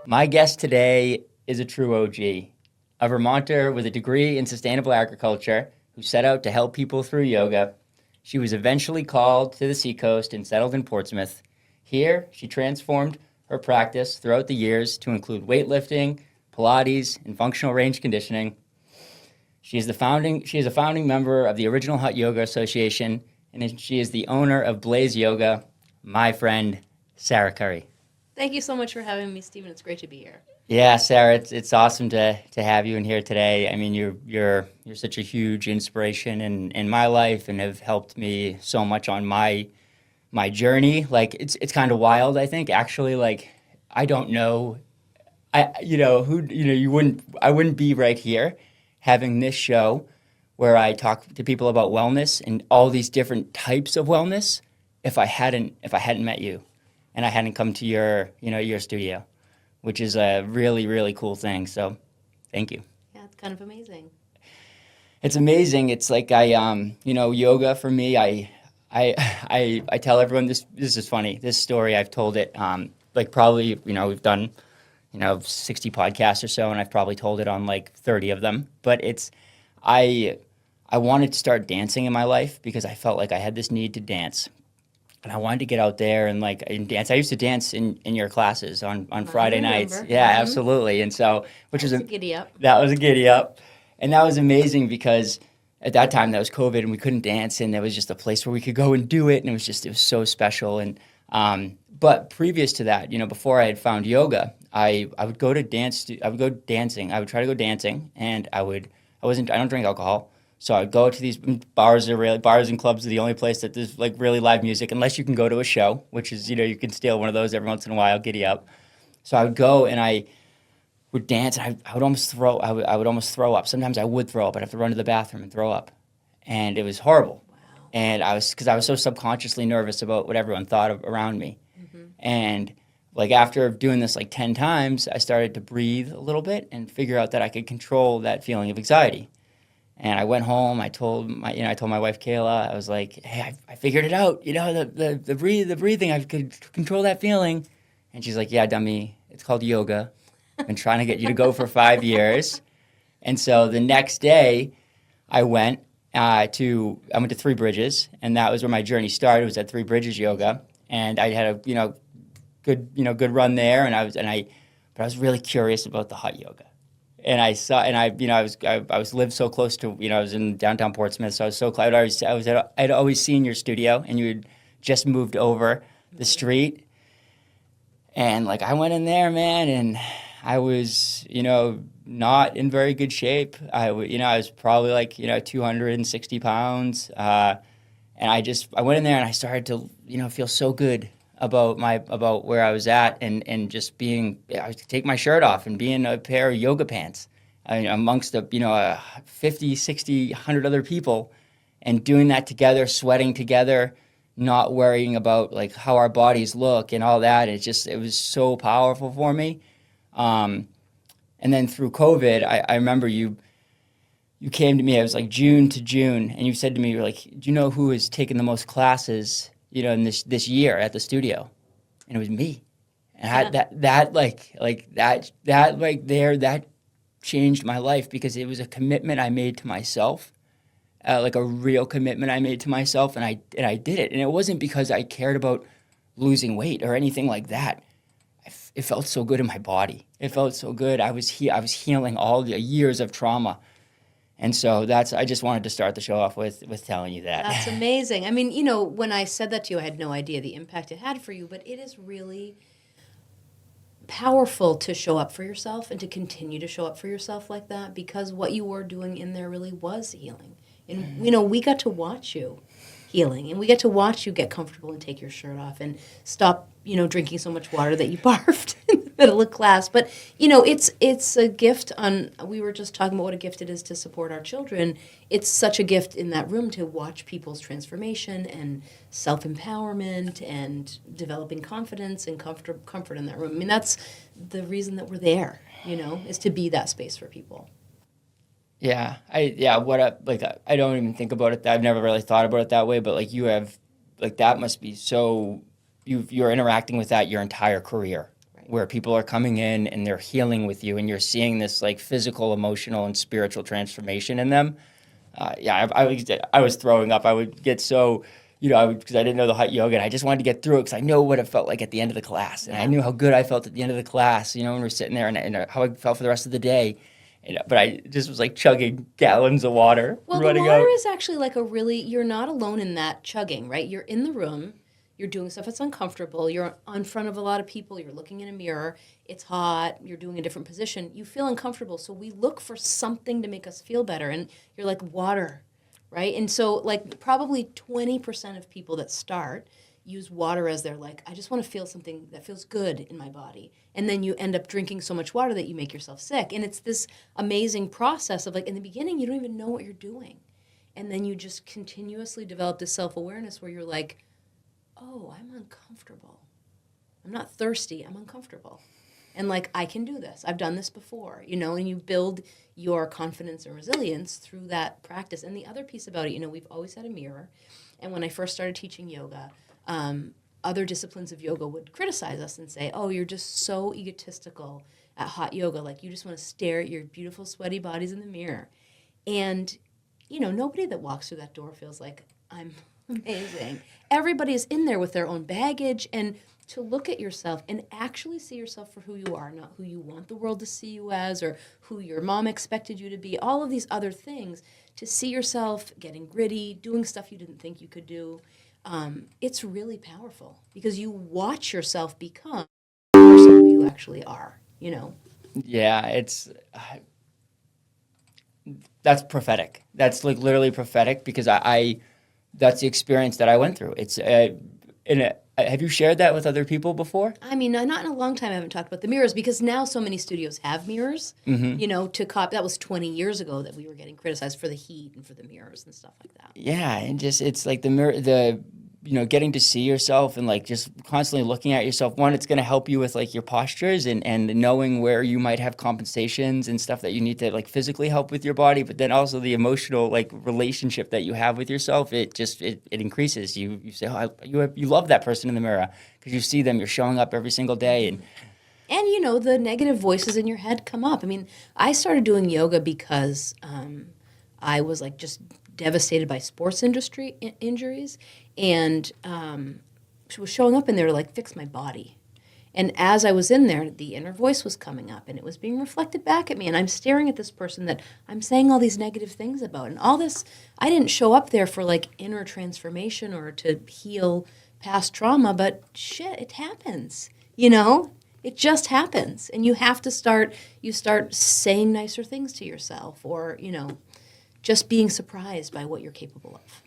My guest today is a true OG, a Vermonter with a degree in sustainable agriculture who set out to help people through yoga. She was eventually called to the seacoast and settled in Portsmouth. Here, she transformed her practice throughout the years to include weightlifting, Pilates, and functional range conditioning. She is a founding member of the original Hot Yoga Association, and she is the owner of Blaze Yoga. My friend, Sara Curry. Thank you so much for having me, Stephen. It's great to be here. Yeah, Sarah, it's awesome to have you in here today. I mean, you're such a huge inspiration in my life and have helped me so much on my journey. Like it's kind of wild, I think. Actually, like I don't know, I wouldn't be right here having this show where I talk to people about wellness and all these different types of wellness if I hadn't met you and I hadn't come to your studio, which is a really, really cool thing. So thank you. Yeah, it's kind of amazing. It's amazing. It's like yoga for me, I tell everyone this is funny. This story, I've told it, like probably, we've done, 60 podcasts or so, and I've probably told it on like 30 of them. But I wanted to start dancing in my life because I felt like I had this need to dance. And I wanted to get out there and dance. I used to dance in your classes on Friday nights. Yeah, absolutely. And so, which was a giddy up. That was a giddy up. And that was amazing because at that time that was COVID and we couldn't dance, and there was just a place where we could go and do it, and it was so special. And but previous to that, before I had found yoga, I would go to dance. I would go dancing. I would try to go dancing, and I don't drink alcohol. So I'd go to these bars and clubs are the only place that there's like really live music, unless you can go to a show, which is, you can steal one of those every once in a while, giddy up. So I would go and I would dance, and I would almost throw up. Sometimes I would throw up. I'd have to run to the bathroom and throw up. And it was horrible. Wow. And because I was so subconsciously nervous about what everyone thought around me. Mm-hmm. And like after doing this like 10 times, I started to breathe a little bit and figure out that I could control that feeling of anxiety. And I went home. I told my wife Kayla. I was like, "Hey, I figured it out. The breathing. I could control that feeling." And she's like, "Yeah, dummy. It's called yoga. I've been trying to get you to go for 5 years." And so the next day, I went to Three Bridges, and that was where my journey started. It was at Three Bridges Yoga, and I had a good run there. But I was really curious about the hot yoga. And I was lived so close to, I was in downtown Portsmouth, so I was so close. I'd always seen your studio, and you had just moved over the street. And like I went in there, man, and I was, not in very good shape. I was probably like, 260 pounds. And I went in there and I started to, feel so good about where I was at and just I would take my shirt off and be in a pair of yoga pants amongst 50, 60, 100 other people, and doing that together, sweating together, not worrying about like how our bodies look and all that. It was so powerful for me. And then through COVID, I remember you came to me, it was like June to June, and you said to me, you're like, "Do you know who has taken the most classes in this year at the studio?" And it was me. And that changed my life because it was a commitment I made to myself, like a real commitment I made to myself, and I did it. And it wasn't because I cared about losing weight or anything like that. It felt so good in my body. It felt so good. I was healing all the years of trauma. And so I just wanted to start the show off with telling you that. That's amazing. I mean, when I said that to you, I had no idea the impact it had for you, but it is really powerful to show up for yourself and to continue to show up for yourself like that, because what you were doing in there really was healing. And, we got to watch you healing, and we get to watch you get comfortable and take your shirt off and stop, drinking so much water that you barfed in the middle of class. But, it's a gift we were just talking about what a gift it is to support our children. It's such a gift in that room to watch people's transformation and self-empowerment and developing confidence and comfort in that room. I mean, that's the reason that we're there, is to be that space for people. Yeah, I don't even think about it. I've never really thought about it that way, but like you have, like that must be so. You're interacting with that your entire career. Right. where people are coming in and they're healing with you and you're seeing this like physical, emotional, and spiritual transformation in them. I was throwing up. I would get so, because I didn't know the hot yoga, and I just wanted to get through it because I know what it felt like at the end of the class. And I knew how good I felt at the end of the class, when we're sitting there, and how I felt for the rest of the day. But I just was like chugging gallons of water, Well, the running water out. is actually like you're not alone in that chugging, right? You're in the room, you're doing stuff that's uncomfortable, you're in front of a lot of people, you're looking in a mirror, it's hot, you're doing a different position, you feel uncomfortable. So we look for something to make us feel better. And you're like, water, right? And so like probably 20% of people that start use water as their like, I just want to feel something that feels good in my body. And then you end up drinking so much water that you make yourself sick. And it's this amazing process of like, in the beginning, you don't even know what you're doing. And then you just continuously develop this self-awareness where you're like, oh, I'm uncomfortable. I'm not thirsty, I'm uncomfortable. And like, I can do this. I've done this before, and you build your confidence and resilience through that practice. And the other piece about it, we've always had a mirror. And when I first started teaching yoga, other disciplines of yoga would criticize us and say, oh, you're just so egotistical at hot yoga. Like, you just want to stare at your beautiful, sweaty bodies in the mirror. And, nobody that walks through that door feels like, I'm amazing. Everybody is in there with their own baggage. And to look at yourself and actually see yourself for who you are, not who you want the world to see you as or who your mom expected you to be, all of these other things, to see yourself getting gritty, doing stuff you didn't think you could do. It's really powerful because you watch yourself become the person who you actually are, Yeah, that's prophetic. That's like literally prophetic because I that's the experience that I went through. Have you shared that with other people before? I mean, not in a long time I haven't talked about the mirrors because now so many studios have mirrors, to copy. That was 20 years ago that we were getting criticized for the heat and for the mirrors and stuff like that. Yeah, and just it's like the mirror, getting to see yourself and like just constantly looking at yourself. One, it's going to help you with like your postures and knowing where you might have compensations and stuff that you need to like physically help with your body, but then also the emotional like relationship that you have with yourself. It increases. You say, oh, you love that person in the mirror because you see them. You're showing up every single day and the negative voices in your head come up. I mean, I started doing yoga because I was like just devastated by sports industry injuries, and she was showing up in there to like fix my body. And as I was in there, the inner voice was coming up, and it was being reflected back at me. And I'm staring at this person that I'm saying all these negative things about, and all this. I didn't show up there for like inner transformation or to heal past trauma, but shit, it happens. It just happens, and you have to start saying nicer things to yourself, or just being surprised by what you're capable of.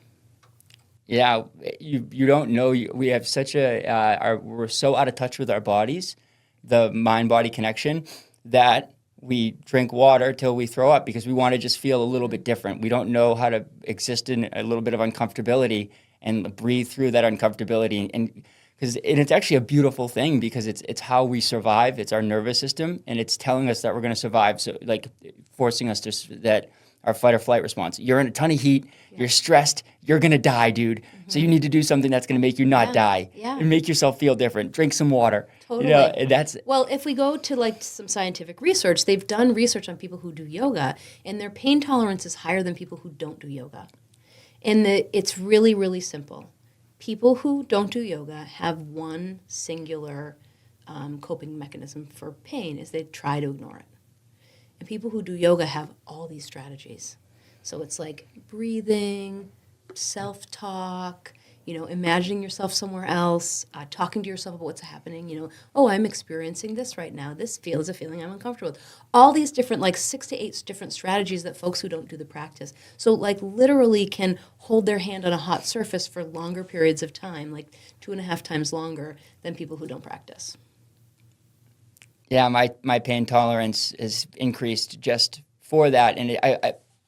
Yeah, you don't know. We have such we're so out of touch with our bodies, the mind-body connection, that we drink water till we throw up because we want to just feel a little bit different. We don't know how to exist in a little bit of uncomfortability and breathe through that uncomfortability. And it's actually a beautiful thing because it's how we survive. It's our nervous system, and it's telling us that we're going to survive. So like forcing us to that. Our fight or flight response. You're in a ton of heat. Yeah. You're stressed. You're going to die, dude. Mm-hmm. So you need to do something that's going to make you not die and make yourself feel different. Drink some water. Totally. And well, if we go to like some scientific research, they've done research on people who do yoga, and their pain tolerance is higher than people who don't do yoga. And it's really, really simple. People who don't do yoga have one singular coping mechanism for pain is they try to ignore it. And people who do yoga have all these strategies. So it's like breathing, self-talk, imagining yourself somewhere else, talking to yourself about what's happening, oh, I'm experiencing this right now. This feels a feeling I'm uncomfortable with. All these different, like 6 to 8 different strategies that folks who don't do the practice. So like literally can hold their hand on a hot surface for longer periods of time, like 2.5 times longer than people who don't practice. Yeah, my pain tolerance is increased just for that, and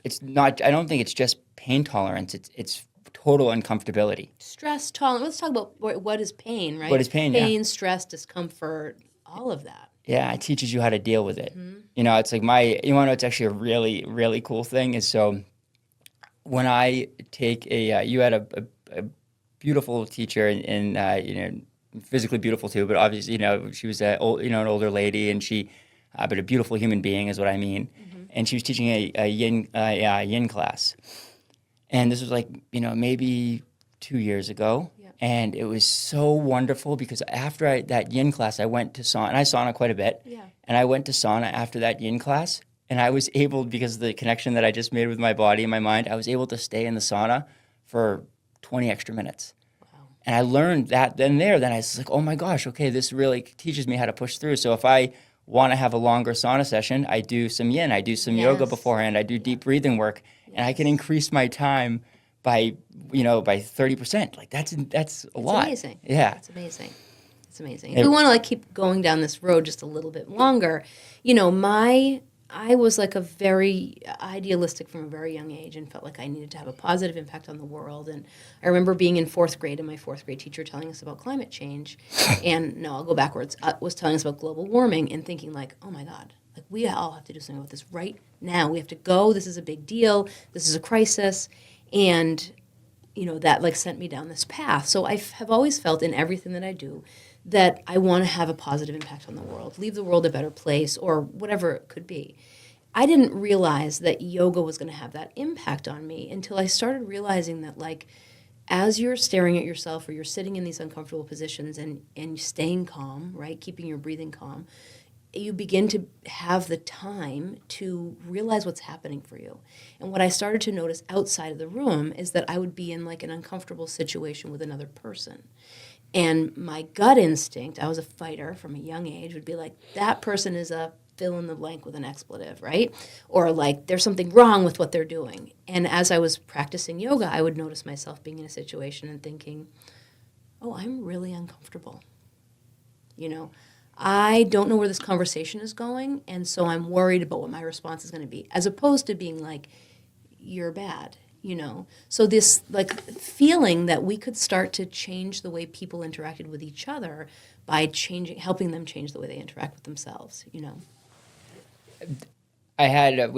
it's not. I don't think it's just pain tolerance. It's total uncomfortability. Stress tolerance. Let's talk about what is pain, right? What is pain? Pain, stress, discomfort, all of that. Yeah, it teaches you how to deal with it. Mm-hmm. It's like you want to know it's actually a really, really cool thing is so when I take you had a beautiful teacher in physically beautiful too, but obviously, she was an older lady, and but a beautiful human being is what I mean. And she was teaching a yin class. And this was like, maybe 2 years ago. Yeah. And it was so wonderful because after that yin class, I went to sauna, and I sauna quite a bit. Yeah. And I went to sauna after that yin class, and I was able, because of the connection that I just made with my body and my mind, I was able to stay in the sauna for 20 extra minutes. Wow. And I learned that then I was like, oh my gosh, okay, this really teaches me how to push through. So if I want to have a longer sauna session, I do some yin, I do some yoga beforehand, I do deep breathing work, and I can increase my time by 30%. Like that's a lot. It's amazing. Yeah. It's amazing. It's amazing. If we want to keep going down this road just a little bit longer, I was like a very idealistic from a very young age and felt like I needed to have a positive impact on the world. And I remember being in fourth grade and my fourth grade teacher telling us about climate change. And no, I'll go backwards. Was telling us about global warming and thinking like, oh my God, like we all have to do something about this right now. We have to go. This is a big deal. This is a crisis. And, that like sent me down this path. So I have always felt in everything that I do that I want to have a positive impact on the world, leave the world a better place, or whatever it could be. I didn't realize that yoga was going to have that impact on me until I started realizing that, like, as you're staring at yourself or you're sitting in these uncomfortable positions and staying calm, right, keeping your breathing calm, you begin to have the time to realize what's happening for you. And what I started to notice outside of the room is that I would be in like an uncomfortable situation with another person. And my gut instinct, I was a fighter from a young age, would be like, that person is a fill in the blank with an expletive, right? Or like, there's something wrong with what they're doing. And as I was practicing yoga, I would notice myself being in a situation and thinking, oh, I'm really uncomfortable. I don't know where this conversation is going, and so I'm worried about what my response is going to be, as opposed to being like, you're bad. So this like feeling that we could start to change the way people interacted with each other by helping them change the way they interact with themselves. We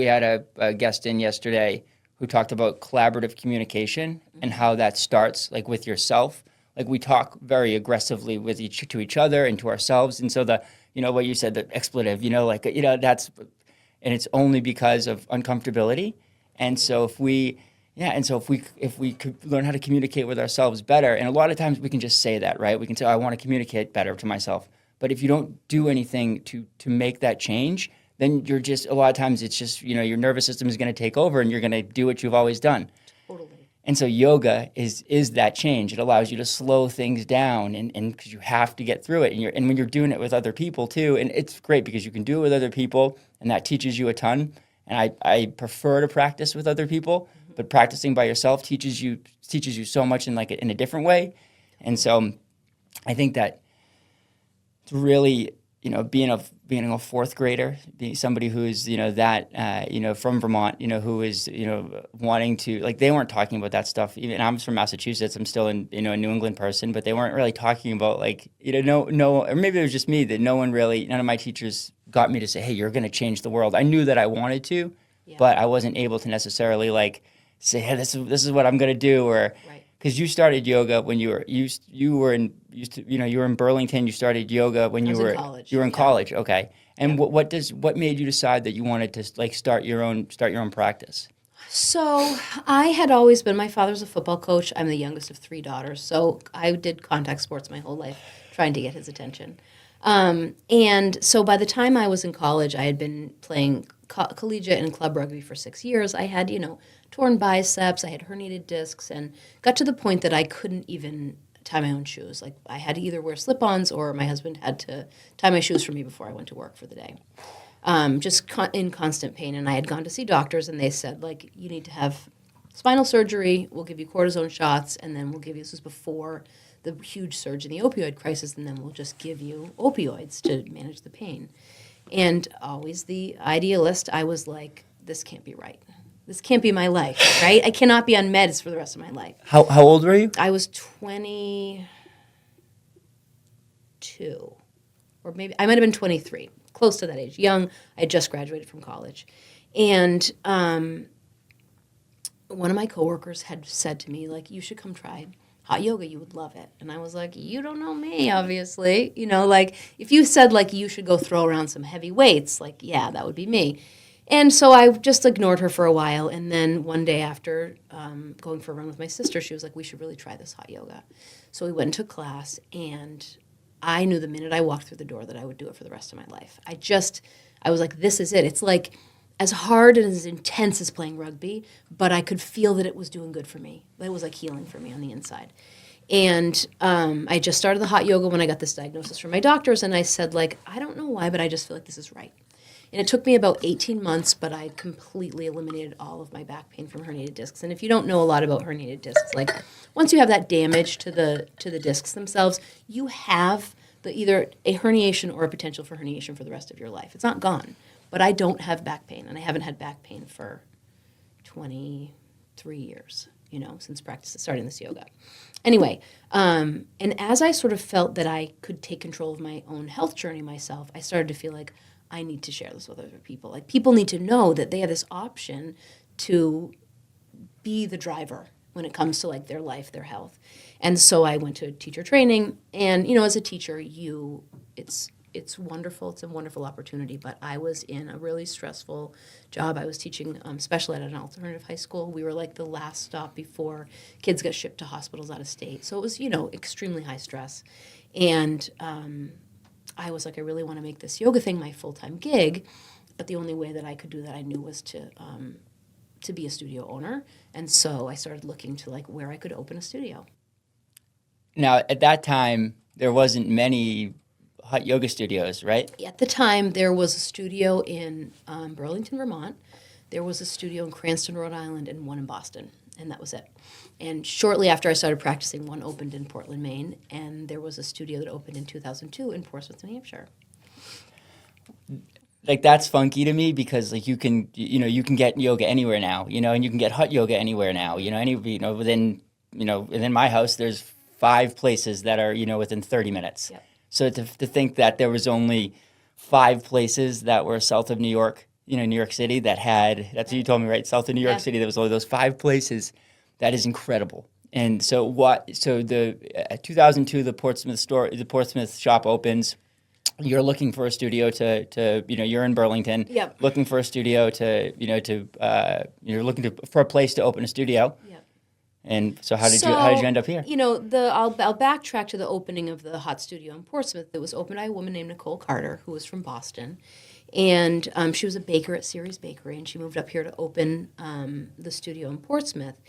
had a guest in yesterday who talked about collaborative communication and how that starts like with yourself. Like we talk very aggressively to each other and to ourselves, and so what you said, the expletive, that's, and it's only because of uncomfortability, and so if we could learn how to communicate with ourselves better, and a lot of times we can just say that, right? We can say, I want to communicate better to myself. But if you don't do anything to make that change, then you're just, a lot of times it's just, your nervous system is going to take over and you're going to do what you've always done. Totally. And so yoga is that change. It allows you to slow things down and because you have to get through it. And when you're doing it with other people too, and it's great because you can do it with other people and that teaches you a ton. And I prefer to practice with other people. But practicing by yourself teaches you so much in a different way, and so I think that it's really being a fourth grader, being somebody who is from Vermont, who is wanting to, like, they weren't talking about that stuff. Even I'm from Massachusetts, I'm still a New England person, but they weren't really talking about no, or maybe it was just me that none of my teachers got me to say, hey, you're going to change the world. I knew that I wanted to, but I wasn't able to necessarily say, hey, this is what I'm going to do, or because you started yoga when you were in Burlington. You started yoga when you were in college. You were in college, okay. And what made you decide that you wanted to start your own practice? So I had always been, my father's a football coach. I'm the youngest of 3 daughters, so I did contact sports my whole life, trying to get his attention. And so by the time I was in college, I had been playing collegiate and club rugby for 6 years. I had, torn biceps, I had herniated discs, and got to the point that I couldn't even tie my own shoes. Like, I had to either wear slip-ons or my husband had to tie my shoes for me before I went to work for the day. In constant pain. And I had gone to see doctors, and they said, you need to have spinal surgery, we'll give you cortisone shots, and then we'll give you, this was before the huge surge in the opioid crisis, and then we'll just give you opioids to manage the pain. And always the idealist, I was like, this can't be right. This can't be my life, right? I cannot be on meds for the rest of my life. How old were you? I was 22. Or maybe, I might have been 23. Close to that age. Young. I had just graduated from college. And one of my coworkers had said to me, you should come try hot yoga, you would love it. And I was like, you don't know me, obviously. You know, like, if you said, like, you should go throw around some heavy weights, like, yeah, that would be me. And so I just ignored her for a while. And then one day after going for a run with my sister, she was like, we should really try this hot yoga. So we went into class, and I knew the minute I walked through the door that I would do it for the rest of my life. I was like, this is it. It's like as hard and as intense as playing rugby, but I could feel that it was doing good for me. It was like healing for me on the inside. And I just started the hot yoga when I got this diagnosis from my doctors, and I said, like, I don't know why, but I just feel like this is right. And it took me about 18 months, but I completely eliminated all of my back pain from herniated discs. And if you don't know a lot about herniated discs, like, once you have that damage to the discs themselves, you have either a herniation or a potential for herniation for the rest of your life. It's not gone, but I don't have back pain, and I haven't had back pain for 23 years, since starting this yoga. Anyway, and as I sort of felt that I could take control of my own health journey myself, I started to feel like I need to share this with other people. Like, people need to know that they have this option to be the driver when it comes to, like, their life, their health. And so I went to teacher training, and, as a teacher, it's wonderful. It's a wonderful opportunity, but I was in a really stressful job. I was teaching special ed at an alternative high school. We were like the last stop before kids got shipped to hospitals out of state. So it was, extremely high stress. And I was like, I really want to make this yoga thing my full-time gig, but the only way that I could do that, I knew, was to be a studio owner. And so I started looking to, like, where I could open a studio. Now, at that time, there wasn't many hot yoga studios, right? At the time, there was a studio in Burlington, Vermont. There was a studio in Cranston, Rhode Island, and one in Boston, and that was it. And shortly after I started practicing, one opened in Portland, Maine, and there was a studio that opened in 2002 in Portsmouth, New Hampshire. Like, that's funky to me, because, like, you can get yoga anywhere now, and you can get hot yoga anywhere now, within my house, there's 5 places that are, within 30 minutes. Yep. So to think that there was only 5 places that were south of New York, New York City, that had, that's what you told me, right? South of New York City, there was only those 5 places. That is incredible. And so the 2002, the Portsmouth shop opens. You're looking for a studio to you're in Burlington. Yep. Looking for a studio you're looking for a place to open a studio. Yep. And so how did you end up here? I'll backtrack to the opening of the hot studio in Portsmouth. It was opened by a woman named Nicole Carter, who was from Boston. And she was a baker at Ceres Bakery, and she moved up here to open the studio in Portsmouth.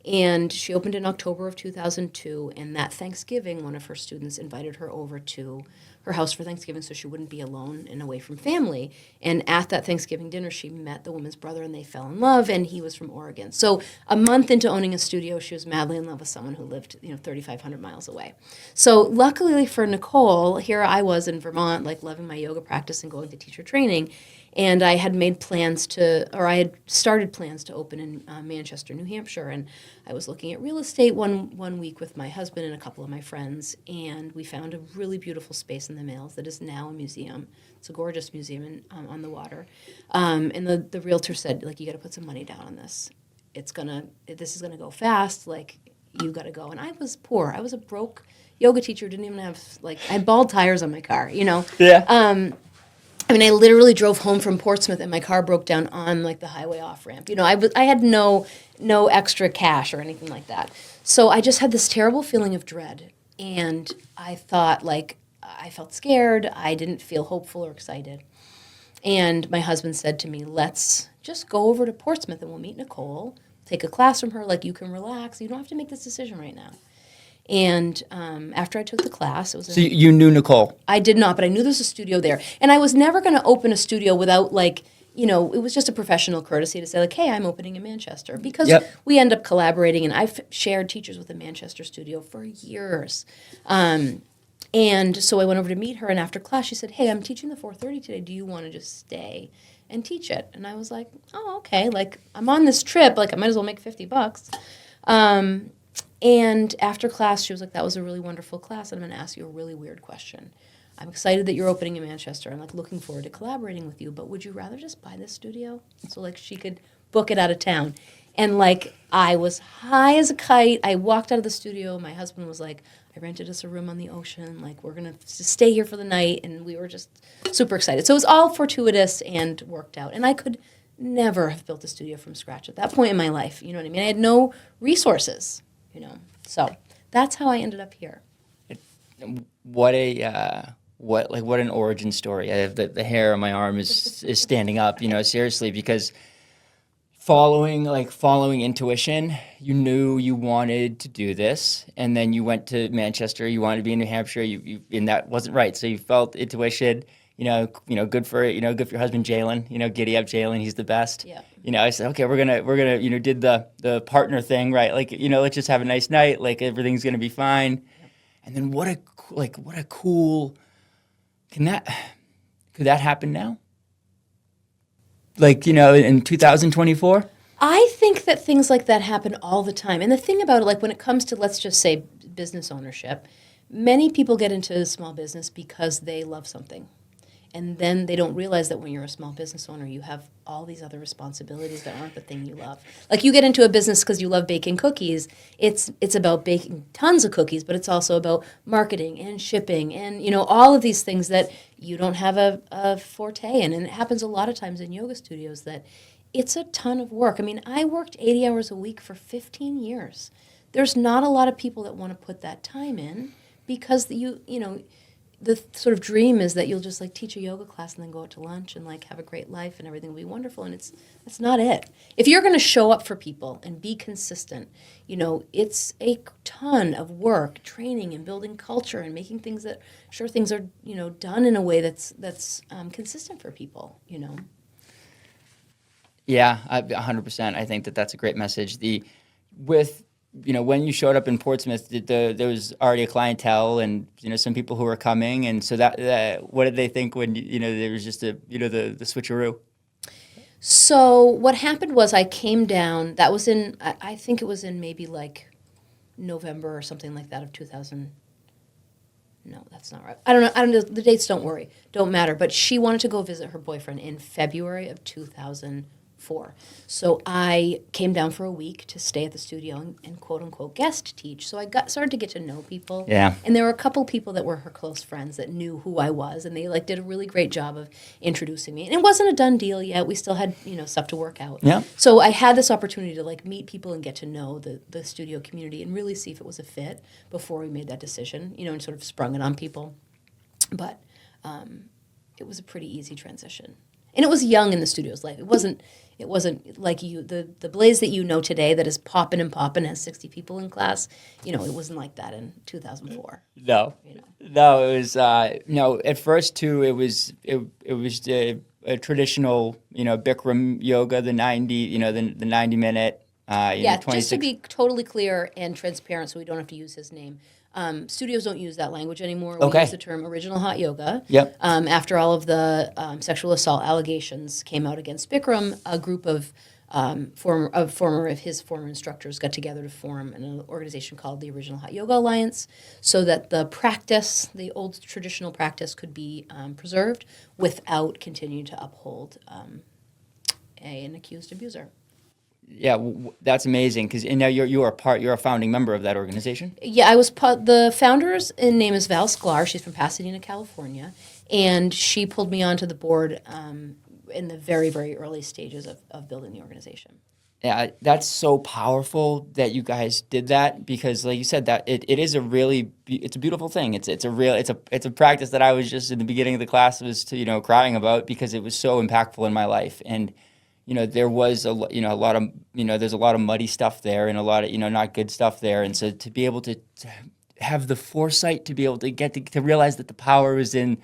And she opened in October of 2002, and that Thanksgiving, one of her students invited her over to her house for Thanksgiving so she wouldn't be alone and away from family. And at that Thanksgiving dinner, she met the woman's brother, and they fell in love, and he was from Oregon. So a month into owning a studio, she was madly in love with someone who lived, 3,500 miles away. So luckily for Nicole, here I was in Vermont, like, loving my yoga practice and going to teacher training. And I had I had started plans to open in Manchester, New Hampshire. And I was looking at real estate one week with my husband and a couple of my friends. And we found a really beautiful space in the Mills that is now a museum. It's a gorgeous museum on the water. And the realtor said, like, you got to put some money down on this. This is gonna go fast. Like, you got to go. And I was poor. I was a broke yoga teacher. Didn't even have, like, I had bald tires on my car. Yeah. I literally drove home from Portsmouth, and my car broke down on, like, the highway off ramp. I had no extra cash or anything like that. So I just had this terrible feeling of dread, and I thought, like, I felt scared. I didn't feel hopeful or excited. And my husband said to me, let's just go over to Portsmouth and we'll meet Nicole, take a class from her. Like, you can relax. You don't have to make this decision right now. And after I took the class, it was... So you knew Nicole? I did not, but I knew there was a studio there. And I was never going to open a studio without, like, it was just a professional courtesy to say, like, hey, I'm opening in Manchester. Because we end up collaborating, and I've shared teachers with the Manchester studio for years. And so I went over to meet her, and after class, she said, hey, I'm teaching the 4:30 today. Do you want to just stay and teach it? And I was like, oh, okay. Like, I'm on this trip. Like, I might as well make $50. And after class, she was like, that was a really wonderful class, and I'm going to ask you a really weird question. I'm excited that you're opening in Manchester. I'm, like, looking forward to collaborating with you, but would you rather just buy this studio so, like, she could book it out of town? And like I was high as a kite. I walked out of the studio. My husband was like, I rented us a room on the ocean. Like, we're going to stay here for the night. And we were just super excited. So it was all fortuitous and worked out. And I could never have built a studio from scratch at that point in my life. You know what I mean? I had no resources, you know. So that's how I ended up here. What an origin story. I have the hair on my arm is standing up, you know, seriously, because following intuition, you knew you wanted to do this, and then you went to Manchester, you wanted to be in New Hampshire, and that wasn't right. So you felt intuition, good for your husband Jalen, giddy up Jalen, he's the best. Yeah. I said, okay, we're gonna did the partner thing, right? Like, let's just have a nice night, like everything's gonna be fine. Yep. And then what a cool, could that happen now? Like, in 2024? I think that things like that happen all the time. And the thing about it, like when it comes to, let's just say, business ownership, many people get into small business because they love something. And then they don't realize that when you're a small business owner, you have all these other responsibilities that aren't the thing you love. Like you get into a business because you love baking cookies. It's about baking tons of cookies, but it's also about marketing and shipping and, all of these things that you don't have a forte in. And it happens a lot of times in yoga studios that it's a ton of work. I mean, I worked 80 hours a week for 15 years. There's not a lot of people that want to put that time in because the sort of dream is that you'll just like teach a yoga class and then go out to lunch and like have a great life and everything will be wonderful. And that's not it. If you're going to show up for people and be consistent, it's a ton of work, training and building culture and making things are, done in a way that's consistent for people, Yeah, 100%. I think that's a great message. When you showed up in Portsmouth, there was already a clientele and, some people who were coming. And so that what did they think when, there was just the switcheroo? So what happened was I came down, that was I think it was in maybe like November or something like that of 2000. No, that's not right. I don't know. The dates don't matter. But she wanted to go visit her boyfriend in February of 2004. So I came down for a week to stay at the studio and quote unquote guest teach. So I started to get to know people. Yeah. And there were a couple people that were her close friends that knew who I was, and they did a really great job of introducing me. And it wasn't a done deal yet. We still had stuff to work out. Yeah. So I had this opportunity to meet people and get to know the studio community and really see if it was a fit before we made that decision. And sort of sprung it on people. But it was a pretty easy transition. And it was young in the studio's life. It wasn't like the Blaze that you know today that is popping and popping, has 60 people in class. It wasn't like that in 2004. No. No, it was at first too it was a traditional, Bikram yoga, the 90, the 90-minute yeah, 26. just to be totally clear and transparent so we don't have to use his name. Studios don't use that language anymore. We use the term original hot yoga. Yep. After all of the sexual assault allegations came out against Bikram, a group of former instructors got together to form an organization called the Original Hot Yoga Alliance so that the old traditional practice could be preserved without continuing to uphold an accused abuser. Yeah, that's amazing because now you're a founding member of that organization. Yeah, I was the founder's name is Val Sklar. She's from Pasadena, California, and she pulled me onto the board in the very, very early stages of building the organization. Yeah, that's so powerful that you guys did that because, like you said, that it is it's a beautiful thing. It's a practice that I was just in the beginning of the class was crying about because it was so impactful in my life and. There was there's a lot of muddy stuff there and a lot of, not good stuff there. And so to be able to have the foresight to be able to get to realize that the power is in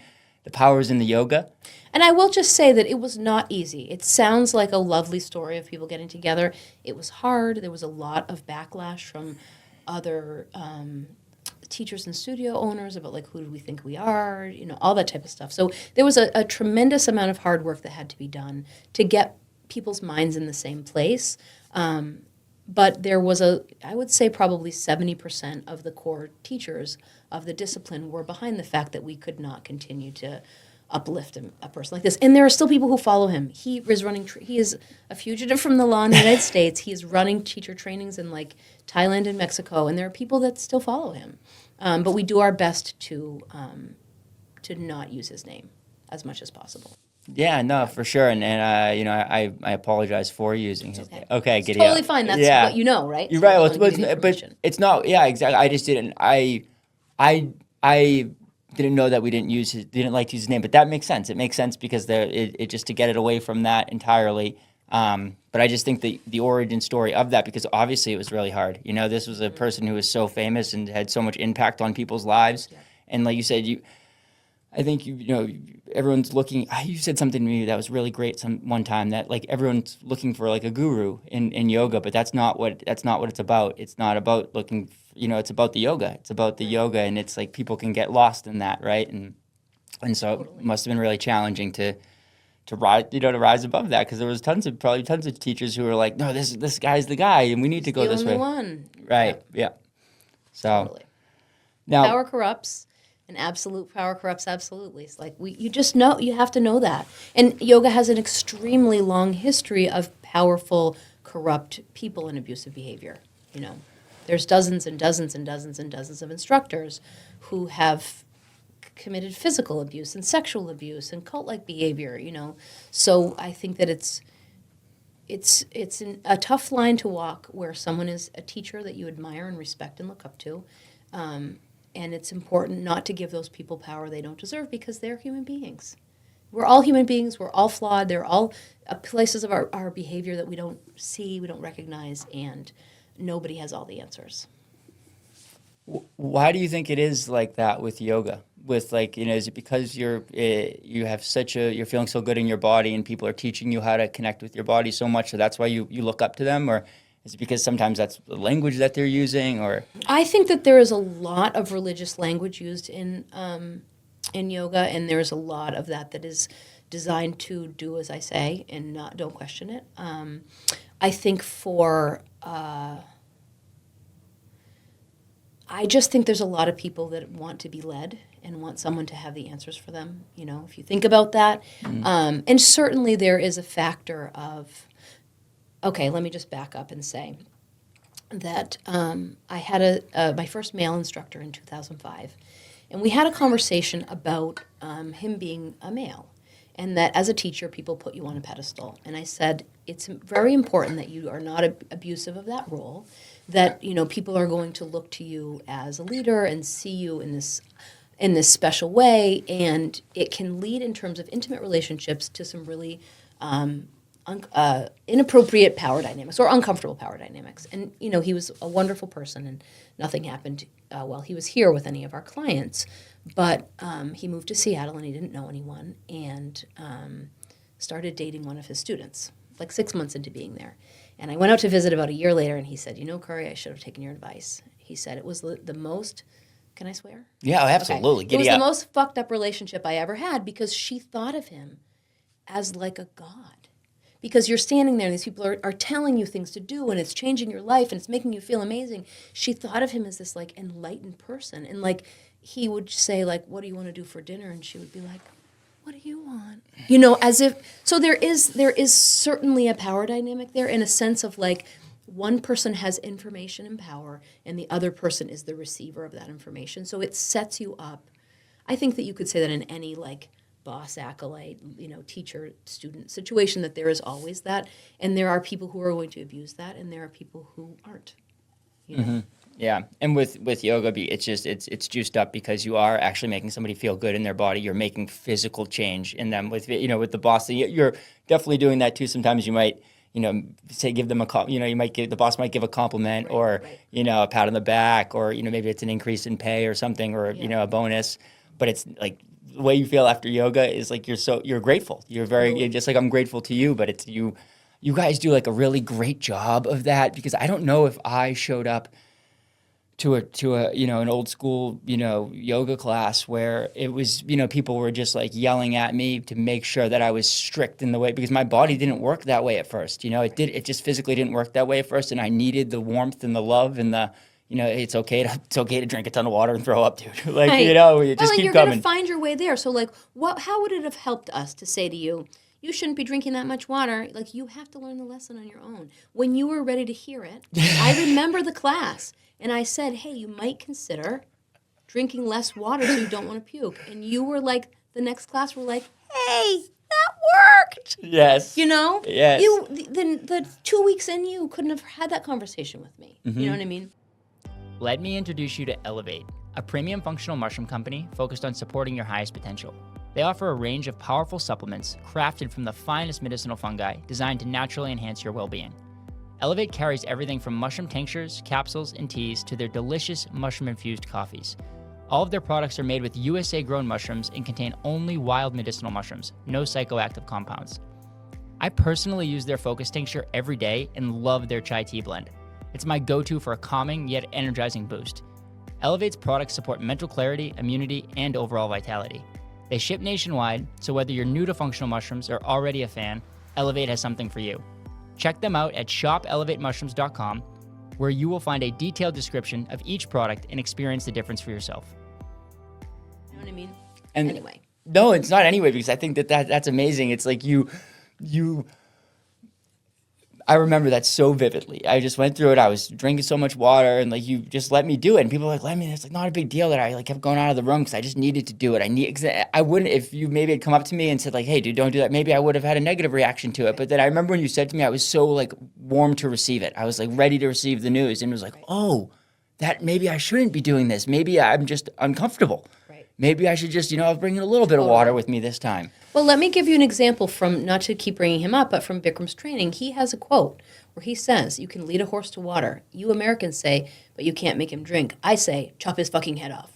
the yoga. And I will just say that it was not easy. It sounds like a lovely story of people getting together. It was hard. There was a lot of backlash from other teachers and studio owners about who do we think we are, all that type of stuff. So there was a tremendous amount of hard work that had to be done to get people's minds in the same place. But there was I would say probably 70% of the core teachers of the discipline were behind the fact that we could not continue to uplift a person like this. And there are still people who follow him. He is a fugitive from the law in the United States. He is running teacher trainings in like Thailand and Mexico, and there are people that still follow him. But we do our best to not use his name as much as possible. Yeah, no, for sure. And I apologize for using his name. Okay, It's totally fine. That's what you know, right? You're So right. I Well, wanna give you the but information. it's not. Yeah, exactly. I just didn't. I didn't know that we didn't like to use his name, but that makes sense. It makes sense because it just to get it away from that entirely. But I just think the origin story of that, because obviously it was really hard. This was a person who was so famous and had so much impact on people's lives. Yeah. And like you said, I think everyone's looking. You said something to me that was really great one time, that like everyone's looking for like a guru in yoga, but that's not what it's about. It's not about looking. It's about the yoga. It's about the yoga, and it's like people can get lost in that, right? And so Totally. it must have been really challenging to rise above that, because there was probably tons of teachers who were like, no, this guy's the guy, and we need to go this way. The only one. Right. Yeah. So Totally. now Power corrupts, and absolute power corrupts absolutely. It's like you have to know that. And yoga has an extremely long history of powerful, corrupt people and abusive behavior. There's dozens and dozens and dozens and dozens of instructors who have committed physical abuse and sexual abuse and cult-like behavior. So I think that it's a tough line to walk where someone is a teacher that you admire and respect and look up to. And it's important not to give those people power they don't deserve, because they're human beings. We're all human beings. We're all flawed. They're all places of our behavior that we don't see, we don't recognize, and nobody has all the answers. Why do you think it is like that with yoga? With is it because you're feeling so good in your body and people are teaching you how to connect with your body so much, so that's why you look up to them? Or is it because sometimes that's the language that they're using? Or I think that there is a lot of religious language used in yoga, and there's a lot of that is designed to do as I say and don't question it. I think I just think there's a lot of people that want to be led and want someone to have the answers for them. If you think about that, and certainly there is a factor of. Okay, let me just back up and say that I had my first male instructor in 2005, and we had a conversation about him being a male, and that as a teacher, people put you on a pedestal. And I said, it's very important that you are not abusive of that role, that people are going to look to you as a leader and see you in this special way, and it can lead in terms of intimate relationships to some really inappropriate power dynamics or uncomfortable power dynamics. And, he was a wonderful person, and nothing happened while he was here with any of our clients. But he moved to Seattle, and he didn't know anyone, and started dating one of his students, like 6 months into being there. And I went out to visit about a year later, and he said, Curry, I should have taken your advice. He said it was the most... Can I swear? Yeah, absolutely. Okay. It was the most fucked up relationship I ever had, because she thought of him as like a god. Because you're standing there and these people are telling you things to do, and it's changing your life and it's making you feel amazing. She thought of him as this like enlightened person. And like he would say, like, what do you want to do for dinner? And she would be like, what do you want? As if, so there is certainly a power dynamic there, in a sense of like one person has information and power and the other person is the receiver of that information. So it sets you up. I think that you could say that in any like boss, acolyte, teacher, student situation, that there is always that. And there are people who are going to abuse that, and there are people who aren't. Mm-hmm. Yeah. And with yoga, it's juiced up because you are actually making somebody feel good in their body. You're making physical change in them. With the boss, you're definitely doing that too. Sometimes you might, say, give them the boss might give a compliment, or, a pat on the back, or, maybe it's an increase in pay or something, or, a bonus. But it's like, the way you feel after yoga is like you're grateful. You're just like, I'm grateful to you, but it's you guys do like a really great job of that, because I don't know if I showed up to a an old school yoga class where it was people were just like yelling at me to make sure that I was strict in the way, because my body didn't work that way at first. It just physically didn't work that way at first, and I needed the warmth and the love and the it's okay to drink a ton of water and throw up, dude. Like, Right. you just Well, and keep you're coming. going to find your way there. So, like, how would it have helped us to say to you, you shouldn't be drinking that much water? Like, you have to learn the lesson on your own. When you were ready to hear it, I remember the class, and I said, hey, you might consider drinking less water so you don't want to puke. And you were like, the next class were like, hey, that worked. Yes. Yes. The 2 weeks in, you couldn't have had that conversation with me. You know what I mean? Let me introduce you to Elevate, a premium functional mushroom company focused on supporting your highest potential. They offer a range of powerful supplements crafted from the finest medicinal fungi designed to naturally enhance your well-being. Elevate carries everything from mushroom tinctures, capsules, and teas to their delicious mushroom-infused coffees. All of their products are made with USA-grown mushrooms and contain only wild medicinal mushrooms, no psychoactive compounds. I personally use their focus tincture every day and love their chai tea blend. It's my go-to for a calming yet energizing boost. Elevate's products support mental clarity, immunity, and overall vitality. They ship nationwide, so whether you're new to functional mushrooms or already a fan, Elevate has something for you. Check them out at shopelevatemushrooms.com, where you will find a detailed description of each product and experience the difference for yourself. You know what I mean? And anyway. No, it's not anyway, because I think that's amazing. It's like I remember that so vividly. I just went through it. I was drinking so much water, and like you just let me do it. And people were like, "Let me." It's like not a big deal that I like kept going out of the room because I just needed to do it. I wouldn't if you maybe had come up to me and said like, "Hey, dude, don't do that." Maybe I would have had a negative reaction to it. But then I remember when you said to me, I was so like warm to receive it. I was like ready to receive the news, and it was like, "Oh, that maybe I shouldn't be doing this. Maybe I'm just uncomfortable. Right. Maybe I should just bring in a little bit of water with me this time." Well, let me give you an example from, not to keep bringing him up, but from Bikram's training. He has a quote where he says, you can lead a horse to water. You Americans say, but you can't make him drink. I say, chop his fucking head off.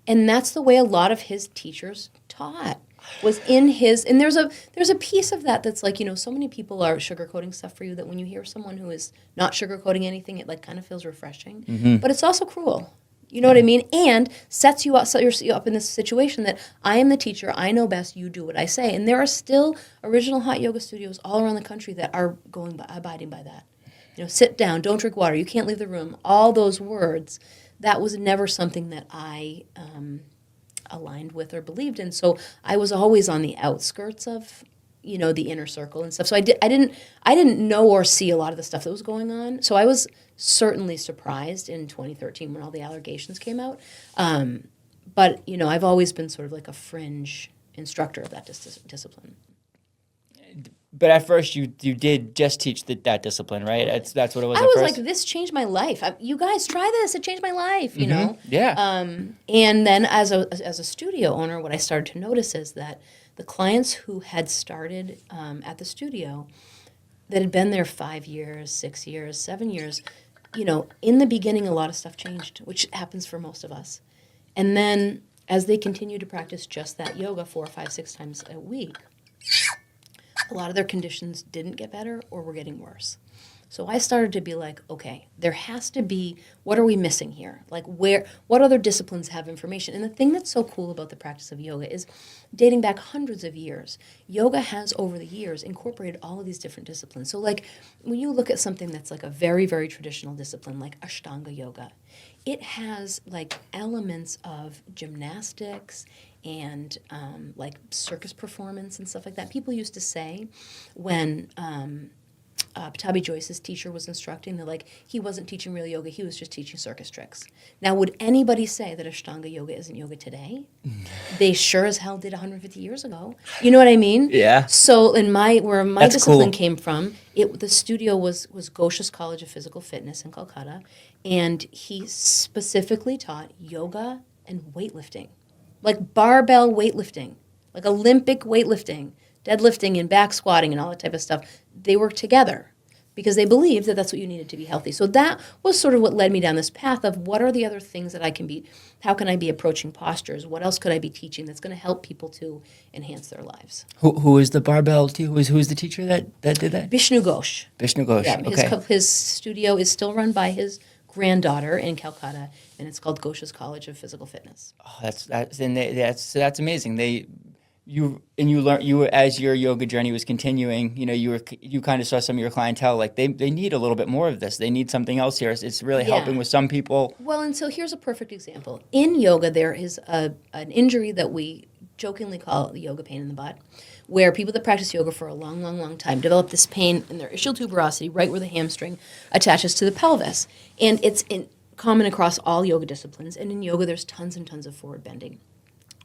And that's the way a lot of his teachers taught, was in his, and there's a piece of that that's like, so many people are sugarcoating stuff for you that when you hear someone who is not sugarcoating anything, it like kind of feels refreshing. Mm-hmm. But it's also cruel. You know what I mean? And set you up in this situation that I am the teacher, I know best, you do what I say. And there are still original hot yoga studios all around the country that are abiding by that. Sit down, don't drink water, you can't leave the room. All those words, that was never something that I aligned with or believed in. So I was always on the outskirts of the inner circle and stuff. So I didn't know or see a lot of the stuff that was going on. So I was certainly surprised in 2013 when all the allegations came out. But I've always been sort of like a fringe instructor of that discipline. But at first, you did just teach that discipline, right? That's what it was. I at was first? like, this changed my life. You guys try this; it changed my life. Yeah. And then as a studio owner, what I started to notice is that the clients who had started at the studio, that had been there 5 years, 6 years, 7 years, in the beginning, a lot of stuff changed, which happens for most of us. And then as they continued to practice just that yoga 4, 5, 6 times a week, a lot of their conditions didn't get better or were getting worse. So I started to be like, okay, there has to be, what are we missing here? Like what other disciplines have information? And the thing that's so cool about the practice of yoga is dating back hundreds of years, yoga has over the years incorporated all of these different disciplines. So like when you look at something that's like a very, very traditional discipline like Ashtanga yoga, it has like elements of gymnastics and like circus performance and stuff like that. People used to say when Patabi Joyce's teacher was instructing, they're like, he wasn't teaching real yoga, he was just teaching circus tricks. Now, would anybody say that Ashtanga yoga isn't yoga today? They sure as hell did 150 years ago. You know what I mean? Yeah. So where my That's discipline cool. came from, the studio was Gosha's College of Physical Fitness in Calcutta, and he specifically taught yoga and weightlifting. Like barbell weightlifting, like Olympic weightlifting, deadlifting and back squatting and all that type of stuff. They work together because they believed that that's what you needed to be healthy. So that was sort of what led me down this path of what are the other things that I can be, how can I be approaching postures? What else could I be teaching that's going to help people to enhance their lives? Who is the barbell? Who is the teacher that did that? Vishnu Ghosh. Vishnu Ghosh. Yeah, Okay. his studio is still run by his granddaughter in Calcutta, and it's called Gosha's College of Physical Fitness. Oh, that's amazing. you were, as your yoga journey was continuing, you kind of saw some of your clientele, like they need a little bit more of this. They need something else here. It's really helping with some people. Well, and so here's a perfect example. In yoga, there is an injury that we jokingly call the yoga pain in the butt, where people that practice yoga for a long, long, long time develop this pain in their ischial tuberosity, right where the hamstring attaches to the pelvis. And it's common across all yoga disciplines. And in yoga, there's tons and tons of forward bending.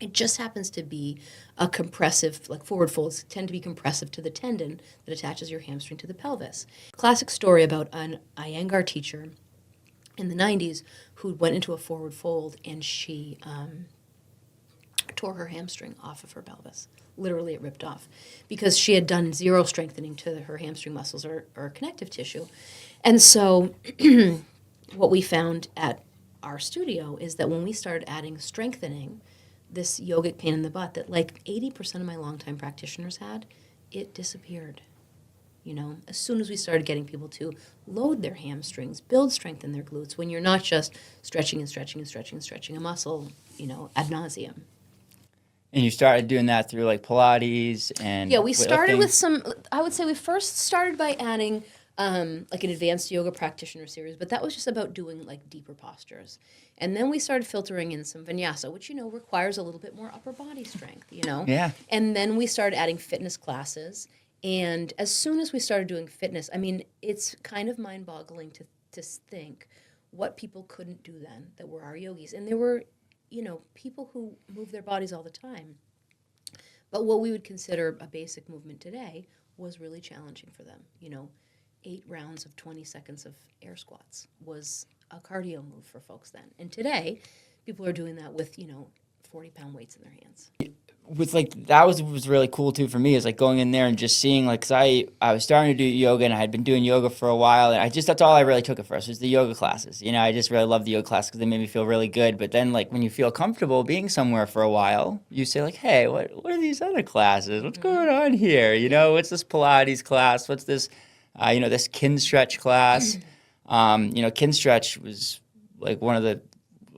It just happens to be a compressive, like forward folds tend to be compressive to the tendon that attaches your hamstring to the pelvis. Classic story about an Iyengar teacher in the 90s who went into a forward fold and she tore her hamstring off of her pelvis. Literally, it ripped off because she had done zero strengthening to her hamstring muscles or connective tissue. And so what we found at our studio is that when we started adding strengthening, this yogic pain in the butt that like 80% of my longtime practitioners had, it disappeared. As soon as we started getting people to load their hamstrings, build strength in their glutes, when you're not just stretching and stretching and stretching and stretching a muscle, ad nauseum. And you started doing that through like Pilates and we started weightlifting? with some. I would say we first started by adding like an advanced yoga practitioner series, but that was just about doing like deeper postures. And then we started filtering in some vinyasa, which, requires a little bit more upper body strength, Yeah. And then we started adding fitness classes. And as soon as we started doing fitness, I mean, it's kind of mind-boggling to think what people couldn't do then that were our yogis. And there were, people who move their bodies all the time. But what we would consider a basic movement today was really challenging for them. 8 rounds of 20 seconds of air squats was a cardio move for folks then. And today, people are doing that with, 40-pound weights in their hands. With like that was really cool too for me, is like going in there and just seeing, like, 'cause I was starting to do yoga and I had been doing yoga for a while, and that's all I really took at first was the yoga classes. I just really loved the yoga classes because they made me feel really good. But then, like, when you feel comfortable being somewhere for a while, you say like, hey, what are these other classes? What's going on here? What's this Pilates class? What's this this kin stretch class? Kin stretch was like one of the,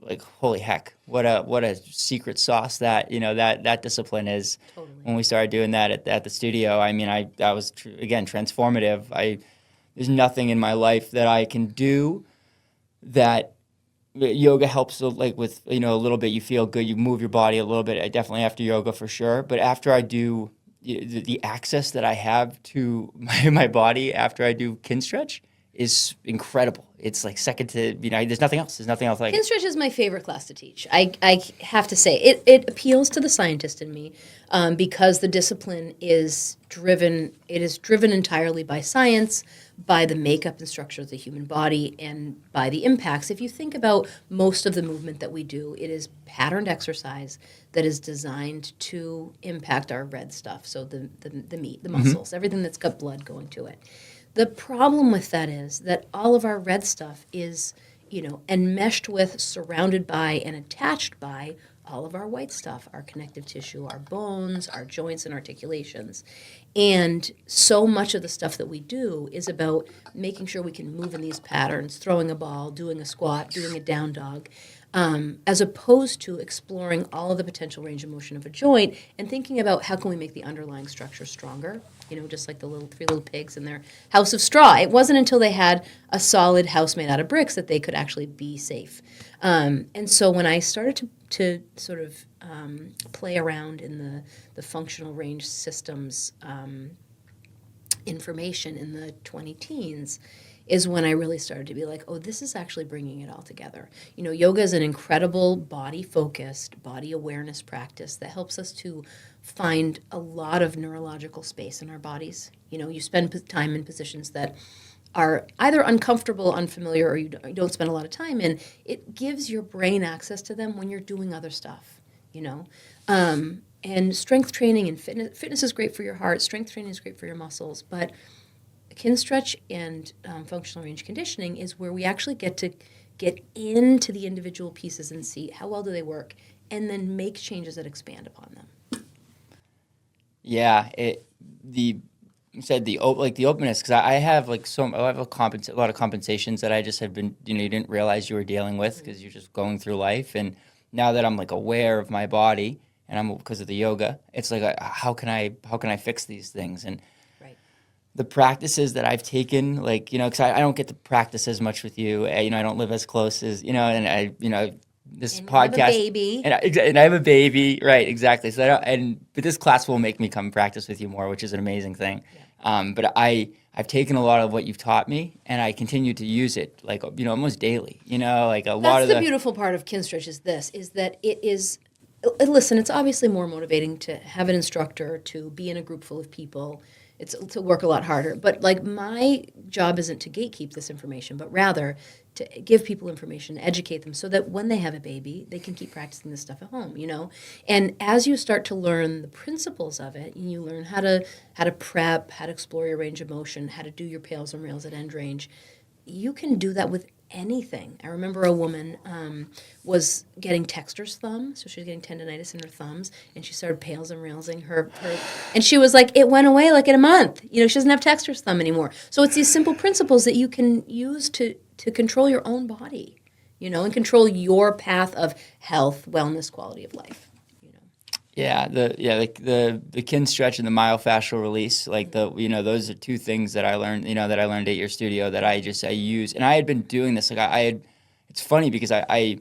like, holy heck, what a secret sauce that that discipline is. Totally. When we started doing that at the studio, I mean, that was again transformative. There's nothing in my life that I can do that yoga helps, like, with a little bit. You feel good, you move your body a little bit. I definitely after yoga for sure, but after I do the access that I have to my body after I do kin stretch is incredible. It's like second to, there's nothing else. There's nothing else like it. Kin stretch is my favorite class to teach. I have to say, it appeals to the scientist in me because the discipline is driven entirely by science, by the makeup and structure of the human body, and by the impacts. If you think about most of the movement that we do, it is patterned exercise that is designed to impact our red stuff, so the meat, the muscles, everything that's got blood going to it. The problem with that is that all of our red stuff is, enmeshed with, surrounded by, and attached by all of our white stuff, our connective tissue, our bones, our joints and articulations. And so much of the stuff that we do is about making sure we can move in these patterns, throwing a ball, doing a squat, doing a down dog, as opposed to exploring all of the potential range of motion of a joint and thinking about how can we make the underlying structure stronger, just like the three little pigs in their house of straw. It wasn't until they had a solid house made out of bricks that they could actually be safe. And so when I started to sort of play around in the functional range systems information in the 20-teens, is when I really started to be like, oh, this is actually bringing it all together. Yoga is an incredible body-focused, body awareness practice that helps us to find a lot of neurological space in our bodies. You spend time in positions that are either uncomfortable, unfamiliar, or you don't spend a lot of time in. It gives your brain access to them when you're doing other stuff, And strength training and fitness is great for your heart. Strength training is great for your muscles, but kin stretch and functional range conditioning is where we actually get to get into the individual pieces and see how well do they work, and then make changes that expand upon them. Yeah, you said the openness, because I have like I have a lot of compensations that I just have been you didn't realize you were dealing with because you're just going through life, and now that I'm like aware of my body and I'm because of the yoga. It's like, how can I fix these things? And Right. the practices that I've taken, like, because I don't get to practice as much with you. I don't live as close as, and this And you podcast. have a baby. And I have a baby, right? Exactly. So, but this class will make me come practice with you more, which is an amazing thing. Yeah. But I've taken a lot of what you've taught me, and I continue to use it, like, almost daily. Like a lot of That's the beautiful part of Kinstretch is that it is, listen, it's obviously more motivating to have an instructor, to be in a group full of people. It's to work a lot harder. But like my job isn't to gatekeep this information, but rather to give people information, educate them so that when they have a baby, they can keep practicing this stuff at home, And as you start to learn the principles of it, and you learn how to prep, how to explore your range of motion, how to do your pails and rails at end range, you can do that with anything. I remember a woman was getting texter's thumb, so she was getting tendonitis in her thumbs, and she started pails and railsing her, and she was like, it went away like in a month. She doesn't have texter's thumb anymore. So it's these simple principles that you can use to control your own body, and control your path of health, wellness, quality of life. Yeah, the kin stretch and the myofascial release, like those are two things that I learned, that I learned at your studio that I use, and I had been doing this. Like I had, it's funny because I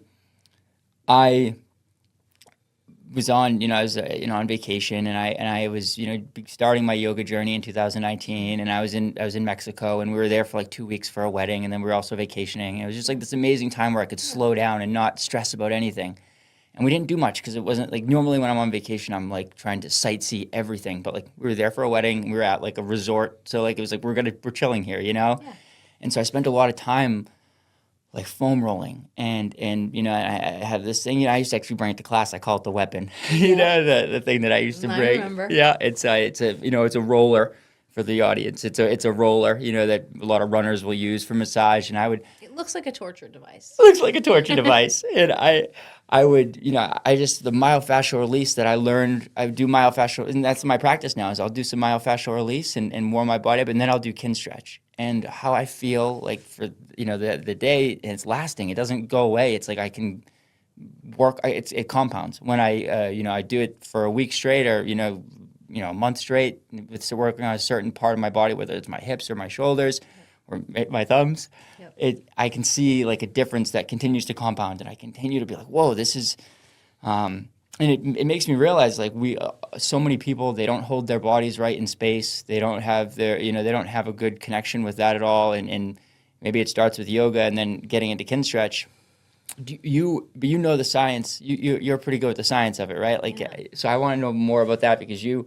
was on, I was on vacation, and I was starting my yoga journey in 2019, and I was in Mexico, and we were there for like 2 weeks for a wedding, and then we were also vacationing. And it was just like this amazing time where I could slow down and not stress about anything. And we didn't do much because it wasn't like normally when I'm on vacation, I'm like trying to sightsee everything. But like we were there for a wedding, we were at like a resort, so like it was like we're chilling here, Yeah. And so I spent a lot of time like foam rolling, and I have this thing. I used to actually bring it to class. I call it the weapon. The thing that I used to bring. remember. Yeah, it's a roller for the audience. It's a roller, that a lot of runners will use for massage, and I would. It looks like a torture device. It looks like a torture device, and I would, the myofascial release that I learned, I do myofascial, and that's my practice now, is I'll do some myofascial release and warm my body up, and then I'll do kin stretch. And how I feel like for, the day, and it's lasting, it doesn't go away. It's like I can work, it compounds. When I do it for a week straight or, a month straight, it's working on a certain part of my body, whether it's my hips or my shoulders or my thumbs. Yep. I can see like a difference that continues to compound, and I continue to be like, whoa, this is, and it makes me realize like so many people, they don't hold their bodies right in space. They don't have they don't have a good connection with that at all. And maybe it starts with yoga and then getting into kin stretch. But you know the science. You're pretty good with the science of it, right? Like, yeah. So I want to know more about that because you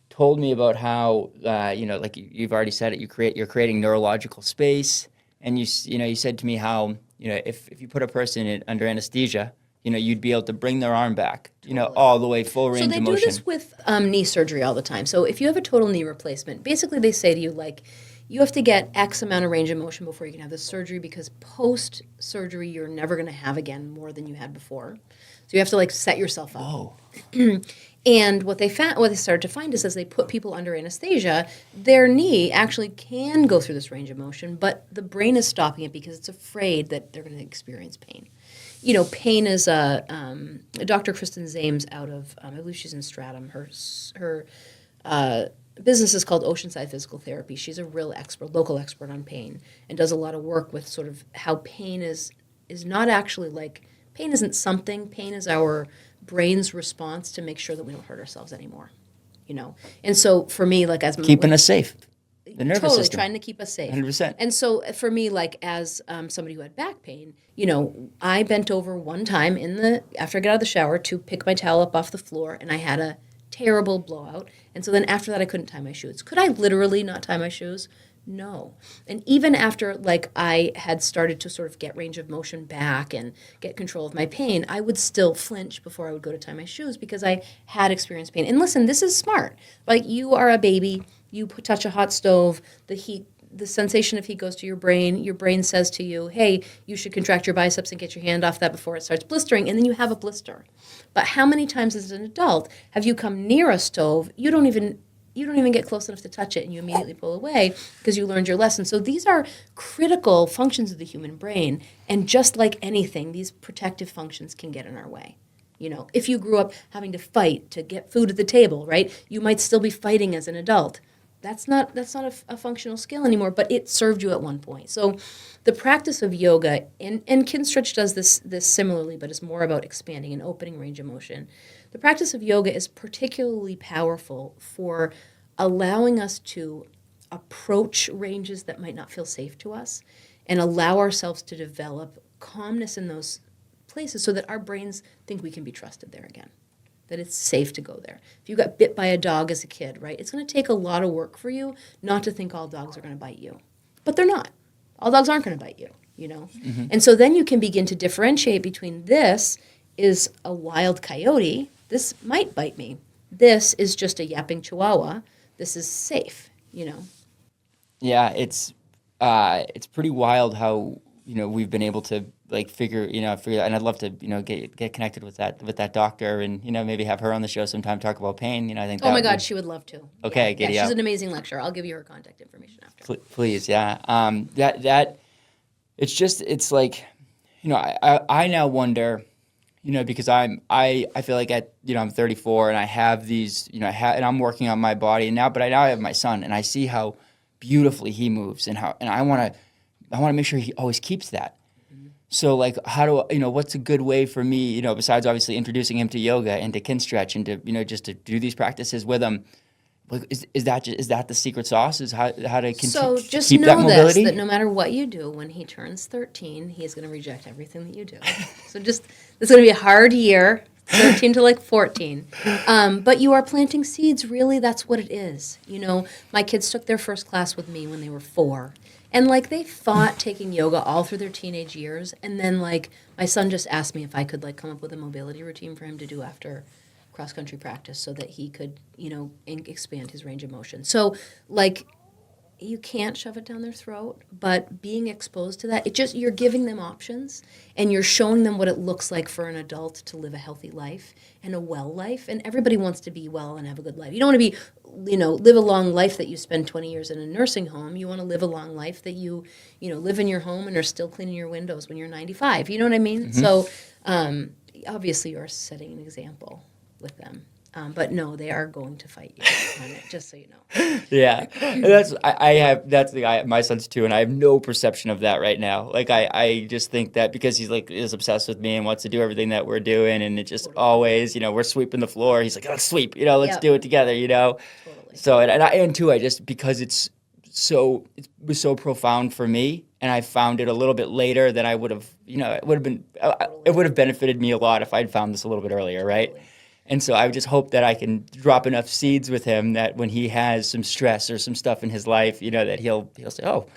told me about how like you've already said it. You're creating neurological space, and you said to me how if you put a person under anesthesia, you'd be able to bring their arm back, totally. All the way full range of motion. So they do this with knee surgery all the time. So if you have a total knee replacement, basically they say to you like, you have to get X amount of range of motion before you can have the surgery, because post-surgery you're never going to have again more than you had before. So you have to like set yourself up. Whoa. And what they started to find is as they put people under anesthesia, their knee actually can go through this range of motion, but the brain is stopping it because it's afraid that they're going to experience pain. Pain is Dr. Kristen Zames out of, I believe she's in Stratham. Her business is called Oceanside Physical Therapy. She's a real expert, local expert on pain, and does a lot of work with sort of how pain is not actually like, pain isn't something. Pain is our brain's response to make sure that we don't hurt ourselves anymore, And so for me, like as keeping us safe, the nervous totally system, trying to keep us safe, 100%. And so for me, like as somebody who had back pain, I bent over one time after I got out of the shower to pick my towel up off the floor, and I had a terrible blowout. And so then after that, I couldn't tie my shoes. Could I literally not tie my shoes? No. And even after like I had started to sort of get range of motion back and get control of my pain, I would still flinch before I would go to tie my shoes because I had experienced pain. And listen, this is smart. Like you are a baby, you touch a hot stove, the heat, the sensation of heat goes to your brain says to you, hey, you should contract your biceps and get your hand off that before it starts blistering, and then you have a blister. But how many times as an adult have you come near a stove, you don't even get close enough to touch it, and you immediately pull away because you learned your lesson. So these are critical functions of the human brain, and just like anything, these protective functions can get in our way. You know, if you grew up having to fight to get food at the table, right? You might still be fighting as an adult. That's not a functional skill anymore, but it served you at one point. So the practice of yoga, and Kinstretch does this similarly, but it's more about expanding and opening range of motion. The practice of yoga is particularly powerful for allowing us to approach ranges that might not feel safe to us and allow ourselves to develop calmness in those places so that our brains think we can be trusted there again, that it's safe to go there. If you got bit by a dog as a kid, right, it's going to take a lot of work for you not to think all dogs are going to bite you. But they're not. All dogs aren't going to bite you, you know? Mm-hmm. And so then you can begin to differentiate between this is a wild coyote, this might bite me. This is just a yapping chihuahua, this is safe, you know? Yeah, it's pretty wild how, you know, we've been able to like figure, and I'd love to, you know, get connected with that doctor and, you know, maybe have her on the show sometime, talk about pain. You know, I think. Oh my God, she would love to. Okay, yeah, she's an amazing lecturer. I'll give you her contact information after. Please, yeah. It's like, you know, I now wonder, you know, because I feel like I'm 34 and I have these, you know, and I'm working on my body now, but I now have my son and I see how beautifully he moves and I want to make sure he always keeps that. So, like, what's a good way for me, you know, besides obviously introducing him to yoga and to Kinstretch and to, you know, just to do these practices with him? Like, is that the secret sauce? Is how to keep that mobility? So just know this, that no matter what you do, when he turns 13, he is going to reject everything that you do. So it's going to be a hard year, 13 to like 14. But you are planting seeds, really, that's what it is. You know, my kids took their first class with me when they were 4. And, like, they fought taking yoga all through their teenage years. And then, like, my son just asked me if I could, like, come up with a mobility routine for him to do after cross-country practice so that he could, you know, expand his range of motion. So, like, you can't shove it down their throat, but being exposed to that, you're giving them options and you're showing them what it looks like for an adult to live a healthy life and a well life. And everybody wants to be well and have a good life. You don't want to be, you know, live a long life that you spend 20 years in a nursing home. You want to live a long life that you live in your home and are still cleaning your windows when you're 95. You know what I mean? Mm-hmm. So obviously you're setting an example with them. But no, they are going to fight you on it, just so you know. Yeah, that's the guy. My son's 2, and I have no perception of that right now. Like I just think that because he's like is obsessed with me and wants to do everything that we're doing, and it just always, you know, we're sweeping the floor. He's like, let's sweep, you know, let's do it together, you know. Totally. So and too, I just because it was so profound for me, and I found it a little bit later than I would have, you know, it would have benefited me a lot if I'd found this a little bit earlier, right? Totally. And so I would just hope that I can drop enough seeds with him that when he has some stress or some stuff in his life, you know, that he'll say, oh,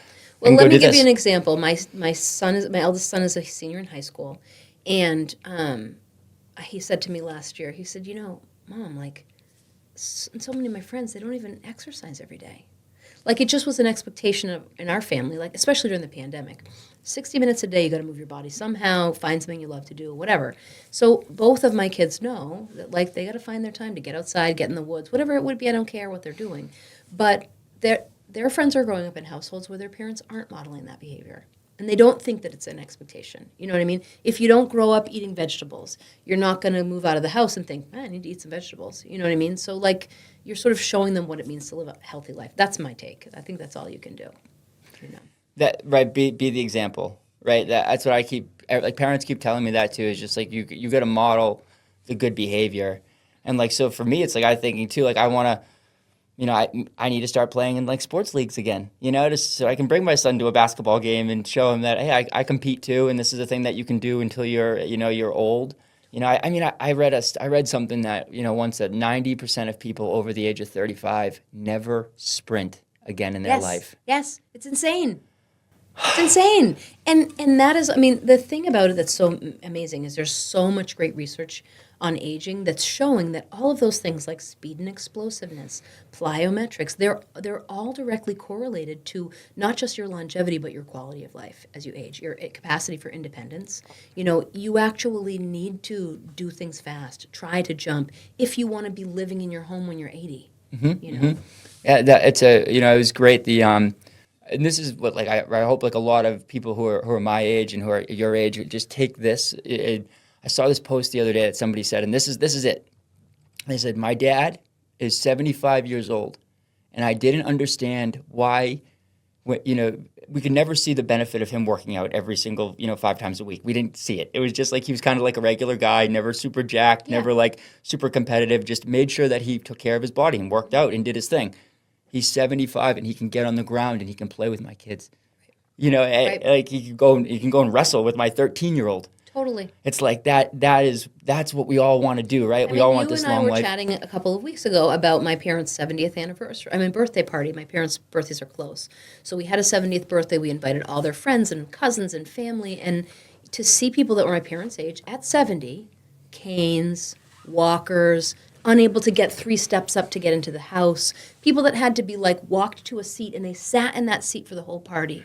well, let me give you an example. My eldest son is a senior in high school, and he said to me last year, he said, you know, Mom, like so many of my friends, they don't even exercise every day. Like it just was an expectation in our family, like especially during the pandemic. 60 minutes a day, you got to move your body somehow, find something you love to do, whatever. So both of my kids know that like they got to find their time to get outside, get in the woods, whatever it would be. I don't care what they're doing. But their friends are growing up in households where their parents aren't modeling that behavior. And they don't think that it's an expectation. You know what I mean? If you don't grow up eating vegetables, you're not going to move out of the house and think, I need to eat some vegetables. You know what I mean? So like you're sort of showing them what it means to live a healthy life. That's my take. I think that's all you can do. You know. That right, be the example, right? That's what I keep, like parents keep telling me that too, is just like you got to model the good behavior. And like, so for me, it's like I'm thinking too, like I want to, you know, I need to start playing in like sports leagues again, you know, just so I can bring my son to a basketball game and show him that, hey, I compete too. And this is a thing that you can do until you're old. You know, I read something that, you know, once that 90% of people over the age of 35 never sprint again in their life. Yes, it's insane. It's insane. And that is, I mean, the thing about it that's so amazing is there's so much great research on aging that's showing that all of those things like speed and explosiveness, plyometrics, they're all directly correlated to not just your longevity, but your quality of life as you age, your capacity for independence. You know, you actually need to do things fast, try to jump if you want to be living in your home when you're 80, mm-hmm, you know? Mm-hmm. Yeah, it was great. And this is what, like, I hope, like, a lot of people who are my age and who are your age just take this. I saw this post the other day that somebody said, and this is it. They said, my dad is 75 years old, and I didn't understand why, we could never see the benefit of him working out every single, 5 times a week. We didn't see it. It was just like he was kind of like a regular guy, never super jacked, never like super competitive, just made sure that he took care of his body and worked out and did his thing. He's 75 and he can get on the ground and he can play with my kids. Like he can go and wrestle with my 13-year-old. Totally. It's like that's what we all want to do, right? We all want this long life. You and I were chatting a couple of weeks ago about my parents' 70th anniversary. Birthday party. My parents' birthdays are close. So we had a 70th birthday. We invited all their friends and cousins and family. And to see people that were my parents' age at 70, canes, walkers, unable to get 3 steps up to get into the house, people that had to be like walked to a seat and they sat in that seat for the whole party.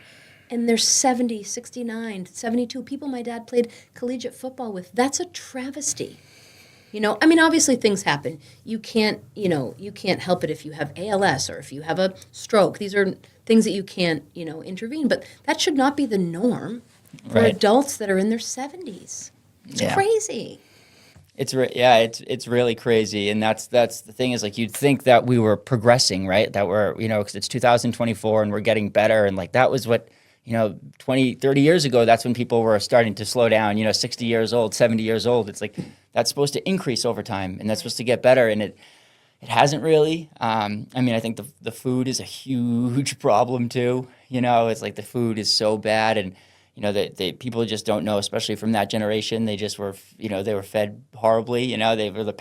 And there's 70, 69, 72 people my dad played collegiate football with. That's a travesty. Obviously things happen. You can't help it if you have ALS or if you have a stroke. These are things that you can't, intervene. But that should not be the norm for adults that are in their 70s. It's crazy. It's really crazy, and that's the thing is like you'd think that we were progressing, right? That we're because it's 2024 and we're getting better, and like that was what 20, 30 years ago. That's when people were starting to slow down. 60 years old, 70 years old. It's like that's supposed to increase over time, and that's supposed to get better, and it hasn't really. I think the food is a huge problem too. It's like the food is so bad, and the people just don't know, especially from that generation. They just were, they were fed horribly. They were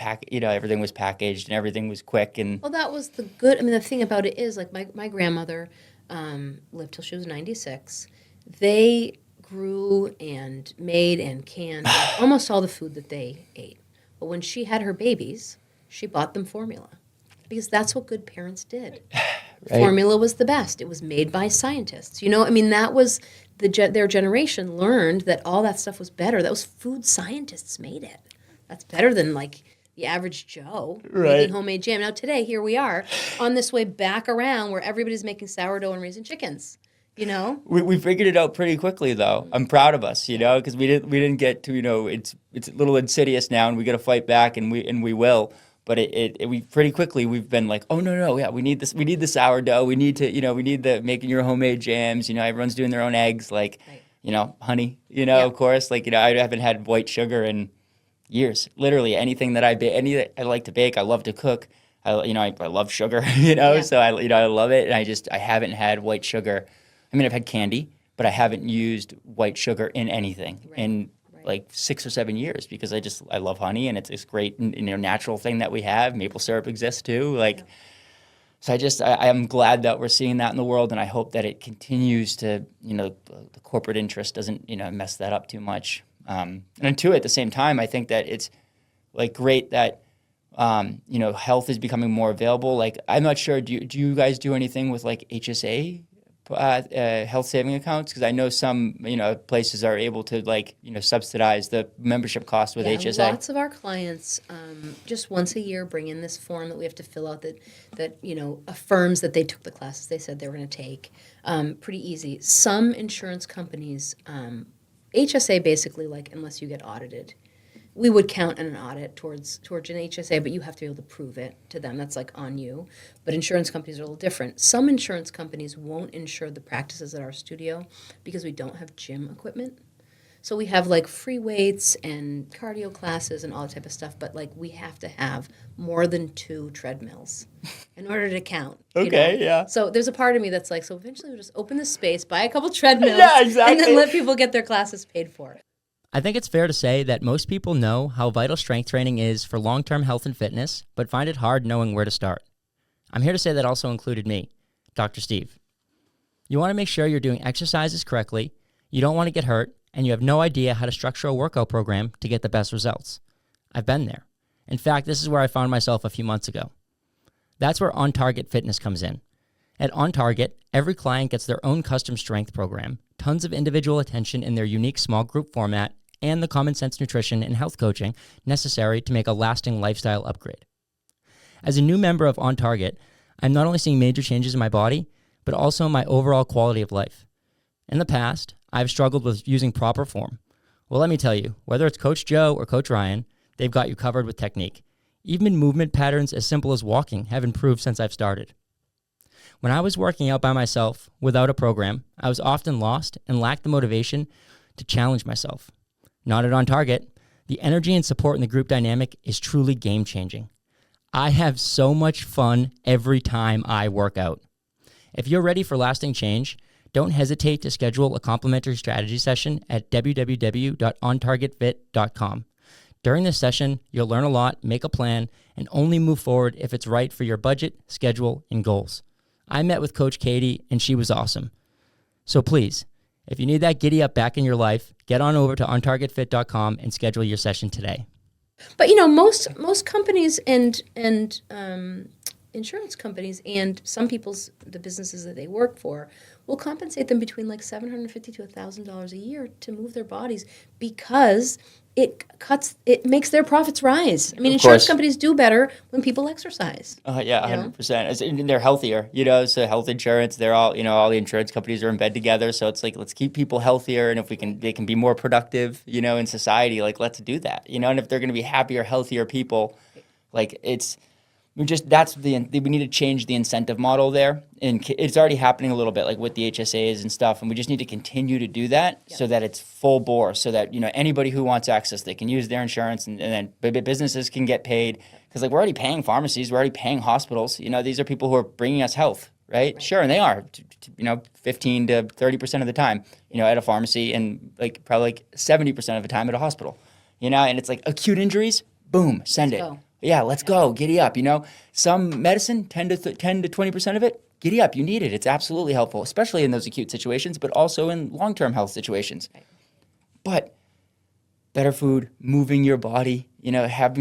everything was packaged and everything was quick. And well, that was the good. The thing about it is, like my grandmother lived till she was 96. They grew and made and canned almost all the food that they ate. But when she had her babies, she bought them formula because that's what good parents did. Right. Formula was the best. It was made by scientists. That was their generation learned that all that stuff was better. That was food scientists made it. That's better than like the average Joe making homemade jam. Now today, here we are on this way back around where everybody's making sourdough and raising chickens. We figured it out pretty quickly though. I'm proud of us, because we didn't get to it's a little insidious now, and we got to fight back, and we will. But we pretty quickly we've been like, oh no, yeah, we need this. We need the sourdough. We need to we need the making your homemade jams. Everyone's doing their own eggs, like honey. Of course, like I haven't had white sugar in years. Literally anything that I like to bake. I love to cook. I love sugar. So I love it, and I haven't had white sugar. I've had candy, but I haven't used white sugar in anything in like 6 or 7 years because I love honey, and it's this great natural thing that we have. Maple syrup exists too. So I am glad that we're seeing that in the world, and I hope that it continues to the corporate interest doesn't mess that up too much. And too, at the same time, I think that it's like great that health is becoming more available. Like I'm not sure. Do you guys do anything with like HSA? Health saving accounts, because I know some places are able to subsidize the membership cost with HSA. Lots of our clients just once a year bring in this form that we have to fill out that affirms that they took the classes they said they were going to take. Pretty easy. Some insurance companies, HSA basically, like unless you get audited, we would count an audit towards an HSA, but you have to be able to prove it to them. That's like on you. But insurance companies are a little different. Some insurance companies won't insure the practices at our studio because we don't have gym equipment. So we have like free weights and cardio classes and all that type of stuff, but like we have to have more than 2 treadmills in order to count. Okay, yeah. So there's a part of me that's like, so eventually we'll just open the space, buy a couple treadmills, yeah, exactly. and then let people get their classes paid for. I think it's fair to say that most people know how vital strength training is for long-term health and fitness, but find it hard knowing where to start. I'm here to say that also included me, Dr. Steve. You want to make sure you're doing exercises correctly, you don't want to get hurt, and you have no idea how to structure a workout program to get the best results. I've been there. In fact, this is where I found myself a few months ago. That's where On Target Fitness comes in. At On Target, every client gets their own custom strength program, tons of individual attention in their unique small group format, and the common sense nutrition and health coaching necessary to make a lasting lifestyle upgrade. As a new member of On Target, I'm not only seeing major changes in my body, but also my overall quality of life. In the past, I've struggled with using proper form, Well, let me tell you, whether it's Coach Joe or Coach Ryan, they've got you covered with technique. Even movement patterns as simple as walking have improved since I've started. When I was working out by myself without a program, I was often lost and lacked the motivation to challenge myself. Not at On Target, the energy and support in the group dynamic is truly game-changing. I have so much fun every time I work out. If you're ready for lasting change, don't hesitate to schedule a complimentary strategy session at www.ontargetfit.com. During this session, you'll learn a lot, make a plan, and only move forward if it's right for your budget, schedule, and goals. I met with Coach Katie, and she was awesome. So please, if you need that giddy up back in your life, get on over to ontargetfit.com and schedule your session today. But most companies and insurance companies and some the businesses that they work for will compensate them between like $750 to $1,000 a year to move their bodies because it makes their profits rise. I mean, insurance companies do better when people exercise. Yeah, 100%. They're healthier, so health insurance, they're all, all the insurance companies are in bed together. So it's like, let's keep people healthier. And if they can be more productive, in society, like, let's do that, and if they're going to be happier, healthier people, like we need to change the incentive model there. And it's already happening a little bit, like with the HSAs and stuff. And we just need to continue to do that so that it's full bore, so that, anybody who wants access, they can use their insurance and then businesses can get paid. Because like we're already paying pharmacies, we're already paying hospitals. These are people who are bringing us health, right? Sure, and they are, 15 to 30% of the time, at a pharmacy, and like probably like 70% of the time at a hospital, and it's like acute injuries, boom, send it. Go. Yeah, let's go. Giddy up, Some medicine, 10 to 20% of it, giddy up. You need it. It's absolutely helpful, especially in those acute situations, but also in long-term health situations. Right. But better food, moving your body,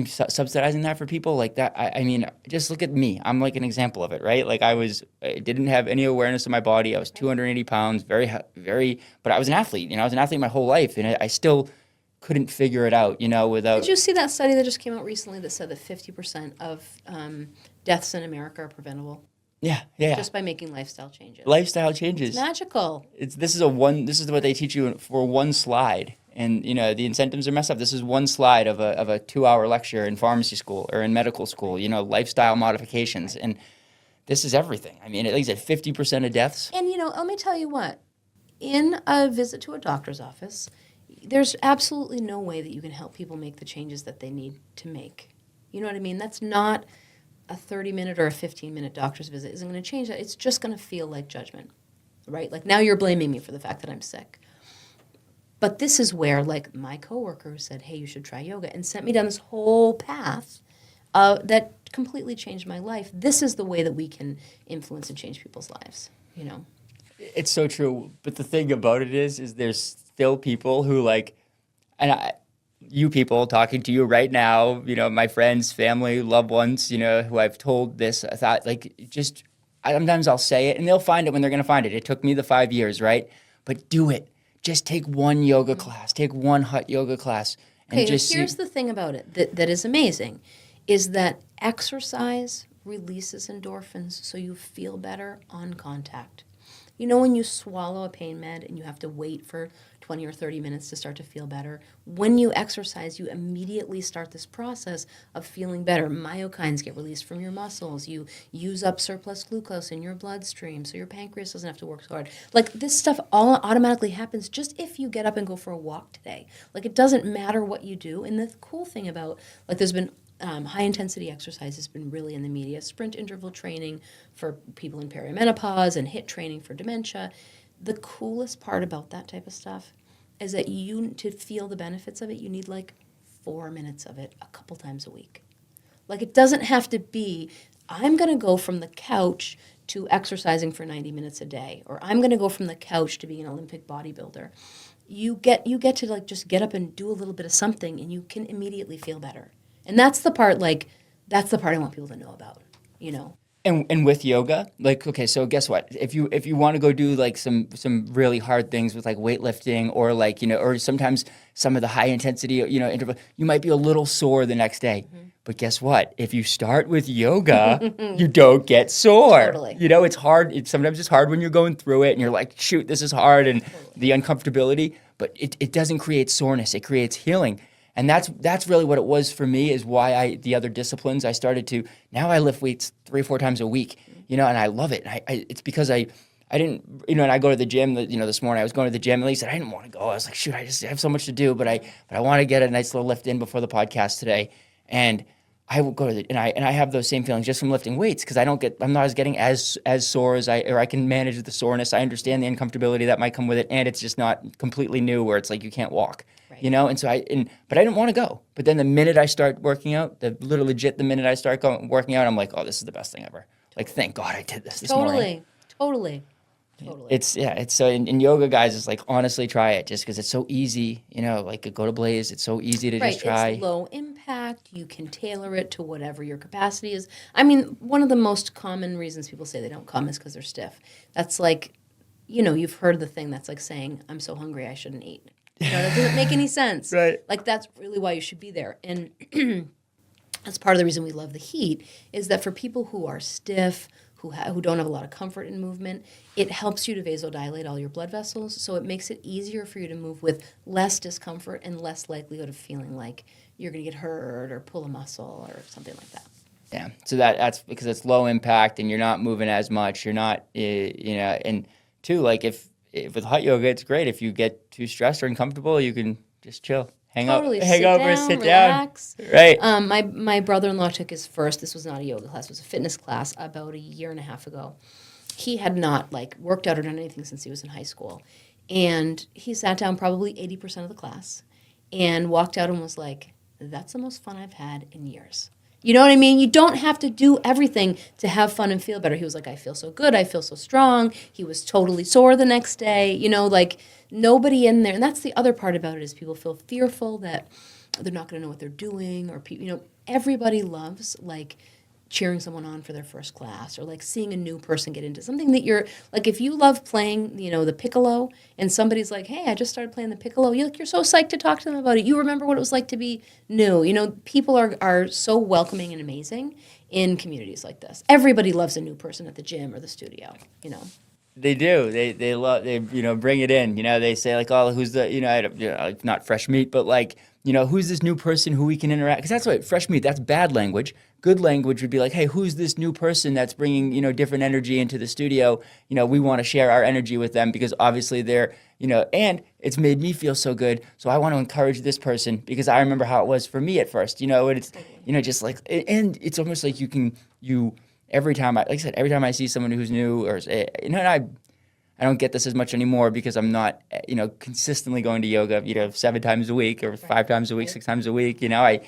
subsidizing that for people like that. I mean, just look at me. I'm like an example of it, right? Like I didn't have any awareness of my body. I was 280 pounds, but I was an athlete. I was an athlete my whole life, and I still couldn't figure it out, without... Did you see that study that just came out recently that said that 50% of deaths in America are preventable? Yeah. Just by making lifestyle changes. Lifestyle changes. It's magical. This is what they teach you for one slide. And, the incentives are messed up. This is one slide of a 2-hour lecture in pharmacy school or in medical school, lifestyle modifications. And this is everything. I mean, at least at 50% of deaths. And, let me tell you what. In a visit to a doctor's office, there's absolutely no way that you can help people make the changes that they need to make. You know what I mean? That's not a 30-minute or a 15-minute doctor's visit isn't going to change that. It's just going to feel like judgment, right? Like now you're blaming me for the fact that I'm sick. But this is where, like, my coworker who said, hey, you should try yoga, and sent me down this whole path that completely changed my life. This is the way that we can influence and change people's lives, It's so true. But the thing about it is there's still people who you people talking to you right now, my friends, family, loved ones, who I've told this, I thought sometimes I'll say it and they'll find it when they're going to find it. It took me the 5 years, right? But do it. Just take one yoga class, take one hot yoga class. And here's the thing about it that is amazing is that exercise releases endorphins so you feel better on contact. When you swallow a pain med and you have to wait for 20 or 30 minutes to start to feel better, when you exercise, you immediately start this process of feeling better. Myokines get released from your muscles. You use up surplus glucose in your bloodstream, so your pancreas doesn't have to work so hard. Like, this stuff all automatically happens just if you get up and go for a walk today. Like, it doesn't matter what you do. And the cool thing about, like, there's been high-intensity exercise has been really in the media. Sprint interval training for people in perimenopause and HIIT training for dementia. The coolest part about that type of stuff is that to feel the benefits of it, you need like 4 minutes of it a couple times a week. Like, it doesn't have to be, I'm going to go from the couch to exercising for 90 minutes a day, or I'm going to go from the couch to being an Olympic bodybuilder. You get to like just get up and do a little bit of something, and you can immediately feel better. And that's the part I want people to know about, And with yoga, like, okay, so guess what? If you want to go do like some really hard things with like weightlifting or like, or sometimes some of the high intensity, interval, you might be a little sore the next day. Mm-hmm. But guess what? If you start with yoga, you don't get sore. Totally. You know, it's hard. Sometimes it's hard when you're going through it and you're like, shoot, this is hard, and the uncomfortability. But it doesn't create soreness. It creates healing. And that's really what it was for me, is why the other disciplines I started to, now I lift weights 3 or 4 times a week, you know, and I love it. It's because I didn't, you know, and I go to the gym, you know, this morning I was going to the gym, and he said, I didn't want to go. I was like, shoot, I have so much to do, but I want to get a nice little lift in before the podcast today. And I will go to and I have those same feelings just from lifting weights, because I'm not getting as sore as I can manage the soreness. I understand the uncomfortability that might come with it, and it's just not completely new where it's like you can't walk, you know. And so but I didn't want to go. But then the minute I start working out, the minute I start working out, I'm like, oh, this is the best thing ever. Like, thank God I did this morning. Totally. It's so in yoga, guys, it's like, honestly, try it, just because it's so easy, you know, like go to Blaze. It's so easy to just try. It's low impact. You can tailor it to whatever your capacity is. I mean, one of the most common reasons people say they don't come is because they're stiff. That's like, you know, you've heard the thing that's like saying, I'm so hungry I shouldn't eat. You know, that doesn't make any sense. Right. Like, that's really why you should be there. And that's part of the reason we love the heat, is that for people who are stiff, who don't have a lot of comfort in movement, it helps you to vasodilate all your blood vessels, so it makes it easier for you to move with less discomfort and less likelihood of feeling like you're going to get hurt or pull a muscle or something like that. Yeah, so that's because it's low impact and you're not moving as much. You're not, you know, and two, like if with hot yoga, it's great. If you get too stressed or uncomfortable, you can just chill. Hang over, sit relax. down. Right. My brother-in-law took his first, this was not a yoga class, it was a fitness class about a year and a half ago. He had not worked out or done anything since he was in high school. And he sat down probably 80% of the class and walked out and was like, that's the most fun I've had in years. You know what I mean? You don't have to do everything to have fun and feel better. He was like, I feel so good. I feel so strong. He was totally sore the next day. You know, like, nobody in there. And that's the other part about it, is people feel fearful that they're not going to know what they're doing. Or, you know, everybody loves, like, cheering someone on for their first class, or like seeing a new person get into something that you're like, if you love playing, you know, the piccolo, and somebody's like, hey, I just started playing the piccolo, you're so psyched to talk to them about it. You remember what it was like to be new. You know, people are so welcoming and amazing in communities like this. Everybody loves a new person at the gym or the studio, you know. They do. They love, you know, bring it in. You know, they say like, oh, who's the, you know, like, not fresh meat, but like, you know, who's this new person who we can interact? Because that's what fresh meat, that's bad language. Good language would be like, hey, who's this new person that's bringing, you know, different energy into the studio? You know, we want to share our energy with them, because obviously they're, you know, and it's made me feel so good. So I want to encourage this person, because I remember how it was for me at first, you know, and it's, you know, just like, and it's almost like every time I see someone who's new, or, you know, and I don't get this as much anymore because I'm not, you know, consistently going to yoga, you know, 7 times a week or 5 times a week, 6 times a week, you know,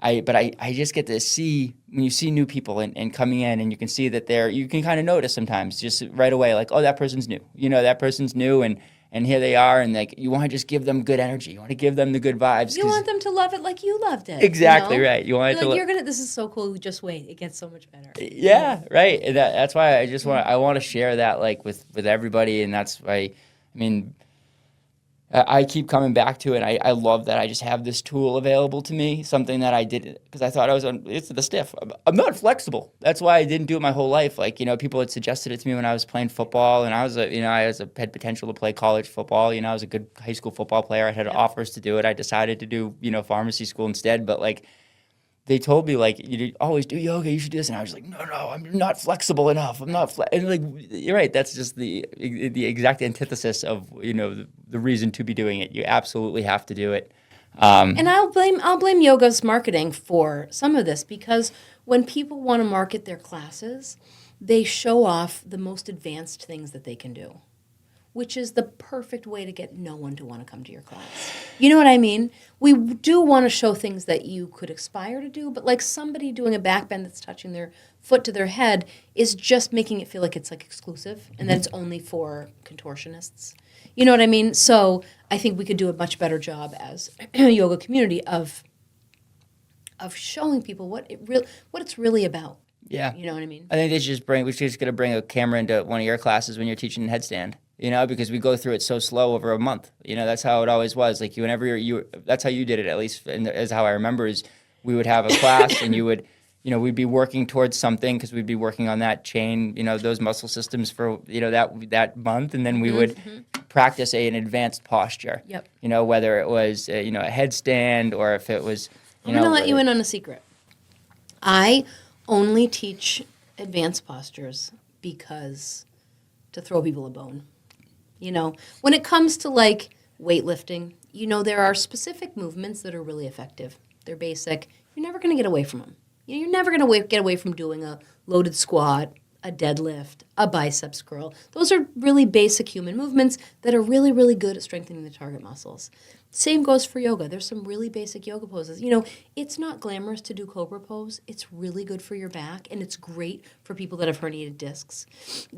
but I just get to see, when you see new people and coming in, and you can see that you can kind of notice sometimes just right away, like, oh, that person's new, you know, that person's new, and here they are, and like, you want to just give them good energy. You want to give them the good vibes. You want them to love it like you loved it. Exactly, you know? right. You want it to this is so cool. Just wait. It gets so much better. Yeah, right. And that's why I want to share that, like, with everybody, and that's why, I mean, I keep coming back to it. I love that I just have this tool available to me, something that I did because I thought it's the stiff. I'm not flexible. That's why I didn't do it my whole life. Like, you know, people had suggested it to me when I was playing football, and I had potential to play college football. You know, I was a good high school football player. I had offers to do it. I decided to do, you know, pharmacy school instead, but like, they told me, like, you always do yoga, you should do this. And I was like, no, I'm not flexible enough. I'm not and like, you're right. That's just the exact antithesis of, you know, the reason to be doing it. You absolutely have to do it. And I'll blame yoga's marketing for some of this, because when people want to market their classes, they show off the most advanced things that they can do, which is the perfect way to get no one to want to come to your class. You know what I mean? We do want to show things that you could aspire to do, but like somebody doing a back bend that's touching their foot to their head is just making it feel like it's like exclusive, and that it's only for contortionists. You know what I mean? So I think we could do a much better job as a yoga community of showing people what it's really about. Yeah. You know what I mean? I think we should just gonna bring a camera into one of your classes when you're teaching in headstand. You know, because we go through it so slow over a month. You know, that's how it always was. Like, that's how you did it, at least, as how I remember, is we would have a class and you would, we'd be working towards something because we'd be working on that chain, those muscle systems for, that month. And then we would practice an advanced posture. Yep. Whether it was, a headstand or if it was, I'm going to let you in on a secret. I only teach advanced postures because to throw people a bone. When it comes to like weightlifting, there are specific movements that are really effective. They're basic. You're never going to get away from them. You're never going to get away from doing a loaded squat, a deadlift, a biceps curl. Those are really basic human movements that are really, really good at strengthening the target muscles. Same goes for yoga. There's some really basic yoga poses. It's not glamorous to do cobra pose. It's really good for your back, and it's great for people that have herniated discs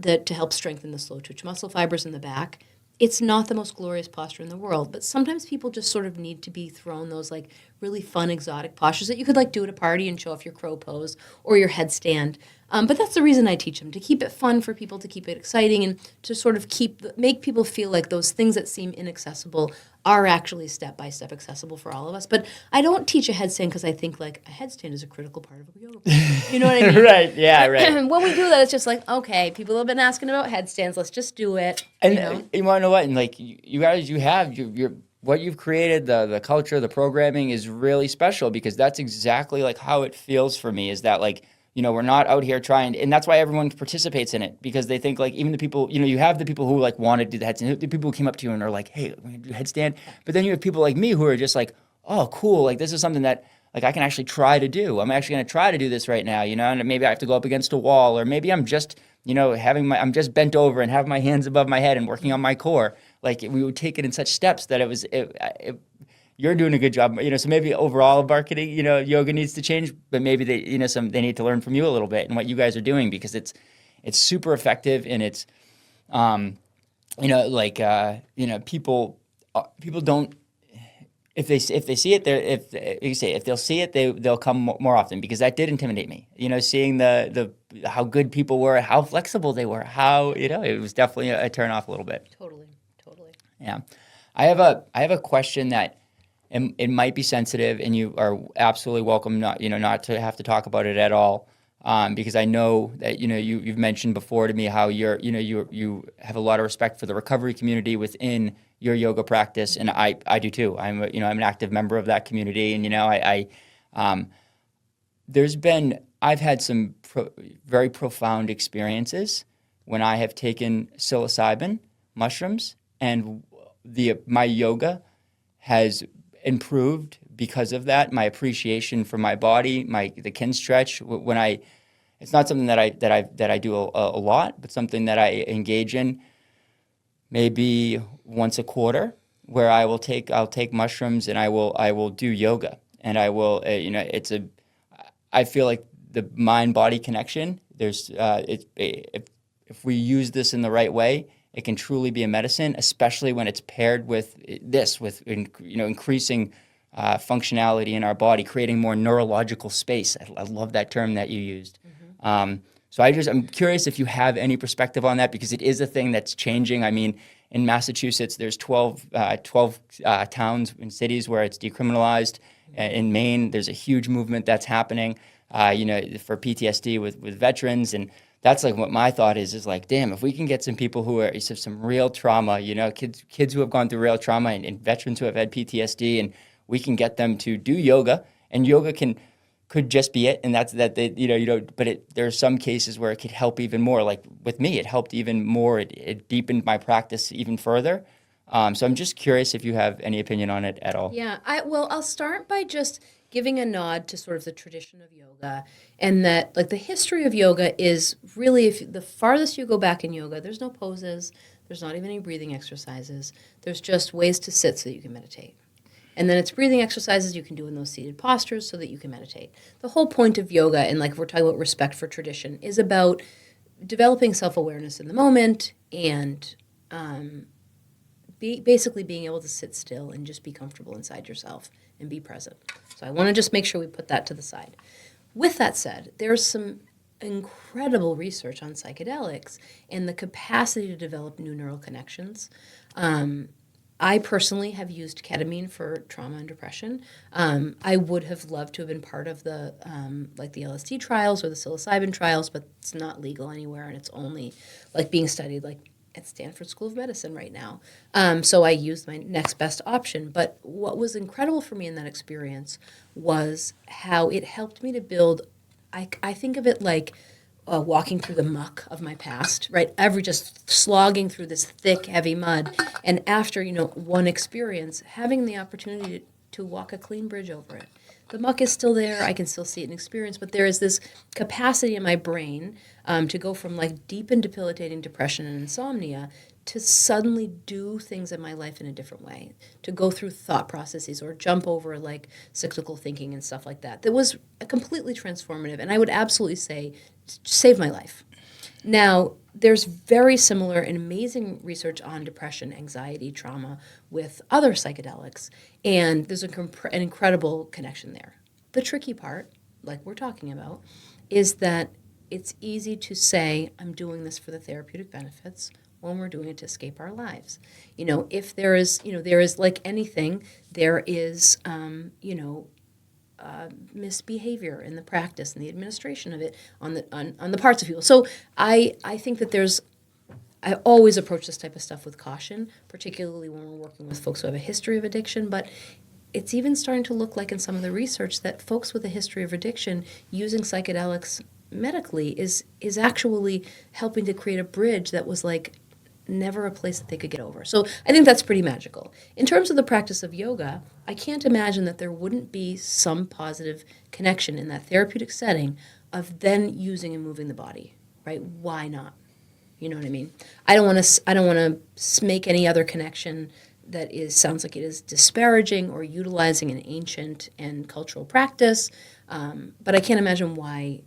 to help strengthen the slow twitch muscle fibers in the back. It's not the most glorious posture in the world, but sometimes people just sort of need to be thrown those like really fun exotic postures that you could like do at a party and show off your crow pose or your headstand. But that's the reason I teach them, to keep it fun for people, to keep it exciting, and to sort of make people feel like those things that seem inaccessible are actually step-by-step accessible for all of us. But I don't teach a headstand because I think like a headstand is a critical part of a yoga pose. You know what I mean? Right, yeah, right. When we do that, it's just like, okay, people have been asking about headstands. Let's just do it. And you want to know what? And like you guys, you have your what you've created, the culture, the programming is really special because that's exactly like how it feels for me. Is that like we're not out here trying, and that's why everyone participates in it because they think like even the people, you have the people who like want to do the headstand, the people who came up to you and are like, hey, we're gonna do headstand, but then you have people like me who are just like, oh, cool, like this is something that like I can actually try to do. I'm actually gonna try to do this right now, and maybe I have to go up against a wall, or maybe I'm just, I'm just bent over and have my hands above my head and working on my core. Like we would take it in such steps that you're doing a good job, so maybe overall marketing, yoga needs to change, but maybe they need to learn from you a little bit and what you guys are doing because it's super effective and it's, people don't, if they see it, if they'll see it, they'll come more often because that did intimidate me, seeing the how good people were, how flexible they were, how, it was definitely a turn off a little bit. Totally. Yeah. I have a question that, and it might be sensitive, and you are absolutely welcome not to have to talk about it at all, because I know that you've mentioned before to me how you have a lot of respect for the recovery community within your yoga practice, and I do too. I'm an active member of that community, and I've had some very profound experiences when I have taken psilocybin mushrooms, and my yoga has improved because of that. My appreciation for my body, the kin stretch. It's not something that I do a lot, but something that I engage in maybe once a quarter, where I'll take mushrooms and I will do yoga, and I will I feel like the mind body connection. If we use this in the right way, it can truly be a medicine, especially when it's paired with increasing functionality in our body, creating more neurological space. I love that term that you used. Mm-hmm. So I'm curious if you have any perspective on that, because it is a thing that's changing. I mean, in Massachusetts, there's 12 towns and cities where it's decriminalized. In Maine, there's a huge movement that's happening, for PTSD with veterans. And that's like what my thought is like, damn, if we can get some people who have some real trauma, kids who have gone through real trauma and veterans who have had PTSD, and we can get them to do yoga, and yoga could just be it, and that's that they, but there are some cases where it could help even more. Like with me, it helped even more. It deepened my practice even further. So I'm just curious if you have any opinion on it at all. Yeah, I'll start by just giving a nod to sort of the tradition of yoga, and that like the history of yoga is really, if the farthest you go back in yoga, there's no poses, there's not even any breathing exercises, there's just ways to sit so that you can meditate. And then it's breathing exercises you can do in those seated postures so that you can meditate. The whole point of yoga, and like if we're talking about respect for tradition, is about developing self-awareness in the moment and basically being able to sit still and just be comfortable inside yourself and be present. So I want to just make sure we put that to the side. With that said, there's some incredible research on psychedelics and the capacity to develop new neural connections. I personally have used ketamine for trauma and depression. I would have loved to have been part of the like the LSD trials or the psilocybin trials, but it's not legal anywhere, and it's only like being studied like at Stanford School of Medicine right now. So I used my next best option. But what was incredible for me in that experience was how it helped me to build. I think of it like walking through the muck of my past, right? Just slogging through this thick, heavy mud. And after, one experience, having the opportunity to walk a clean bridge over it. The muck is still there. I can still see it and experience, but there is this capacity in my brain to go from like deep and debilitating depression and insomnia to suddenly do things in my life in a different way, to go through thought processes or jump over like cyclical thinking and stuff like that. That was completely transformative, and I would absolutely say saved my life. Now, there's very similar and amazing research on depression, anxiety, trauma with other psychedelics, and there's an incredible connection there. The tricky part, like we're talking about, is that it's easy to say, I'm doing this for the therapeutic benefits, when we're doing it to escape our lives. If there is like anything, there is, misbehavior in the practice and the administration of it on the parts of people. So I think that I always approach this type of stuff with caution, particularly when we're working with folks who have a history of addiction, but it's even starting to look like in some of the research that folks with a history of addiction using psychedelics medically is actually helping to create a bridge that was like never a place that they could get over. So I think that's pretty magical. In terms of the practice of yoga, I can't imagine that there wouldn't be some positive connection in that therapeutic setting of then using and moving the body, right? Why not? You know what I mean? I don't want to make any other connection that sounds like it is disparaging or utilizing an ancient and cultural practice, but I can't imagine why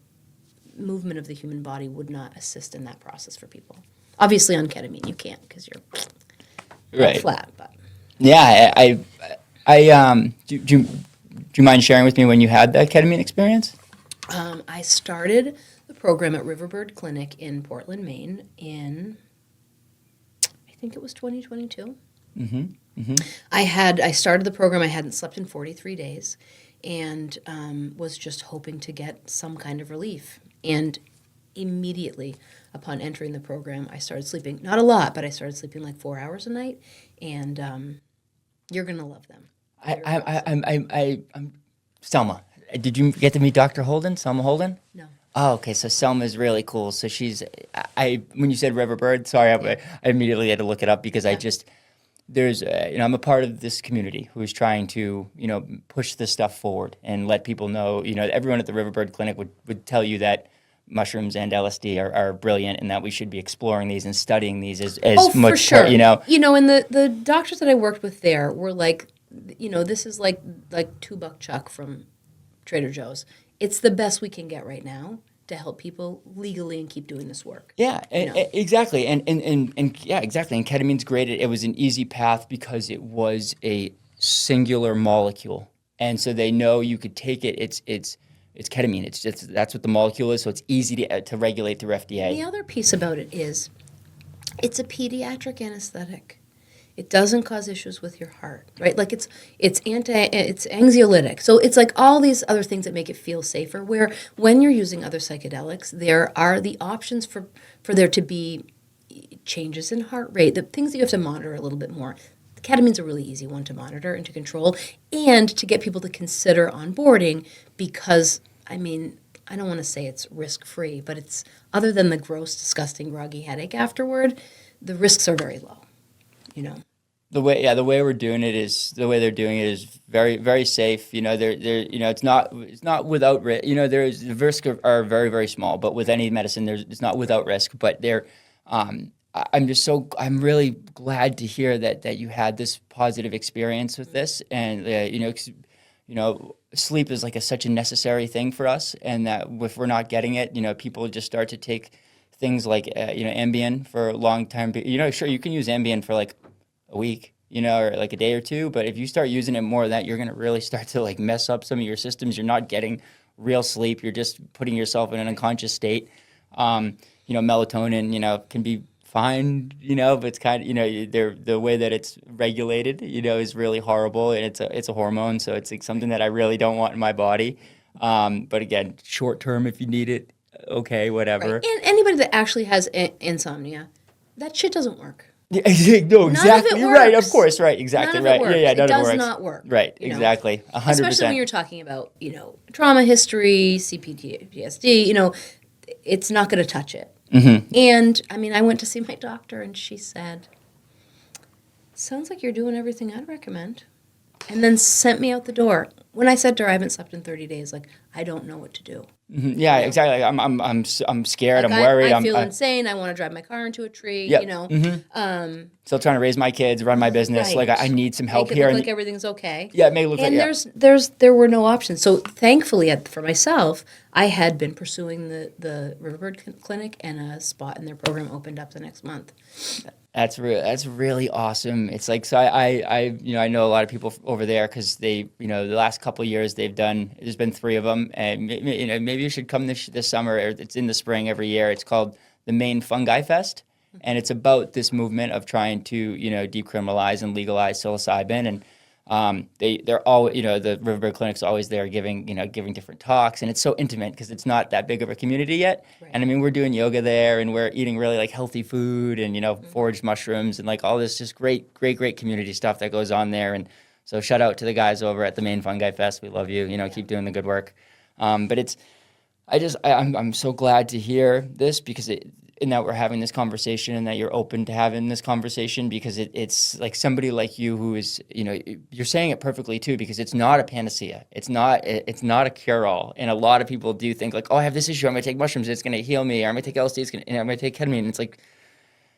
movement of the human body would not assist in that process for people. Obviously, on ketamine, you can't because you're Right. flat. But Yeah, do you mind sharing with me when you had that ketamine experience? I started the program at Riverbird Clinic in Portland, Maine in, I think it was 2022. I started the program. I hadn't slept in 43 days and was just hoping to get some kind of relief. And immediately upon entering the program, I started sleeping, not a lot, but I started sleeping like 4 hours a night, and you're going to love them. I'm Selma. Did you get to meet Dr. Holden, Selma Holden? No. Oh, okay. So Selma's really cool. So when you said Riverbird, sorry, I immediately had to look it up because I'm a part of this community who is trying to, push this stuff forward and let people know, everyone at the Riverbird Clinic would tell you that mushrooms and LSD are brilliant and that we should be exploring these and studying these as much. For sure. And the doctors that I worked with there were like, this is like $2 Chuck from Trader Joe's. It's the best we can get right now to help people legally and keep doing this work. Yeah, exactly. And yeah, exactly. And ketamine's great. It was an easy path because it was a singular molecule. And so they know you could take it. It's ketamine. That's what the molecule is. So it's easy to regulate through FDA. And the other piece about it is it's a pediatric anesthetic. It doesn't cause issues with your heart, right? Like it's anxiolytic. So it's like all these other things that make it feel safer, where when you're using other psychedelics, there are the options for there to be changes in heart rate, the things that you have to monitor a little bit more. Ketamine's a really easy one to monitor and to control and to get people to consider onboarding because, I don't want to say it's risk-free, but it's, other than the gross, disgusting, groggy headache afterward, the risks are very low. The way they're doing it is very, very safe. It's not without risk. The risks are very, very small, but with any medicine, it's not without risk. But I'm really glad to hear that you had this positive experience with this, and sleep is like such a necessary thing for us, and that if we're not getting it, people just start to take things like Ambien for a long time. Sure, you can use Ambien for like a week, or like a day or two, but if you start using it more than that, you're going to really start to like mess up some of your systems. You're not getting real sleep. You're just putting yourself in an unconscious state. Melatonin, can be fine, but it's kind of, the way that it's regulated, is really horrible, and it's a hormone, so it's like something that I really don't want in my body. But again, short term, if you need it, okay, whatever. Right. And anybody that actually has insomnia, that shit doesn't work. No, exactly. You're right. Of course, right. Exactly None of right. it works. Yeah, none it of does it works. not work. Right. Exactly. 100%. Especially when you're talking about, trauma history, CPTSD, it's not going to touch it. Mm-hmm. And, I went to see my doctor, and she said, sounds like you're doing everything I'd recommend. And then sent me out the door. When I said to her, I haven't slept in 30 days, like, I don't know what to do. Mm-hmm. Yeah, exactly. I'm scared. Like, I'm worried. I feel insane. I want to drive my car into a tree, Yep. Mm-hmm. Still trying to raise my kids, run my business. Right. Like, I need some help Make it here. look like everything's okay. Yeah, make it look and like there were no options. So thankfully, for myself, I had been pursuing the Riverbird Clinic, and a spot in their program opened up the next month. That's really awesome. It's like, so I know a lot of people over there, because they, the last couple of years there's been 3 of them, and maybe you should come this summer. It's in the spring every year. It's called the Maine Fungi Fest, and it's about this movement of trying to decriminalize and legalize psilocybin. And they're all, the Riverbird Clinic's always there giving different talks, and it's so intimate because it's not that big of a community yet. Right. And we're doing yoga there, and we're eating really like healthy food, and foraged mushrooms, and like all this just great community stuff that goes on there. And so shout out to the guys over at the Maine Fungi Fest. We love you. Keep doing the good work. But I'm so glad to hear this, because and that we're having this conversation, and that you're open to having this conversation, because it's like somebody like you who is, you're saying it perfectly too, because it's not a panacea. It's not a cure-all. And a lot of people do think like, oh, I have this issue, I'm going to take mushrooms, it's going to heal me, or I'm going to take LSD, I'm going to take ketamine. And it's like,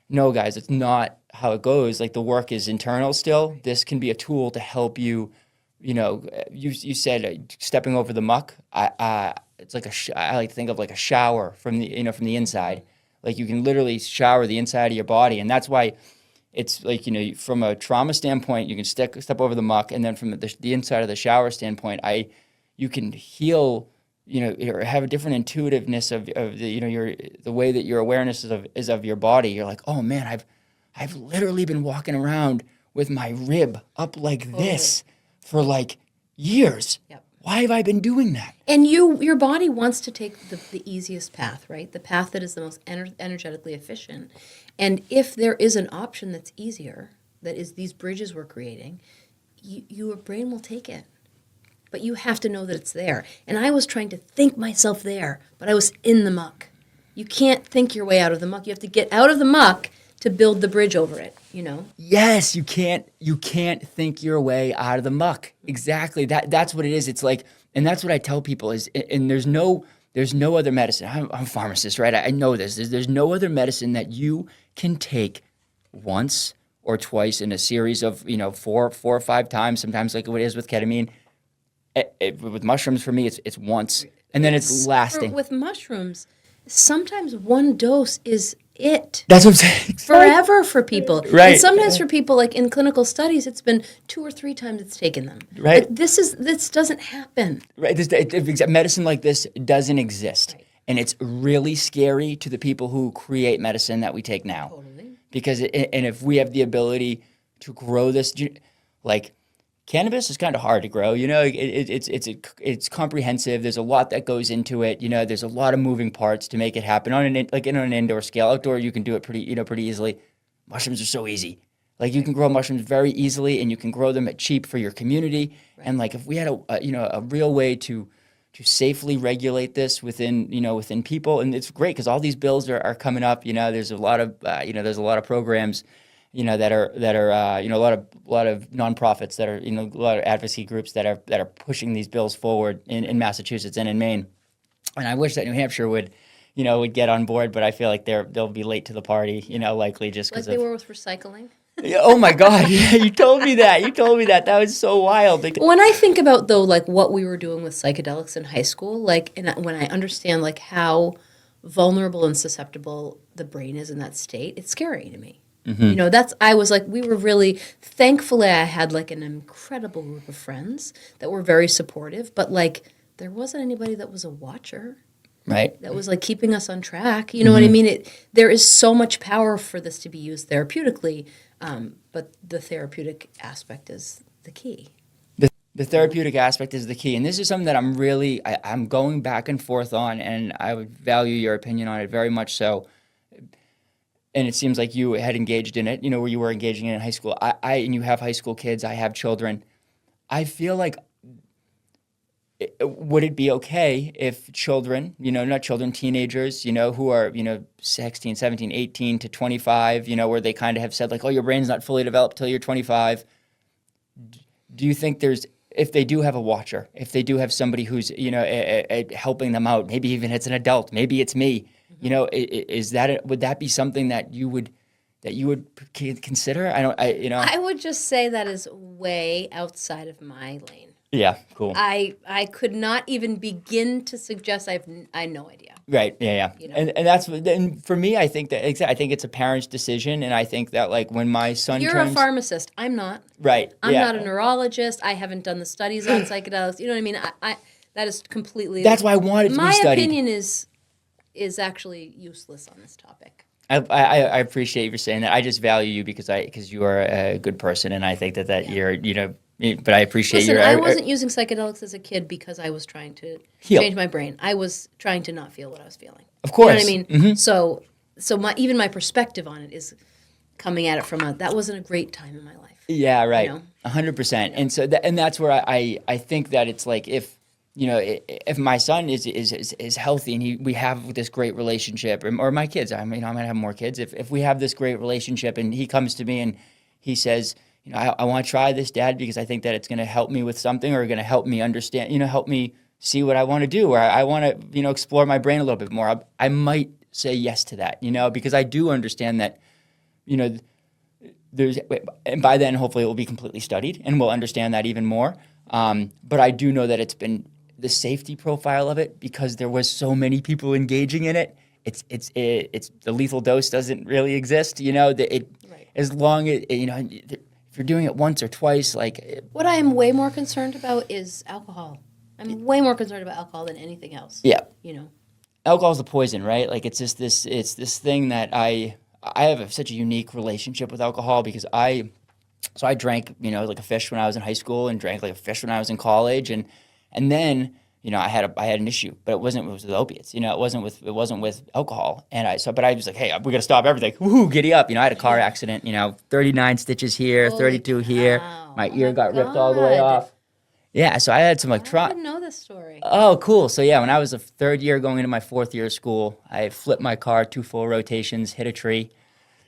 no, guys, it's not how it goes. Like, the work is internal still. This can be a tool to help you, you said stepping over the muck. It's like I like to think of like a shower from the inside. Like, you can literally shower the inside of your body, and that's why it's like, from a trauma standpoint, you can step over the muck, and then from the inside of the shower standpoint, you can heal, or have a different intuitiveness of the the way that your awareness is of your body. You're like, oh man, I've literally been walking around with my rib up like this for like years. Yep. Why have I been doing that? And your body wants to take the easiest path, right? The path that is the most energetically efficient. And if there is an option that's easier, that is these bridges we're creating, your brain will take it. But you have to know that it's there. And I was trying to think myself there, but I was in the muck. You can't think your way out of the muck. You have to get out of the muck to build the bridge over it, Yes, you can't think your way out of the muck. Exactly. That's what it is. It's like, and that's what I tell people is, and there's no other medicine. I'm a pharmacist, right? I know this. There's no other medicine that you can take once or twice in a series of, 4 or 5 times, sometimes like what it is with ketamine. With mushrooms, for me, it's once, and then it's lasting. With mushrooms, sometimes one dose is it. That's what I'm saying. Forever for people. Right. And sometimes for people, like in clinical studies, it's been 2 or 3 times it's taken them. Right. But this doesn't happen. Right. Medicine like this doesn't exist. Right. And it's really scary to the people who create medicine that we take now. Totally. Because if we have the ability to grow this, like, cannabis is kind of hard to grow, it's comprehensive. There's a lot that goes into it. There's a lot of moving parts to make it happen on an indoor scale. Outdoor, you can do it pretty easily. Mushrooms are so easy. Like, you can grow mushrooms very easily, and you can grow them at cheap for your community. Right. And like, if we had a real way to safely regulate this within people, and it's great because all these bills are coming up. There's a lot of programs. That are a lot of nonprofits that are a lot of advocacy groups that are pushing these bills forward in Massachusetts and in Maine, and I wish that New Hampshire would get on board, but I feel like they'll be late to the party, likely just because they were with recycling. Oh my God! Yeah, you told me that. That was so wild. When I think about though, like what we were doing with psychedelics in high school, and when I understand like how vulnerable and susceptible the brain is in that state, it's scary to me. Mm-hmm. We were really, thankfully I had like an incredible group of friends that were very supportive, but like there wasn't anybody that was a watcher. Right. that was like keeping us on track. You know what I mean? There is so much power for this to be used therapeutically, but the therapeutic aspect is the key. The therapeutic aspect is the key, and this is something that I'm going back and forth on, and I would value your opinion on it very much so. And it seems like you had engaged in it, where you were engaging in high school. And you have high school kids. I have children. I feel like, would it be okay if children, not children, teenagers, who are, 16, 17, 18 to 25, where they kind of have said like, oh, your brain's not fully developed till you're 25. Do you think if they do have a watcher, if they do have somebody who's, helping them out, maybe even it's an adult, maybe it's me, would that be something that you would consider? I would just say that is way outside of my lane. Yeah, cool. I could not even begin to suggest. I have no idea. Right. Yeah. And for me, I think it's a parent's decision, and I think that like when my son You're a pharmacist. I'm not. Right. I'm not a neurologist. I haven't done the studies on psychedelics. You know what I mean? I that is completely. That's why I wanted to be studied. My opinion is actually useless on this topic. I appreciate you saying that. I just value you because you are a good person, and I think that you're But I appreciate your. I wasn't using psychedelics as a kid because I was trying to change my brain. I was trying to not feel what I was feeling. Of course. You know what I mean? So even my perspective on it is coming at it from that wasn't a great time in my life. Yeah, right. 100%. And so that's where I think that it's like if my son is healthy and we have this great relationship, or my kids, I might have more kids. If we have this great relationship and he comes to me and he says, I want to try this, Dad, because I think that it's going to help me with something, or going to help me understand, help me see what I want to do, or I want to, explore my brain a little bit more. I might say yes to that, because I do understand that, and by then hopefully it will be completely studied and we'll understand that even more. But I do know that it's been the safety profile of it, because there was so many people engaging in it. It's the lethal dose doesn't really exist, right. As long as, if you're doing it once or twice, like... What I am way more concerned about is alcohol. I'm way more concerned about alcohol than anything else. Yeah. Alcohol is the poison, right? Like, it's just it's this thing that I have such a unique relationship with alcohol, because I drank, like a fish when I was in high school, and drank like a fish when I was in college, and then... I had an issue, but it was with opiates. It wasn't with alcohol. And but I was like, hey, we got to stop everything. Woohoo, giddy up. I had a car accident, 39 stitches here, 32 here. My ear got ripped all the way off. Yeah, so I had some I didn't know this story. Oh, cool. So yeah, when I was a third year going into my fourth year of school, I flipped my car 2 full rotations, hit a tree.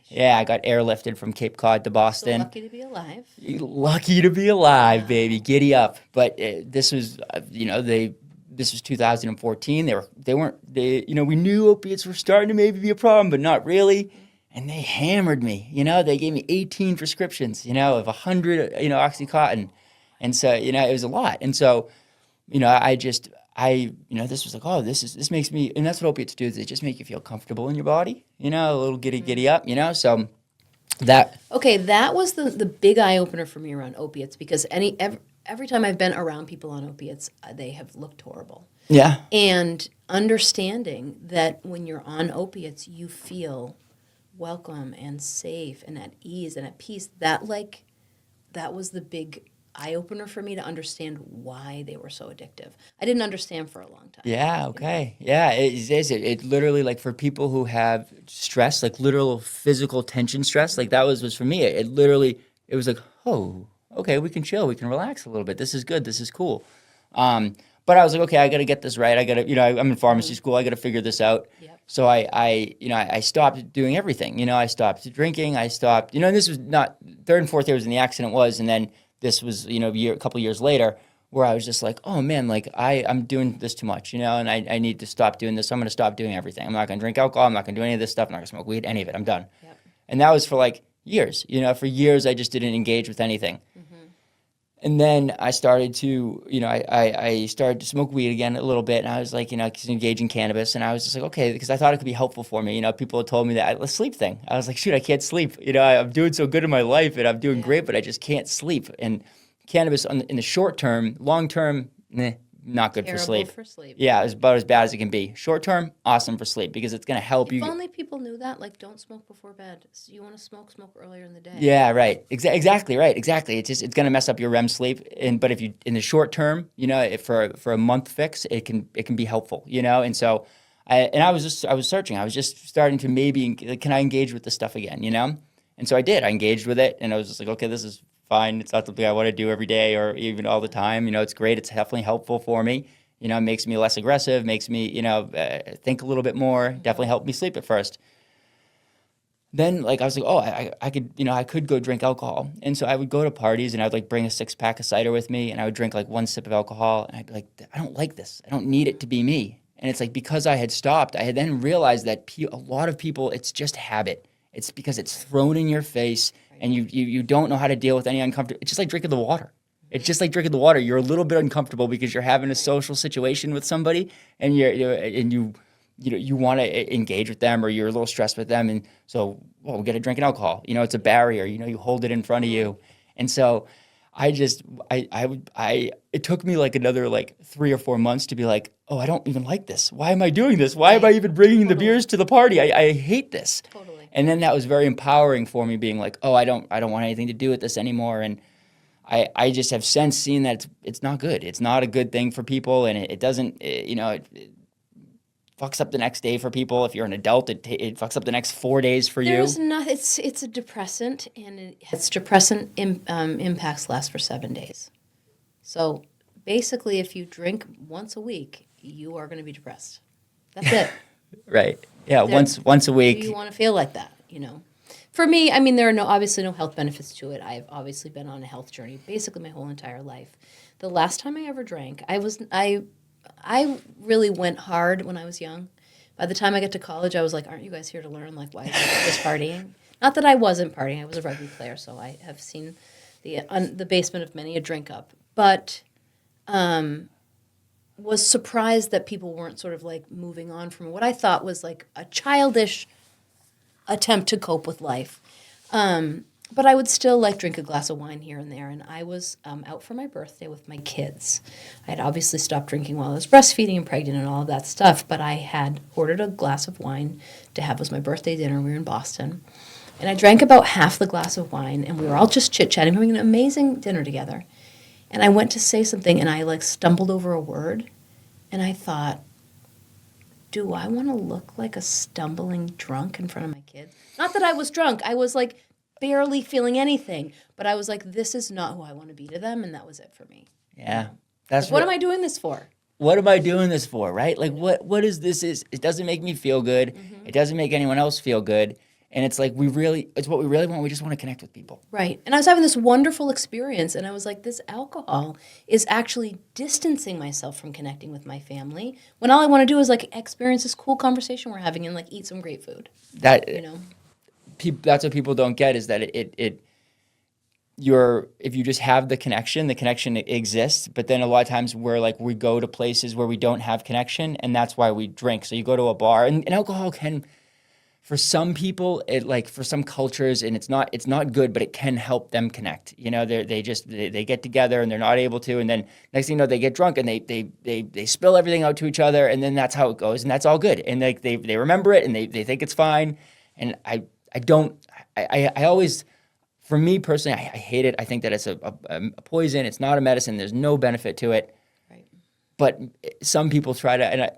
Yeah, I got airlifted from Cape Cod to Boston. So lucky to be alive. Lucky to be alive, baby. Giddy up. But this was, this was 2014. We knew opiates were starting to maybe be a problem, but not really. And they hammered me. They gave me 18 prescriptions, of 100, Oxycontin. And so, it was a lot. And so, this was like, oh, this makes me, and that's what opiates do, is they just make you feel comfortable in your body, a little giddy up, so that. Okay, that was the big eye opener for me around opiates, because every time I've been around people on opiates, they have looked horrible. Yeah. And understanding that when you're on opiates, you feel welcome and safe and at ease and at peace, that was the big eye opener for me to understand why they were so addictive. I didn't understand for a long time. Yeah, okay. Yeah, it is. It literally, like, for people who have stress, like literal physical tension stress, like that was for me. It was like, oh, okay, we can chill, we can relax a little bit. This is good, this is cool. But I was like, okay, I got to get this right. I got to, I'm in pharmacy school. I got to figure this out. Yep. So I stopped doing everything. I stopped drinking. I stopped, and this was not third and fourth year was when the accident was, and then this was, a couple years later, where I was just like, oh man, like I'm doing this too much, and I need to stop doing this. I'm going to stop doing everything. I'm not going to drink alcohol. I'm not going to do any of this stuff. I'm not going to smoke weed, any of it. I'm done. Yep. And that was for like years. For years, I just didn't engage with anything. Mm-hmm. And then I started to, I started to smoke weed again a little bit, and I was like, engage in cannabis, and I was just like, okay, because I thought it could be helpful for me. People had told me that the sleep thing. I was like, shoot, I can't sleep. I'm doing so good in my life, and I'm doing great, but I just can't sleep. And cannabis in the short term, long term, not good for Terrible sleep. for sleep. Yeah, it's about as bad as it can be. Short term, awesome for sleep because it's going to help If you. only people knew that, like, don't smoke before bed. So you want to smoke earlier in the day. Yeah, right. Exactly right. Exactly. It's going to mess up your REM sleep. But if you in the short term, if for a month fix, it can be helpful. And so I was searching. I was just starting to maybe can I engage with this stuff again? And so I did. I engaged with it, and I was just like, okay, this is fine. It's not something I want to do every day or even all the time. It's great. It's definitely helpful for me. It makes me less aggressive, makes me, think a little bit more, definitely helped me sleep at first. Then, I was like, oh, I could, I could go drink alcohol. And so I would go to parties and I would, bring a 6-pack of cider with me and I would drink, one sip of alcohol. And I'd be like, I don't like this. I don't need it to be me. And it's because I had stopped, I had then realized that a lot of people, it's just habit. It's because it's thrown in your face and you don't know how to deal with any uncomfortable. It's just like drinking the water. It's just like drinking the water. You're a little bit uncomfortable because you're having a social situation with somebody and you want to engage with them or you're a little stressed with them. And so, we got to drink alcohol. It's a barrier. You hold it in front of you. And so it took me another 3 or 4 months to be like, oh, I don't even like this. Why am I doing this? Why am I even bringing the beers to the party? I hate this. Totally. And then that was very empowering for me being like, oh, I don't want anything to do with this anymore. And I just have since seen that it's not good. It's not a good thing for people. And it doesn't, it fucks up the next day for people. If you're an adult, it fucks up the next 4 days for you. There's not. It's a depressant, and its depressant impacts last for 7 days. So basically, if you drink once a week, you are going to be depressed. That's it. Right. Yeah. Once a week. You want to feel like that, For me, there are obviously no health benefits to it. I've obviously been on a health journey basically my whole entire life. The last time I ever drank, I really went hard when I was young. By the time I got to college, I was like, aren't you guys here to learn? Why is this partying? Not that I wasn't partying. I was a rugby player, so I have seen the basement of many a drink up. But was surprised that people weren't sort of moving on from what I thought was a childish attempt to cope with life. But I would still drink a glass of wine here and there. And I was out for my birthday with my kids. I had obviously stopped drinking while I was breastfeeding and pregnant and all of that stuff. But I had ordered a glass of wine to have as my birthday dinner. We were in Boston. And I drank about half the glass of wine. And we were all just chit-chatting, having an amazing dinner together. And I went to say something and I stumbled over a word. And I thought, do I want to look like a stumbling drunk in front of my kids? Not that I was drunk. I was barely feeling anything, but I was this is not who I want to be to them, and that was it for me. Yeah. That's what am I doing this for? What am I doing this for, right? What is this? It doesn't make me feel good. Mm-hmm. It doesn't make anyone else feel good. And it's it's what we really want. We just want to connect with people. Right. And I was having this wonderful experience, and I was like, this alcohol is actually distancing myself from connecting with my family when all I want to do is experience this cool conversation we're having and eat some great food. That's what people don't get is that if you just have the connection exists, but then a lot of times we go to places where we don't have connection, and that's why we drink. So you go to a bar, and alcohol can, for some people, for some cultures, and it's not good, but it can help them connect. They get together and they're not able to, and then next thing you know, they get drunk and they spill everything out to each other, and then that's how it goes, and that's all good, and they remember it and they think it's fine, and I always, for me personally, I hate it. I think that it's a poison. It's not a medicine. There's no benefit to it. Right. But some people try to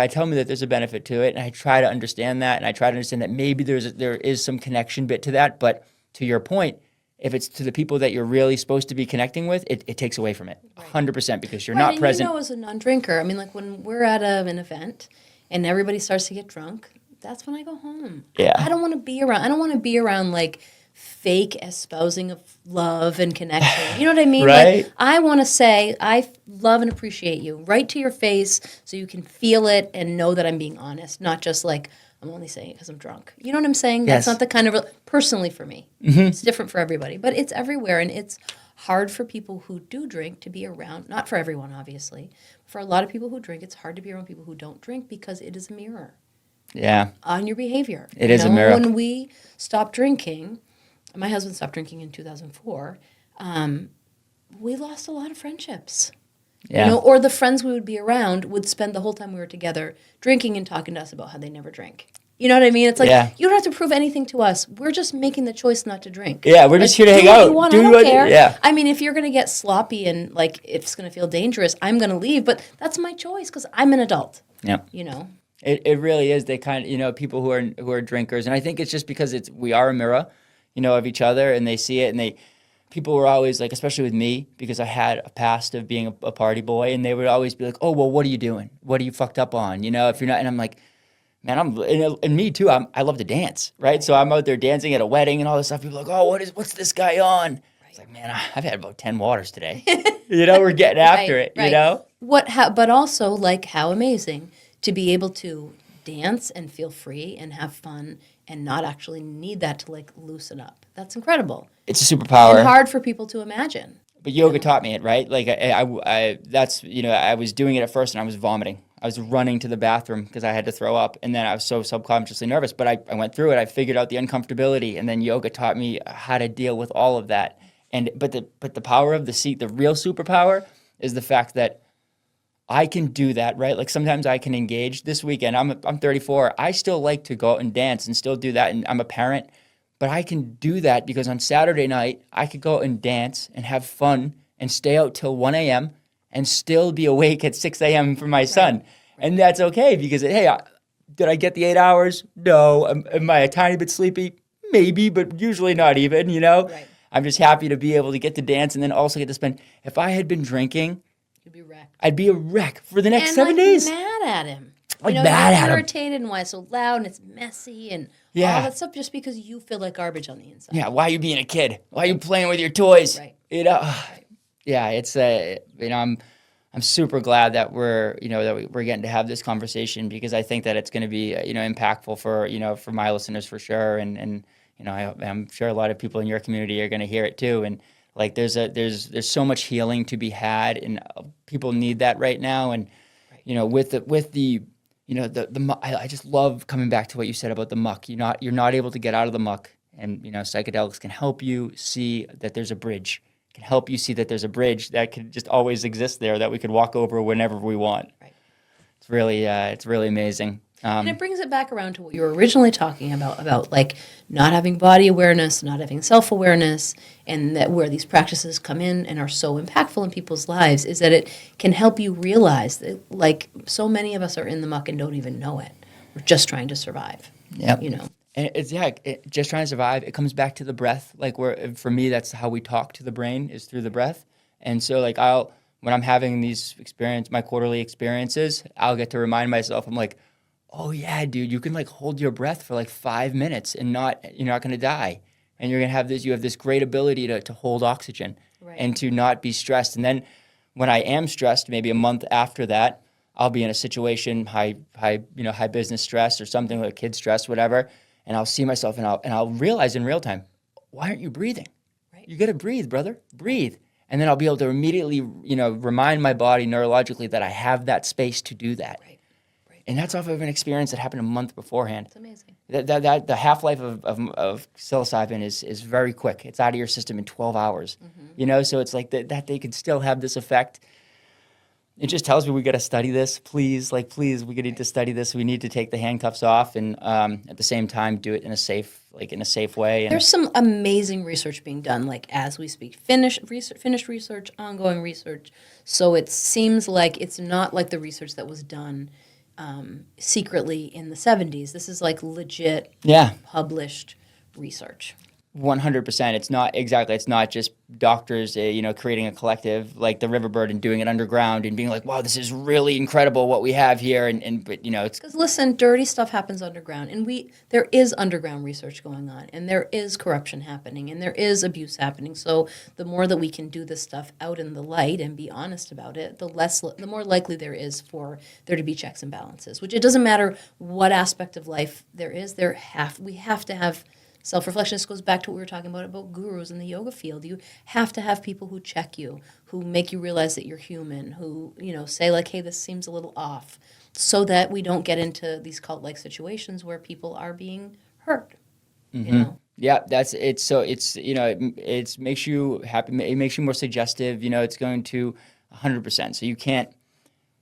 tell me that there's a benefit to it, and I try to understand that, and I try to understand that maybe there is some connection bit to that. But to your point, if it's to the people that you're really supposed to be connecting with, it takes away from it 100% because you're not present. As a non-drinker, when we're at an event and everybody starts to get drunk, that's when I go home. Yeah. I don't want to be around. I don't want to be around fake espousing of love and connection. You know what I mean? Right. I want to say I love and appreciate you right to your face so you can feel it and know that I'm being honest, not just I'm only saying it because I'm drunk. You know what I'm saying? Yes. That's not the kind of personally for me. Mm-hmm. It's different for everybody, but it's everywhere, and it's hard for people who do drink to be around. Not for everyone, obviously. For a lot of people who drink, it's hard to be around people who don't drink because it is a mirror. Yeah. On your behavior. It is a mirror. When we stopped drinking, my husband stopped drinking in 2004, we lost a lot of friendships. Yeah. You know, or the friends we would be around would spend the whole time we were together drinking and talking to us about how they never drink. You know what I mean? It's like, Yeah. you don't have to prove anything to us. We're just making the choice not to drink. Yeah, we're just here to hang do what out. You want. Do I don't what- care. yeah. I mean, if you're going to get sloppy and like if it's going to feel dangerous, I'm going to leave. But that's my choice because I'm an adult. Yeah. You know. It really is. They kind of, you know, people who are drinkers, and I think it's just because we are a mirror, you know, of each other, and they see it, and people were always like, especially with me, because I had a past of being a party boy, and they would always be like, oh, well, what are you doing? What are you fucked up on? You know, if you're not, and I'm like, man, and me too. I love to dance, right? So I'm out there dancing at a wedding and all this stuff. People are like, oh, what's this guy on? It's like, man, I've had about 10 waters today. You know, we're getting after it. You know, But also like how amazing to be able to dance and feel free and have fun and not actually need that to like loosen up. That's incredible. it's a superpower. And hard for people to imagine. But yoga taught me it, right? Like that's, you know, I was doing it at first and I was vomiting. I was running to the bathroom because I had to throw up, and then I was so subconsciously nervous. But I went through it. I figured out the uncomfortability, and then yoga taught me how to deal with all of that. But the power of the real superpower is the fact that I can do that, right? Like sometimes I can engage. This weekend, I'm 34. I still like to go out and dance and still do that, and I'm a parent. But I can do that because on Saturday night, I could go out and dance and have fun and stay out till 1 a.m. and still be awake at 6 a.m. for my son. Right. And that's okay because, hey, did I get the 8 hours? No. Am I a tiny bit sleepy? Maybe, but usually not even, you know? Right. I'm just happy to be able to get to dance and then also get to spend. If I had been drinking, You'd be wrecked. I'd be a wreck for the next and 7 like days. Mad at him. Like you know, mad you're at him. irritated and why it's so loud and it's messy and all that stuff just because you feel like garbage on the inside. Yeah, why are you being a kid? Why are you playing with your toys? Right. You know, yeah, it's you know, I'm super glad that we're getting to have this conversation because I think that it's going to be you know impactful for my listeners for sure, and you know I'm sure a lot of people in your community are going to hear it too, and like there's so much healing to be had, and people need that right now, and you know with the you know I just love coming back to what you said about the muck. You're not able to get out of the muck, and you know psychedelics can help you see that there's a bridge. Can help you see that there's a bridge that could just always exist there that we could walk over whenever we want. Right. It's really amazing. And it brings it back around to what you were originally talking about like not having body awareness, not having self-awareness, and that where these practices come in and are so impactful in people's lives is that it can help you realize that like so many of us are in the muck and don't even know it. We're just trying to survive. Yep. You know. And it's just trying to survive. It comes back to the breath. Like for me, that's how we talk to the brain is through the breath. And so like when I'm having my quarterly experiences, I'll get to remind myself. I'm like, oh yeah, dude, you can like hold your breath for like 5 minutes and you're not going to die. And you have this great ability to hold oxygen and to not be stressed. And then when I am stressed, maybe a month after that, I'll be in a situation, high business stress or something like kid stress, whatever. And I'll see myself and I'll realize in real time, why aren't you breathing? Right. You got to breathe, brother. Breathe. And then I'll be able to immediately, remind my body neurologically that I have that space to do that. Right. And that's off of an experience that happened a month beforehand. It's amazing. That the half-life of psilocybin is very quick. It's out of your system in 12 hours. Mm-hmm. So it's like that they can still have this effect. It just tells me we got to study this, please. Like, please, we need to study this. We need to take the handcuffs off, and at the same time, do it in a safe way. And there's some amazing research being done, like as we speak, finished research, ongoing research. So it seems like it's not like the research that was done secretly in the 70s. This is like legit, published research. 100%. It's not just doctors, creating a collective like the Riverbird and doing it underground and being like, wow, this is really incredible what we have here. But it's because listen, dirty stuff happens underground, and there is underground research going on, and there is corruption happening, and there is abuse happening. So the more that we can do this stuff out in the light and be honest about it, the more likely there is for there to be checks and balances. Which it doesn't matter what aspect of life there is. We have to have self-reflection. This goes back to what we were talking about gurus in the yoga field. You have to have people who check you, who make you realize that you're human, who, say like, hey, this seems a little off, so that we don't get into these cult-like situations where people are being hurt, Mm-hmm. Yeah, it makes you happy. It makes you more suggestive. It's going to 100%. So you can't,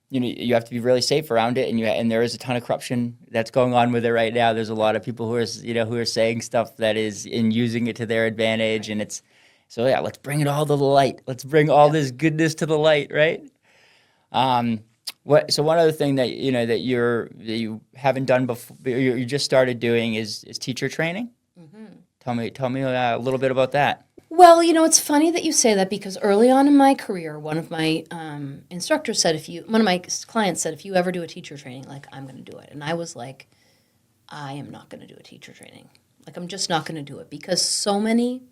you have to be really safe around it, and there is a ton of corruption that's going on with it right now. There's a lot of people who are saying stuff that is in using it to their advantage, and it's so yeah. Let's bring it all to the light. Let's bring all this goodness to the light, right? So one other thing that that you haven't done before, you just started doing is teacher training. Mm-hmm. Tell me a little bit about that. Well, it's funny that you say that because early on in my career, one of my instructors said, one of my clients said, if you ever do a teacher training, like, I'm going to do it. And I was like, I am not going to do a teacher training. Like, I'm just not going to do it because so many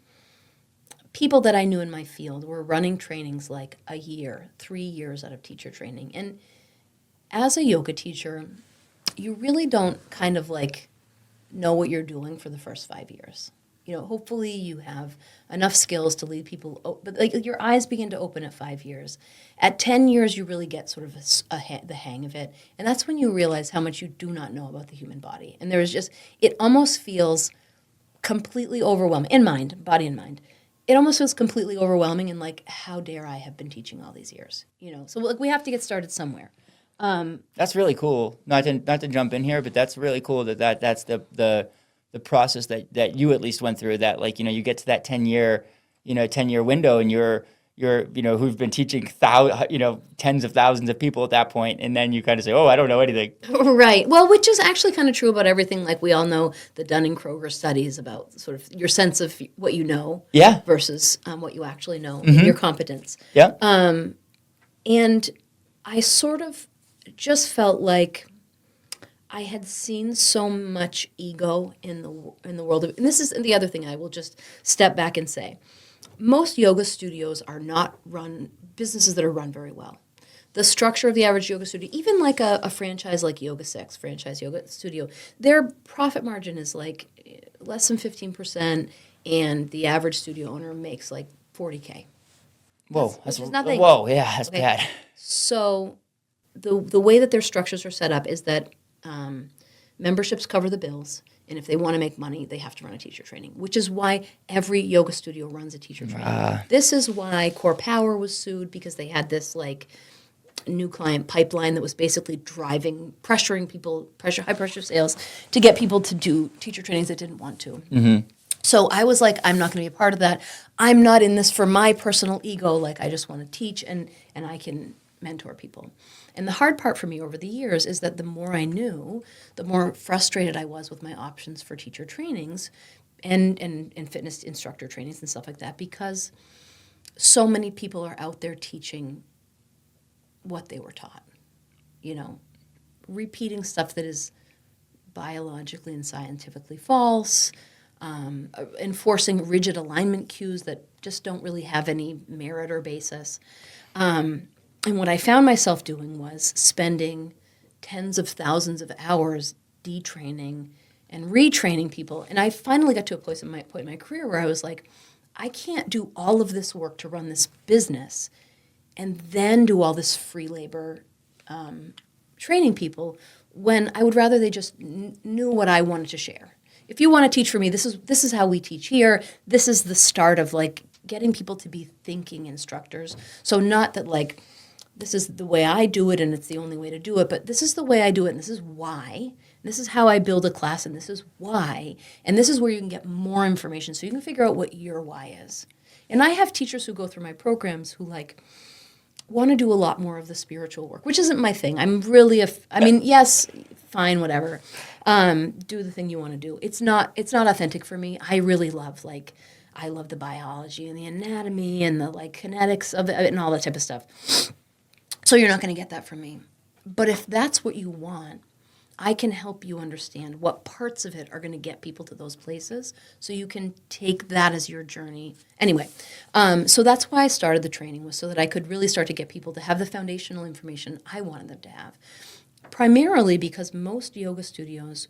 people that I knew in my field were running trainings like a year, 3 years out of teacher training. And as a yoga teacher, you really don't kind of like know what you're doing for the first 5 years. Hopefully you have enough skills to lead people, but like your eyes begin to open at 5 years. At 10 years, you really get sort of the hang of it. And that's when you realize how much you do not know about the human body. And it almost feels completely overwhelming, body and mind. It almost feels completely overwhelming and like, how dare I have been teaching all these years? So like we have to get started somewhere. That's really cool. Not to jump in here, but that's really cool that's the process that you at least went through, that like you get to that 10-year window, and you're who've been teaching tens of thousands of people at that point, and then you kind of say, oh, I don't know anything. Right. Well, which is actually kind of true about everything. Like we all know the Dunning-Kruger studies about sort of your sense of what you know, versus what you actually know, and your competence. Yeah. And I sort of just felt like I had seen so much ego in the world of, and this is the other thing I will just step back and say. Most yoga studios are not businesses that are run very well. The structure of the average yoga studio, even like a franchise like Yoga 6, franchise yoga studio, their profit margin is like less than 15%, and the average studio owner makes like $40K. Whoa, that's nothing. Whoa, yeah, that's bad. So the way that their structures are set up is that memberships cover the bills, and if they want to make money, they have to run a teacher training, which is why every yoga studio runs a teacher training. This is why Core Power was sued, because they had this like new client pipeline that was basically pressuring people, high pressure sales, to get people to do teacher trainings that didn't want to. Mm-hmm. So I was like, I'm not going to be a part of that. I'm not in this for my personal ego. Like, I just want to teach and I can mentor people. And the hard part for me over the years is that the more I knew, the more frustrated I was with my options for teacher trainings and fitness instructor trainings and stuff like that, because so many people are out there teaching what they were taught, repeating stuff that is biologically and scientifically false, enforcing rigid alignment cues that just don't really have any merit or basis. And what I found myself doing was spending tens of thousands of hours detraining and retraining people. And I finally got to a point in my career where I was like, I can't do all of this work to run this business and then do all this free labor training people, when I would rather they just knew what I wanted to share. If you want to teach for me, this is how we teach here. This is the start of like getting people to be thinking instructors. So not that like, this is the way I do it and it's the only way to do it, but this is the way I do it and this is why. This is how I build a class and this is why. And this is where you can get more information so you can figure out what your why is. And I have teachers who go through my programs who like want to do a lot more of the spiritual work, which isn't my thing. I'm really yes, fine, whatever. Do the thing you want to do. It's not authentic for me. I really love the biology and the anatomy and the like kinetics of it and all that type of stuff. So you're not going to get that from me. But if that's what you want, I can help you understand what parts of it are going to get people to those places so you can take that as your journey. Anyway, so that's why I started the training, was so that I could really start to get people to have the foundational information I wanted them to have. Primarily because most yoga studios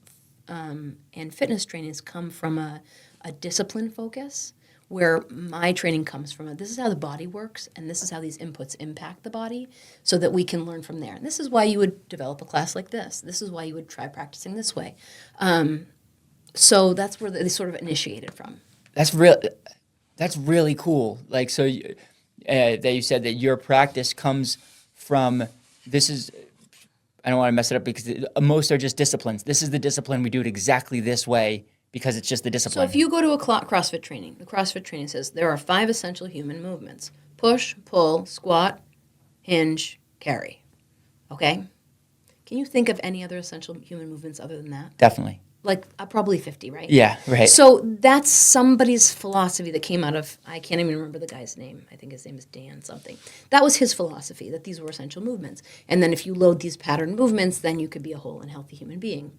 and fitness trainings come from a discipline focus, where my training comes from. This is how the body works, and this is how these inputs impact the body, so that we can learn from there. And this is why you would develop a class like this. This is why you would try practicing this way. So that's where they sort of initiated from. That's really cool. Like, so that you said that your practice comes from, this is, I don't want to mess it up because most are just disciplines. This is the discipline. We do it exactly this way because it's just the So discipline. if you go to a CrossFit training, the CrossFit training says there are 5 essential human movements: push, pull, squat, hinge, carry. Okay? Can you think of any other essential human movements other than that? Definitely. Like probably 50, right? Yeah, right. So that's somebody's philosophy that came out of, I can't even remember the guy's name. I think his name is Dan something. That was his philosophy, that these were essential movements. And then if you load these pattern movements, then you could be a whole and healthy human being.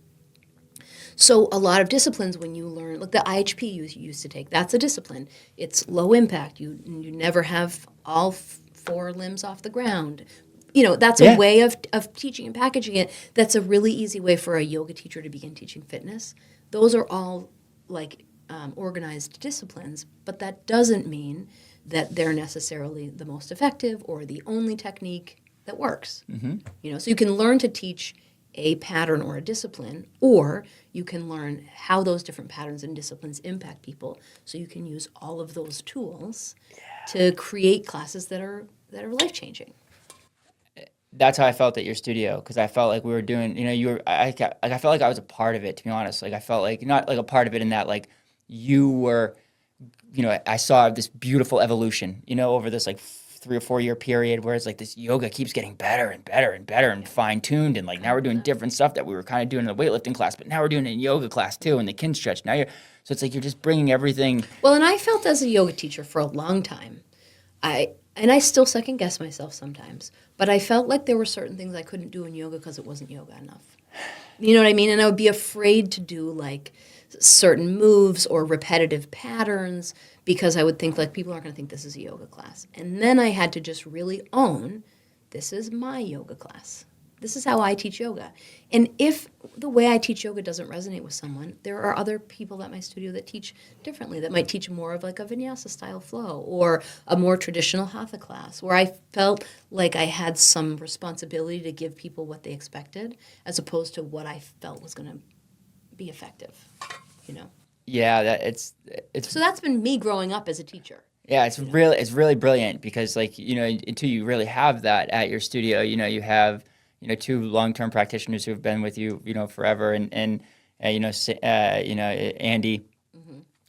So a lot of disciplines, when you learn, like the IHP you used to take, that's a discipline. It's low impact. You never have all 4 limbs off the ground. That's a way of teaching and packaging it. That's a really easy way for a yoga teacher to begin teaching fitness. Those are all like organized disciplines, but that doesn't mean that they're necessarily the most effective or the only technique that works. So you can learn to teach a pattern or a discipline, or you can learn how those different patterns and disciplines impact people. So you can use all of those tools to create classes that are life-changing. That's how I felt at your studio, because I felt like we were doing, I felt like I was a part of it, to be honest. Like I felt like, not like a part of it in that, like you were, I saw this beautiful evolution, over this like 3 or 4 year period where it's like this yoga keeps getting better and better and better and fine tuned. And like now we're doing different stuff that we were kind of doing in the weightlifting class, but now we're doing it in yoga class too, and the kin stretch. So it's like you're just bringing everything. Well, and I felt as a yoga teacher for a long time, I still second guess myself sometimes, but I felt like there were certain things I couldn't do in yoga because it wasn't yoga enough. You know what I mean? And I would be afraid to do like certain moves or repetitive patterns because I would think like people aren't going to think this is a yoga class. And then I had to just really own, this is my yoga class. This is how I teach yoga. And if the way I teach yoga doesn't resonate with someone, there are other people at my studio that teach differently, that might teach more of like a vinyasa style flow or a more traditional hatha class, where I felt like I had some responsibility to give people what they expected as opposed to what I felt was going to be effective, Yeah, it's So that's been me growing up as a teacher. Yeah, it's really brilliant because like, until you really have that at your studio, you have 2 long-term practitioners who have been with you, forever, and Andy,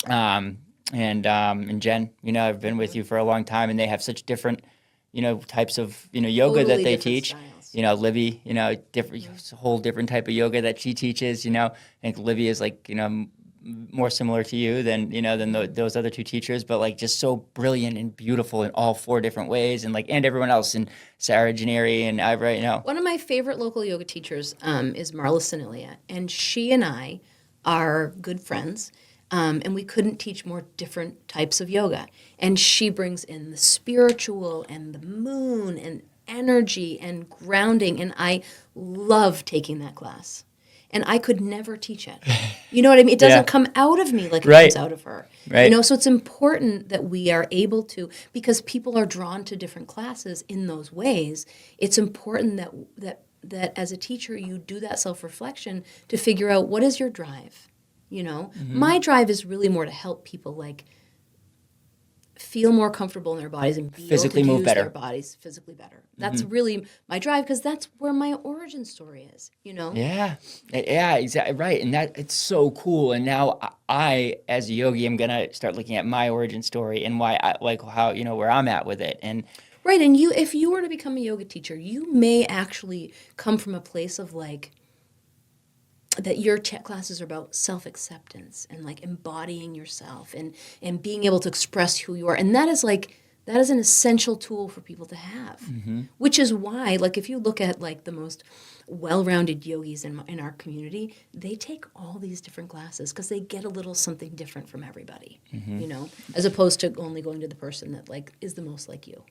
and Jen, have been with you for a long time, and they have such different, types of, yoga that Totally they different teach. styles. Livy, different, it's a whole different type of yoga that she teaches. I think Livy is like, more similar to you than those other 2 teachers, but like just so brilliant and beautiful in all 4 different ways, and everyone else, and Sara Curry and I, One of my favorite local yoga teachers is Marla Sanilia, and she and I are good friends, and we couldn't teach more different types of yoga. And she brings in the spiritual and the moon and energy and grounding, and I love taking that class. And I could never teach it. You know what I mean? It doesn't come out of me like it comes out of her. Right. So it's important that we are able to, because people are drawn to different classes in those ways. It's important that as a teacher you do that self-reflection to figure out what is your drive. My drive is really more to help people like feel more comfortable in their bodies and be Physically able to move use better. their bodies physically better. That's really my drive, because that's where my origin story is, Yeah, exactly right, and that it's so cool. And now I, as a yogi, am gonna start looking at my origin story and why I like how where I'm at with it. And Right, and if you were to become a yoga teacher, you may actually come from a place of like that your classes are about self-acceptance and like embodying yourself and being able to express who you are. And that is an essential tool for people to have, which is why, like, if you look at like the most well-rounded yogis in our community, they take all these different classes because they get a little something different from everybody, as opposed to only going to the person that like is the most like you.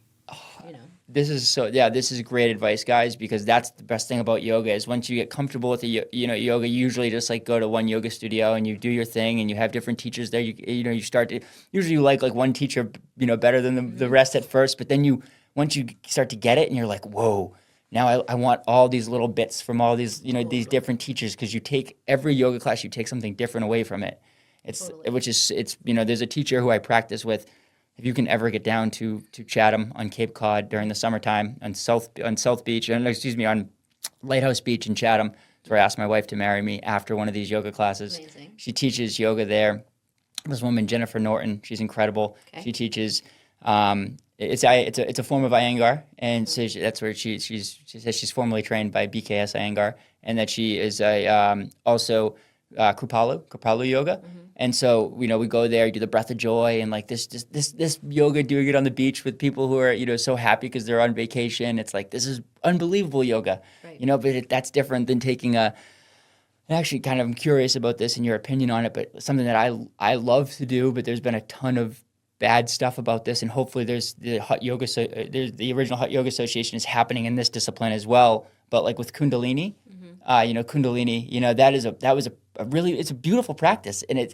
this is great advice, guys, because that's the best thing about yoga is once you get comfortable with the yoga, you usually just like go to one yoga studio and you do your thing, and you have different teachers there. You start to usually you like one teacher better than the rest at first, but then once you start to get it and you're like, whoa, now I want all these little bits from all these these different teachers, because you take every yoga class, you take something different away from it. It's Totally. which is it's there's a teacher who I practice with if you can ever get down to Chatham on Cape Cod during the summertime on South Beach, and excuse me, on Lighthouse Beach in Chatham, that's where I asked my wife to marry me after one of these yoga classes. Amazing. She teaches yoga there. This woman, Jennifer Norton, she's incredible. Okay. She teaches. It's a form of Iyengar, and so that's where she says she's formally trained by BKS Iyengar, and that she is also Kripalu yoga. And so, we go there, do the breath of joy, and like this yoga, doing it on the beach with people who are, so happy because they're on vacation. It's like, this is unbelievable yoga, Right. but that's different than taking actually kind of I'm curious about this and your opinion on it, but something that I love to do, but there's been a ton of bad stuff about this, and hopefully there's the original Hot Yoga Association is happening in this discipline as well. But like with Kundalini, Kundalini, that was a really, it's a beautiful practice, and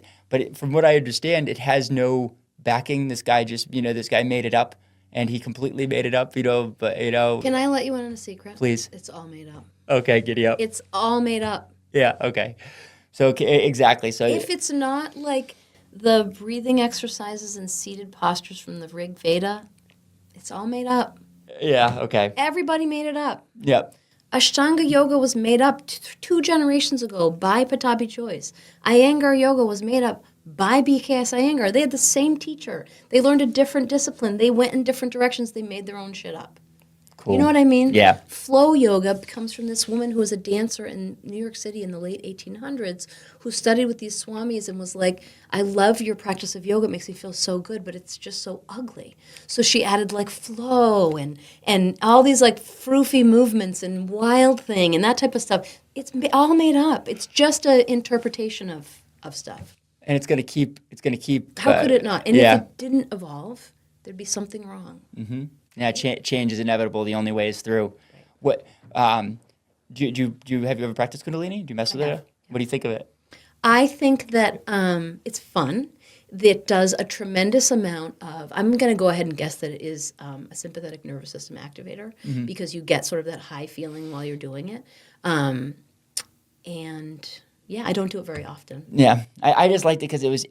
from what I understand, it has no backing. This guy this guy made it up, and he completely made it up, but Can I let you in on a secret? Please. It's all made up. Okay, giddy up. It's all made up. Yeah, okay. So, exactly. So If it's not like the breathing exercises and seated postures from the Rig Veda, it's all made up. yeah, okay. Everybody made it up. Yep. Ashtanga yoga was made up 2 generations ago by Patabi Choice. Iyengar yoga was made up by BKS Iyengar. They had the same teacher. They learned a different discipline. They went in different directions. They made their own shit up. Cool. You know what I mean? Yeah. Flow yoga comes from this woman who was a dancer in New York City in the late 1800s who studied with these swamis and was like, I love your practice of yoga. It makes me feel so good, but it's just so ugly. So she added like flow and all these like froofy movements and wild thing and that type of stuff. It's all made up. It's just an interpretation of stuff. And it's gonna keep. How could it not? And yeah. if it didn't evolve, there'd be something wrong. Mm-hmm. Yeah, change is inevitable. The only way is through. Right. What have you ever practiced Kundalini? Do you mess with it? have, What do you think of it? I think that it's fun. It does a tremendous amount of, I'm going to go ahead and guess that it is a sympathetic nervous system activator because you get sort of that high feeling while you're doing it. And yeah, I don't do it very often. Yeah, I just liked it because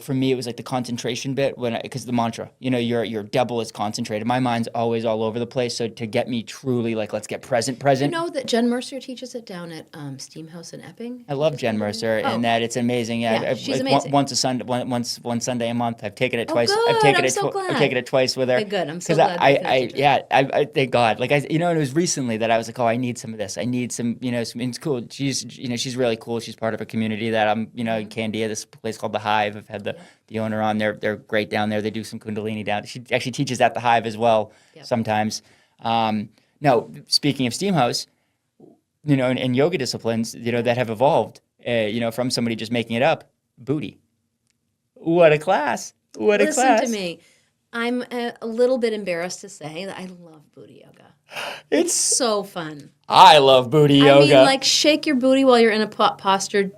for me it was like the concentration bit because the mantra, your double is concentrated. My mind's always all over the place, so to get me truly like let's get present. You know that Jen Mercer teaches it down at Steam House in Epping. I love Jen Mercer and that it's amazing. Yeah, she's amazing. One Sunday a month. I've taken it twice. Good. I've taken I'm so glad. I've taken it twice with her. Okay, good. I'm so glad. I thank God. Like and it was recently that I was like, oh, I need some of this. I need some. It's cool. She's really cool. She's part of a community that I'm. In Candia, this place called the Hive. I've had the owner on there. They're great down there. They do some Kundalini down. She actually teaches at the Hive as well sometimes. Now, speaking of Steam House, and yoga disciplines, that have evolved, from somebody just making it up. Booty. What a class. Listen to me. I'm a little bit embarrassed to say that I love booty yoga. It's so fun. I love booty yoga. I mean, like, shake your booty while you're in a posture,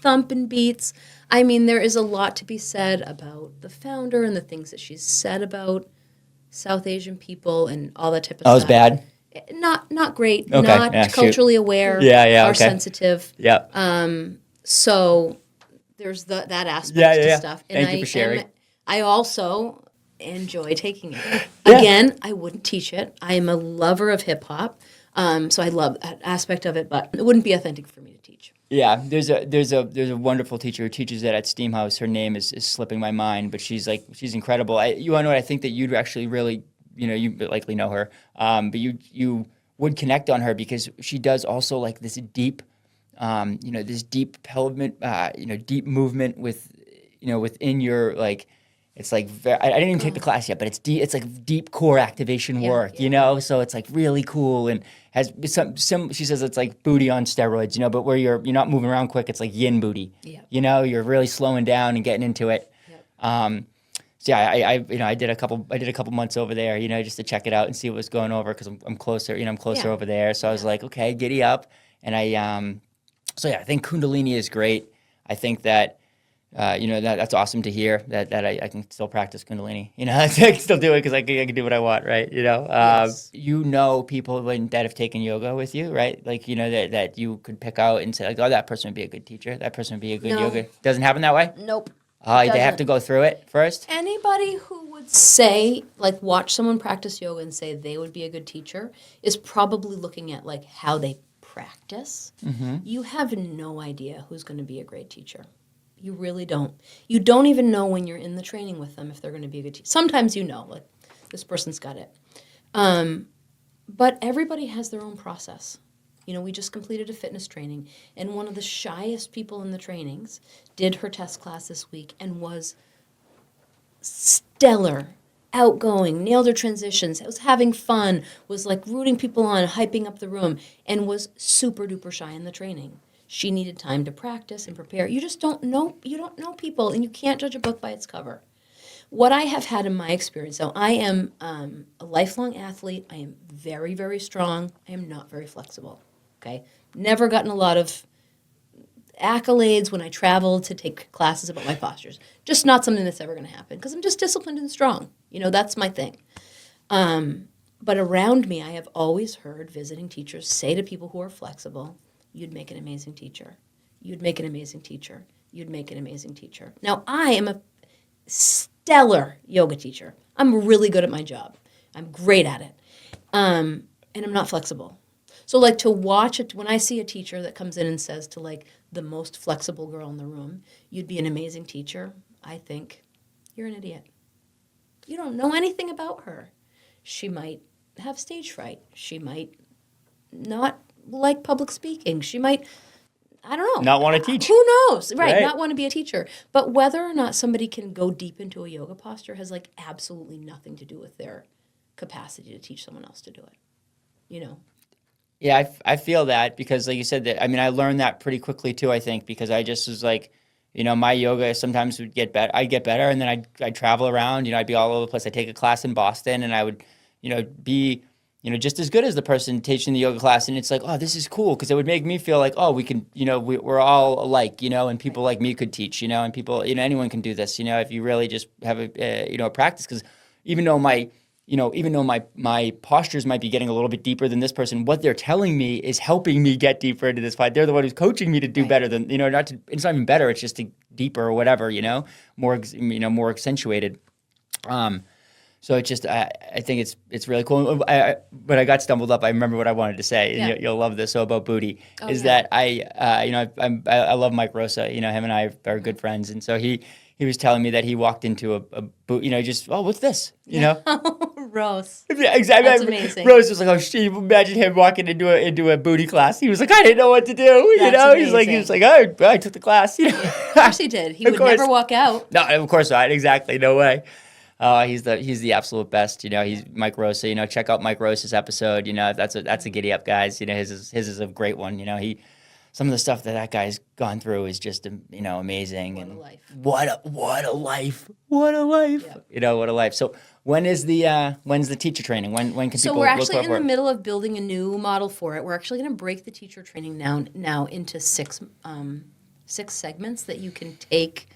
thumping beats. I mean, there is a lot to be said about the founder and the things that she's said about South Asian people and all that type of stuff. That was bad? Not great. Okay. Not culturally aware. Or sensitive. Yeah. So there's that aspect to stuff. And Thank you for sharing. I also enjoy taking it. Again, I wouldn't teach it. I am a lover of hip hop, so I love that aspect of it, but it wouldn't be authentic for me to teach. Yeah, there's a wonderful teacher who teaches it at Steam House. Her name is slipping my mind, but she's incredible. You want to know what I think that you'd actually really, you likely know her, but you would connect on her because she does also like this deep, this deep deep movement with, within your like. It's like I didn't even take the class yet, but it's deep. It's like deep core activation work, So it's like really cool and has some. She says it's like booty on steroids, but where you're not moving around quick. It's like yin booty. Yeah. You're really slowing down and getting into it. Yep. So yeah, I did a couple months over there, just to check it out and see what was going over because I'm closer. I'm closer over there. So I was like, okay, giddy up, and I I think Kundalini is great. I think that. That's awesome to hear that I can still practice Kundalini. I can still do it because I can do what I want, right? Yes. People that have taken yoga with you, right? Like, that you could pick out and say, like, oh, that person would be a good teacher. That person would be a good yoga. Doesn't happen that way? Nope. They have doesn't- to go through it first? Anybody who would say, like, watch someone practice yoga and say they would be a good teacher is probably looking at, like, how they practice. You have no idea who's going to be a great teacher. You really don't. You don't even know when you're in the training with them if they're going to be a good teacher. Sometimes you know, like, this person's got it. But everybody has their own process. You know, we just completed a fitness training, and one of the shyest people in the trainings did her test class this week and was stellar, outgoing, nailed her transitions, was having fun, was like rooting people on, hyping up the room, and was super duper shy in the training. She needed time to practice and prepare. You just don't know. You don't know people, and you can't judge a book by its cover. What I have had in my experience, so I am a lifelong athlete. I am very, very strong. I am not very flexible. Okay, never gotten a lot of accolades when I traveled to take classes about my postures. Just not something that's ever going to happen because I'm just disciplined and strong. You know, that's my thing. But around me, I have always heard visiting teachers say to people who are flexible, "You'd make an amazing teacher. You'd make an amazing teacher. You'd make an amazing teacher." Now, I am a stellar yoga teacher. I'm really good at my job. I'm great at it. And I'm not flexible. So, like, to watch it, when I see a teacher that comes in and says to, like, the most flexible girl in the room, "You'd be an amazing teacher," I think, you're an idiot. You don't know anything about her. She might have stage fright. She might not like public speaking. She might, I don't know. Not want to teach. Who knows? Right, Right. not want to be a teacher. But whether or not somebody can go deep into a yoga posture has, like, absolutely nothing to do with their capacity to teach someone else to do it. You know? Yeah, I feel that because, like you said, that I mean, I learned that pretty quickly too. I think because I just was like, you know, my yoga sometimes would get better. I'd get better, and then I'd travel around. You know, I'd be all over the place. I'd take a class in Boston, and I would, you know, be, you know, just as good as the person teaching the yoga class. And it's like, oh, this is cool because it would make me feel like, oh, we can, you know, we're all alike, you know, and people like me could teach, you know, and people, you know, anyone can do this, you know, if you really just have a you know, a practice. Because even though my postures might be getting a little bit deeper than this person, what they're telling me is helping me get deeper into this fight. They're the one who's coaching me to do better than, you know, it's not even better. It's just deeper or whatever, you know, more accentuated. So it's just, I think it's really cool. But I got stumbled up. I remember what I wanted to say. Yeah. And you'll love this. So about booty is yeah. that I love Mike Rosa. You know, him and I are good friends. And so he was telling me that he walked into a boot, you know, just, oh, what's this? You know? Rose. Yeah, exactly. That's amazing. Rose was like, "Oh, shit! Imagine him walking into a booty class." He was like, "I didn't know what to do." You That's know, he was amazing. like, "Oh, I took the class." You know, Of course he did. He Of would course. never walk out. No, of course not. Exactly. No way. He's the absolute best. You know, he's Mike Rosa. You know, check out Mike Rosa's episode. You know, that's a giddy up, guys. You know, his is a great one. You know, some of the stuff that guy's gone through is just, you know, amazing. What a and life. What a life. What a life. Yep. You know, what a life. So when's the teacher training? When can So people we're look actually up in for the it? middle of building a new model for it. We're actually going to break the teacher training now into six segments that you can take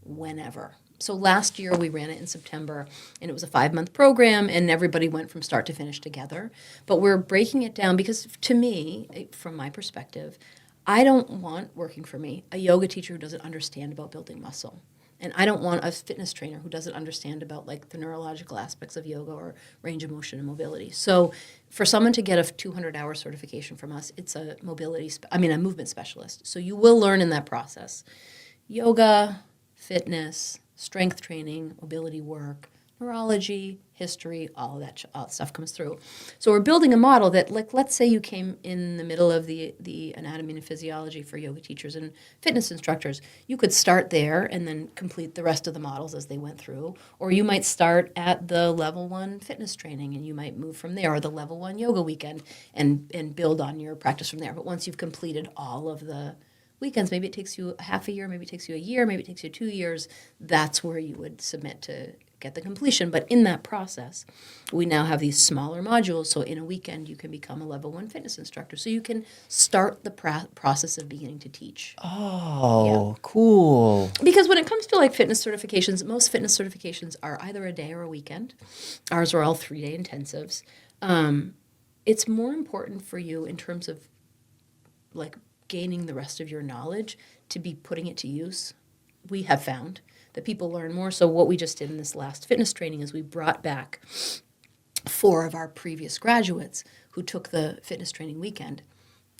whenever. So last year we ran it in September, and it was a 5-month program, and everybody went from start to finish together. But we're breaking it down because, to me, from my perspective, I don't want, working for me, a yoga teacher who doesn't understand about building muscle. And I don't want a fitness trainer who doesn't understand about, like, the neurological aspects of yoga or range of motion and mobility. So for someone to get a 200-hour certification from us, it's a movement specialist. So you will learn in that process yoga, fitness, strength training, mobility work, neurology, history, all that stuff comes through. So we're building a model that, like, let's say you came in the middle of the anatomy and physiology for yoga teachers and fitness instructors. You could start there and then complete the rest of the models as they went through. Or you might start at the level 1 fitness training and you might move from there, or the level 1 yoga weekend and build on your practice from there. But once you've completed all of the weekends, maybe it takes you half a year, maybe it takes you a year, maybe it takes you 2 years, that's where you would submit to get the completion. But in that process, we now have these smaller modules, so in a weekend you can become a level 1 fitness instructor. So you can start the process of beginning to teach. Oh, cool. Because when it comes to, like, fitness certifications, most fitness certifications are either a day or a weekend. Ours are all 3-day intensives. It's more important for you in terms of, like, gaining the rest of your knowledge to be putting it to use. We have found that people learn more. So what we just did in this last fitness training is we brought back 4 of our previous graduates who took the fitness training weekend.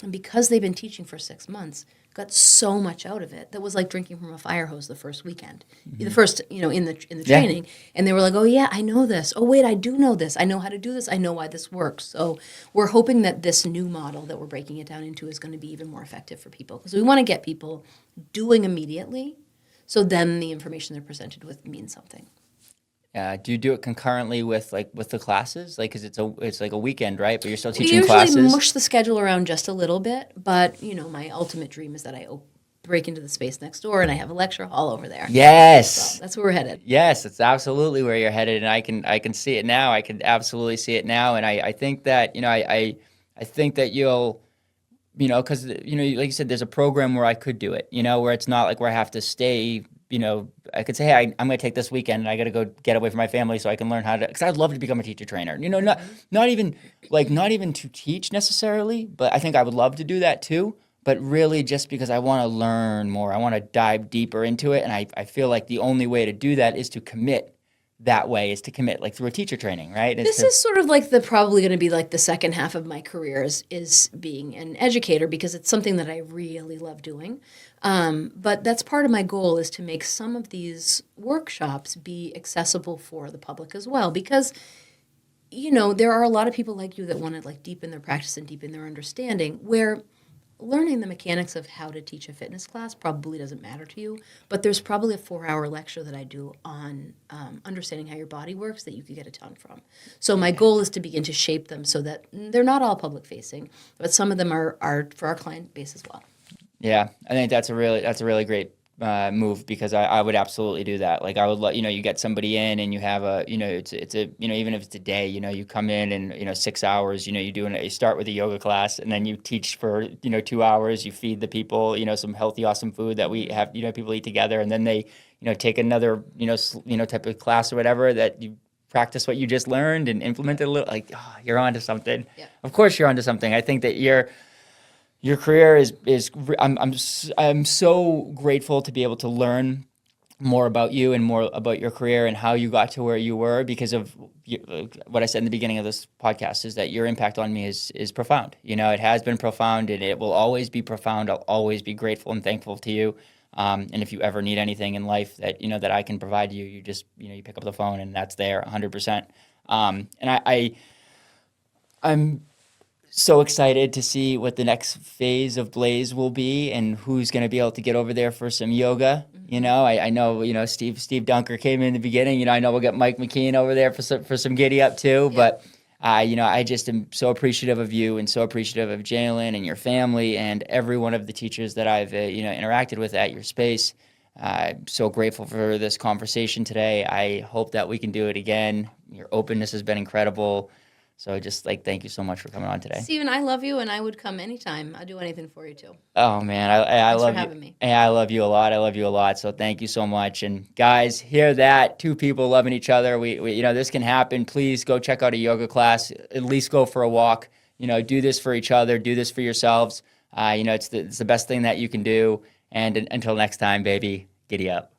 And because they've been teaching for 6 months, got so much out of it that was like drinking from a fire hose the first weekend, the first, in the training. And they were like, oh yeah, I know this. Oh wait, I do know this. I know how to do this. I know why this works. So we're hoping that this new model that we're breaking it down into is going to be even more effective for people, because we want to get people doing immediately. So then the information they're presented with means something. Do you do it concurrently with the classes? Like, cause it's like a weekend, right? But you're still We teaching usually classes. mush the schedule around just a little bit, but my ultimate dream is that I break into the space next door and I have a lecture hall over there. Yes. So that's where we're headed. Yes, it's absolutely where you're headed, and I can see it now. I can absolutely see it now, and I think that I think that you'll because like you said, there's a program where I could do it, where it's not like where I have to stay. I could say, hey, I'm going to take this weekend and I got to go get away from my family so I can learn how to, because I'd love to become a teacher trainer. Not even to teach necessarily, but I think I would love to do that too. But really just because I want to learn more, I want to dive deeper into it. And I feel like the only way to do that is to commit that way, is to commit like through a teacher training, right? This is sort of like probably going to be like the second half of my career is being an educator, because it's something that I really love doing. But that's part of my goal, is to make some of these workshops be accessible for the public as well, because there are a lot of people like you that want to like deepen their practice and deepen their understanding, where learning the mechanics of how to teach a fitness class probably doesn't matter to you, but there's probably a 4-hour lecture that I do on understanding how your body works that you could get a ton from. So my goal is to begin to shape them so that they're not all public facing, but some of them are for our client base as well. Yeah, I think that's a really great move, because I would absolutely do that. Like I would you get somebody in and you have it's a even if it's a day, you come in and 6 hours, you start with a yoga class and then you teach for 2 hours, you feed the people some healthy awesome food that we have people eat together, and then they take another type of class or whatever, that you practice what you just learned and implement it a little. Like, oh, you're onto something. Yeah. Of course you're onto something. I think that your career is I'm so grateful to be able to learn more about you and more about your career and how you got to where you were, because of what I said in the beginning of this podcast, is that your impact on me is profound. It has been profound, and it will always be profound. I'll always be grateful and thankful to you. And if you ever need anything in life that that I can provide you, you just you pick up the phone and that's there 100%. And I'm so excited to see what the next phase of Blaze will be and who's going to be able to get over there for some yoga. I know, Steve Dunker came in the beginning. I know we'll get Mike McKean over there for some giddy up too. Yeah. But, I just am so appreciative of you and so appreciative of Jalen and your family and every one of the teachers that I've, interacted with at your space. So grateful for this conversation today. I hope that we can do it again. Your openness has been incredible. So just thank you so much for coming on today. Steven, I love you, and I would come anytime. I'd do anything for you too. Oh man, I love you. Thanks for having me. And I love you a lot. I love you a lot. So thank you so much. And guys, hear that? 2 people loving each other. We this can happen. Please go check out a yoga class. At least go for a walk. Do this for each other. Do this for yourselves. It's the best thing that you can do. And until next time, baby, giddy up.